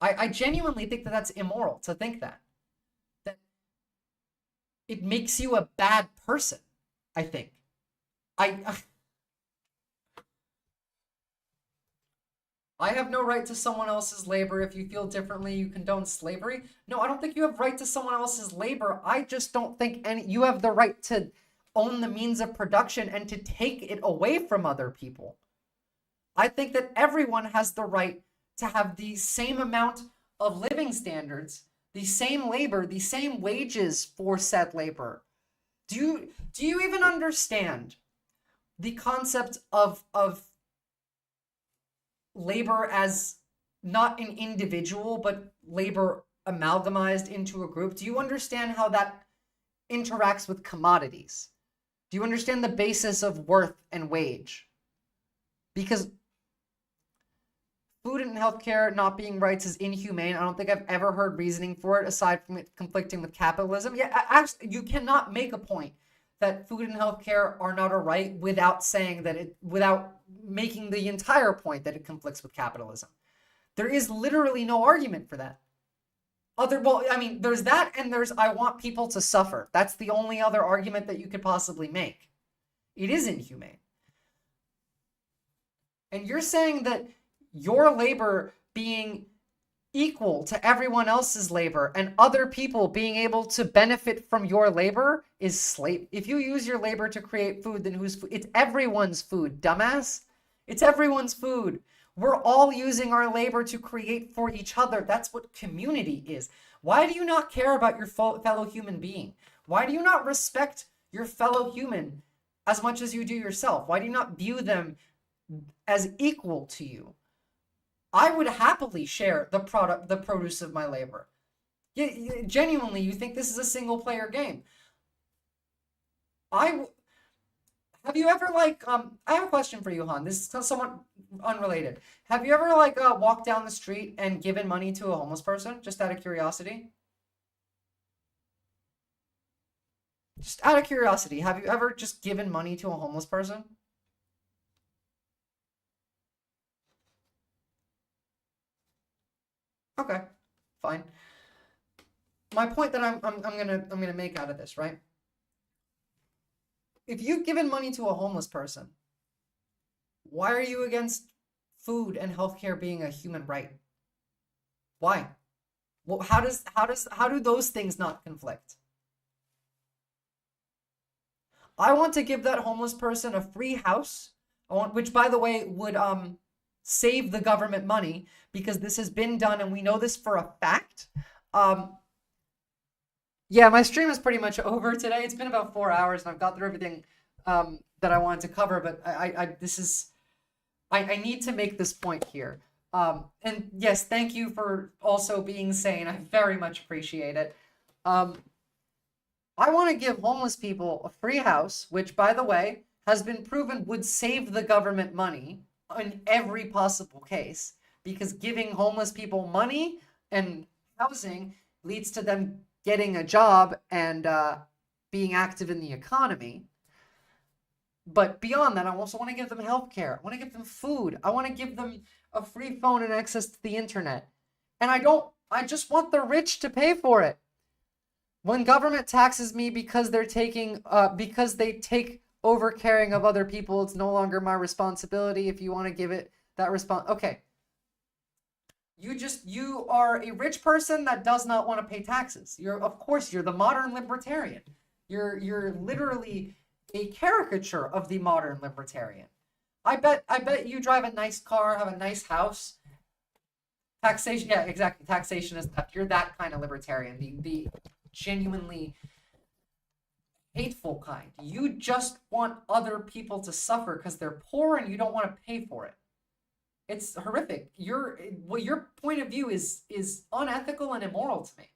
I genuinely think that that's immoral to think that. That it makes you a bad person, I think. I have no right to someone else's labor. If you feel differently, you condone slavery. No, I don't think you have right to someone else's labor. I just don't think you have the right to own the means of production and to take it away from other people. I think that everyone has the right to have the same amount of living standards, the same labor, the same wages for said labor. Do you even understand the concept of labor as not an individual, but labor amalgamized into a group? Do you understand how that interacts with commodities? Do you understand the basis of worth and wage? Because food and healthcare not being rights is inhumane. I don't think I've ever heard reasoning for it aside from it conflicting with capitalism. Yeah, actually, you cannot make a point that food and healthcare are not a right without saying that without making the entire point that it conflicts with capitalism. There is literally no argument for that. There's that, and there's I want people to suffer. That's the only other argument that you could possibly make. It is inhumane. And you're saying that your labor being equal to everyone else's labor and other people being able to benefit from your labor is slave. If you use your labor to create food, then whose food? It's everyone's food, dumbass. It's everyone's food. We're all using our labor to create for each other. That's what community is. Why do you not care about your fellow human being? Why do you not respect your fellow human as much as you do yourself? Why do you not view them as equal to you? I would happily share the produce of my labor. Genuinely, you think this is a single player game? Have you ever I have a question for you, Han. This is somewhat unrelated. Have you ever walked down the street and given money to a homeless person, just out of curiosity? Just out of curiosity, have you ever just given money to a homeless person? Okay, fine. My point that I'm gonna make out of this, right? If you've given money to a homeless person, why are you against food and healthcare being a human right? Why? Well, how do those things not conflict? I want to give that homeless person a free house, which by the way would save the government money because this has been done and we know this for a fact. Yeah, my stream is pretty much over today. It's been about 4 hours and I've got through everything that I wanted to cover, but I need to make this point here. And yes, thank you for also being sane. I very much appreciate it. I want to give homeless people a free house, which, by the way, has been proven would save the government money in every possible case, because giving homeless people money and housing leads to them getting a job and being active in the economy. But beyond that, I also want to give them health care. I want to give them food. I want to give them a free phone and access to the internet. And I just want the rich to pay for it. When government taxes me because because they take over caring of other people, it's no longer my responsibility. If you want to give it that response, okay. You are a rich person that does not want to pay taxes. Of course, you're the modern libertarian. You're literally a caricature of the modern libertarian. I bet you drive a nice car, have a nice house. Taxation, yeah, exactly. Taxation is theft. You're that kind of libertarian, the genuinely hateful kind. You just want other people to suffer because they're poor and you don't want to pay for it. It's horrific. Your point of view is unethical and immoral to me.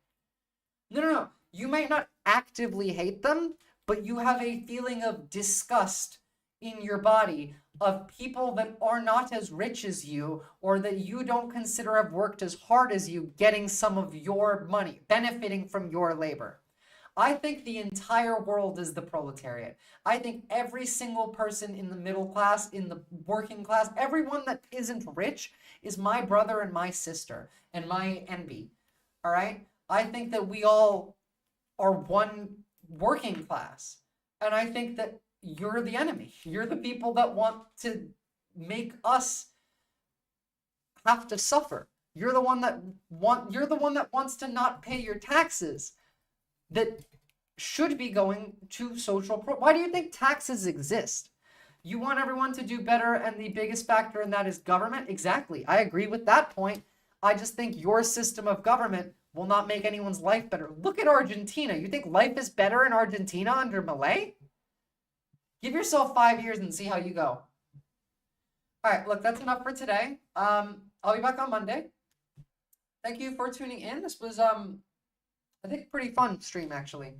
No. You might not actively hate them, but you have a feeling of disgust in your body of people that are not as rich as you, or that you don't consider have worked as hard as you, getting some of your money, benefiting from your labor. I think the entire world is the proletariat. I think every single person in the middle class, in the working class, everyone that isn't rich is my brother and my sister and my envy. All right? I think that we all are one working class. And I think that you're the enemy. You're the people that want to make us have to suffer. You're the one that wants to not pay your taxes that should be going to why do you think taxes exist? You want everyone to do better, and the biggest factor in that is government? Exactly. I agree with that point. I just think your system of government will not make anyone's life better. Look at Argentina. You think life is better in Argentina under Milei? Give yourself 5 years and see how you go. All right, look, that's enough for today. I'll be back on Monday. Thank you for tuning in. This was I think pretty fun stream, actually.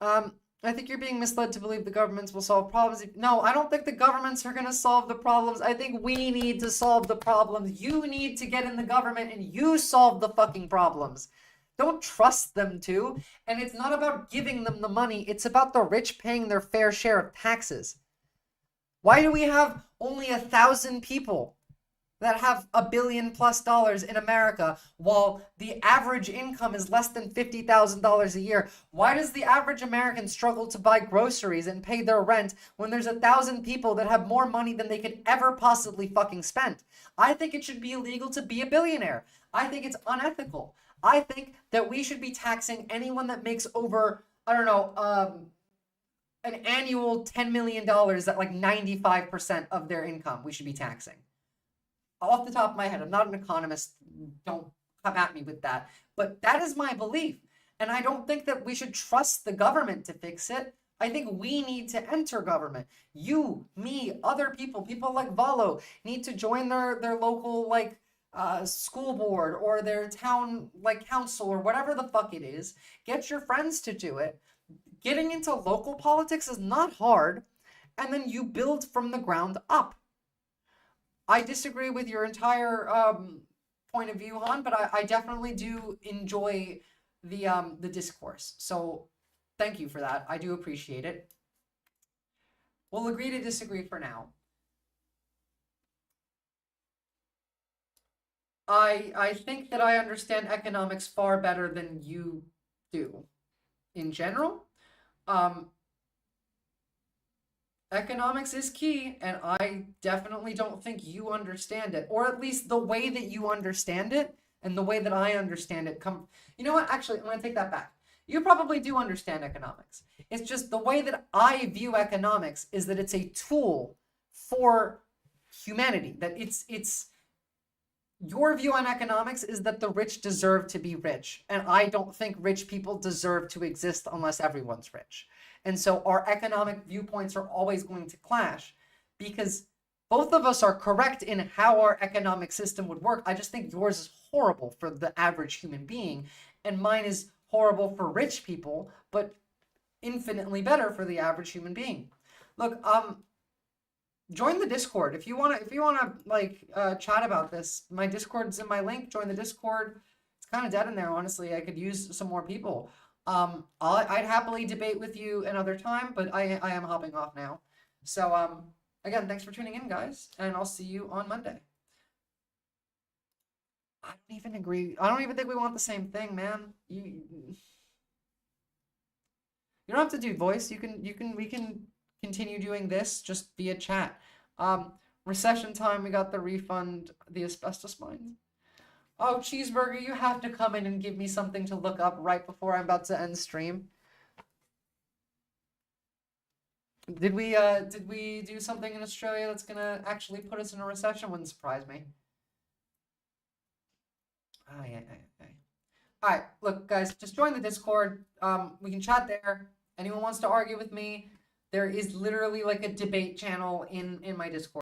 I think you're being misled to believe the governments will solve problems. No, I don't think the governments are going to solve the problems. I think we need to solve the problems. You need to get in the government and you solve the fucking problems. Don't trust them to. And it's not about giving them the money. It's about the rich paying their fair share of taxes. Why do we have only 1,000 people that have $1 billion+ in America, while the average income is less than $50,000 a year? Why does the average American struggle to buy groceries and pay their rent when there's 1,000 people that have more money than they could ever possibly fucking spend? I think it should be illegal to be a billionaire. I think it's unethical. I think that we should be taxing anyone that makes over, I don't know, an annual $10 million at like 95% of their income we should be taxing. Off the top of my head, I'm not an economist, don't come at me with that, but that is my belief. And I don't think that we should trust the government to fix it. I think we need to enter government. You, me, other people like Valo need to join their local school board or their town council or whatever the fuck it is. Get your friends to do it. Getting into local politics is not hard, and then you build from the ground up. I disagree with your entire point of view, Han, but I definitely do enjoy the discourse. So thank you for that. I do appreciate it. We'll agree to disagree for now. I think that I understand economics far better than you do in general. Economics is key, and I definitely don't think you understand it, or at least the way that you understand it and the way that I understand it you know what? Actually, I'm going to take that back. You probably do understand economics. It's just the way that I view economics is that it's a tool for humanity, that it's your view on economics is that the rich deserve to be rich, and I don't think rich people deserve to exist unless everyone's rich. And so our economic viewpoints are always going to clash because both of us are correct in how our economic system would work. I just think yours is horrible for the average human being, and mine is horrible for rich people, but infinitely better for the average human being. Look, join the Discord if you wanna like chat about this. My Discord's in my link. Join the Discord. It's kind of dead in there, honestly. I could use some more people. I'd happily debate with you another time, but I am hopping off now. So again, thanks for tuning in, guys, and I'll see you on Monday. I don't even agree. I don't even think we want the same thing, man. You don't have to do voice. We can continue doing this just via chat. Recession time, we got the refund, the asbestos mines. Oh, Cheeseburger, you have to come in and give me something to look up right before I'm about to end stream. Did we do something in Australia that's gonna actually put us in a recession? Wouldn't surprise me. Oh, yeah. All right, look, guys, just join the Discord. We can chat there. Anyone wants to argue with me, there is literally like a debate channel in my Discord.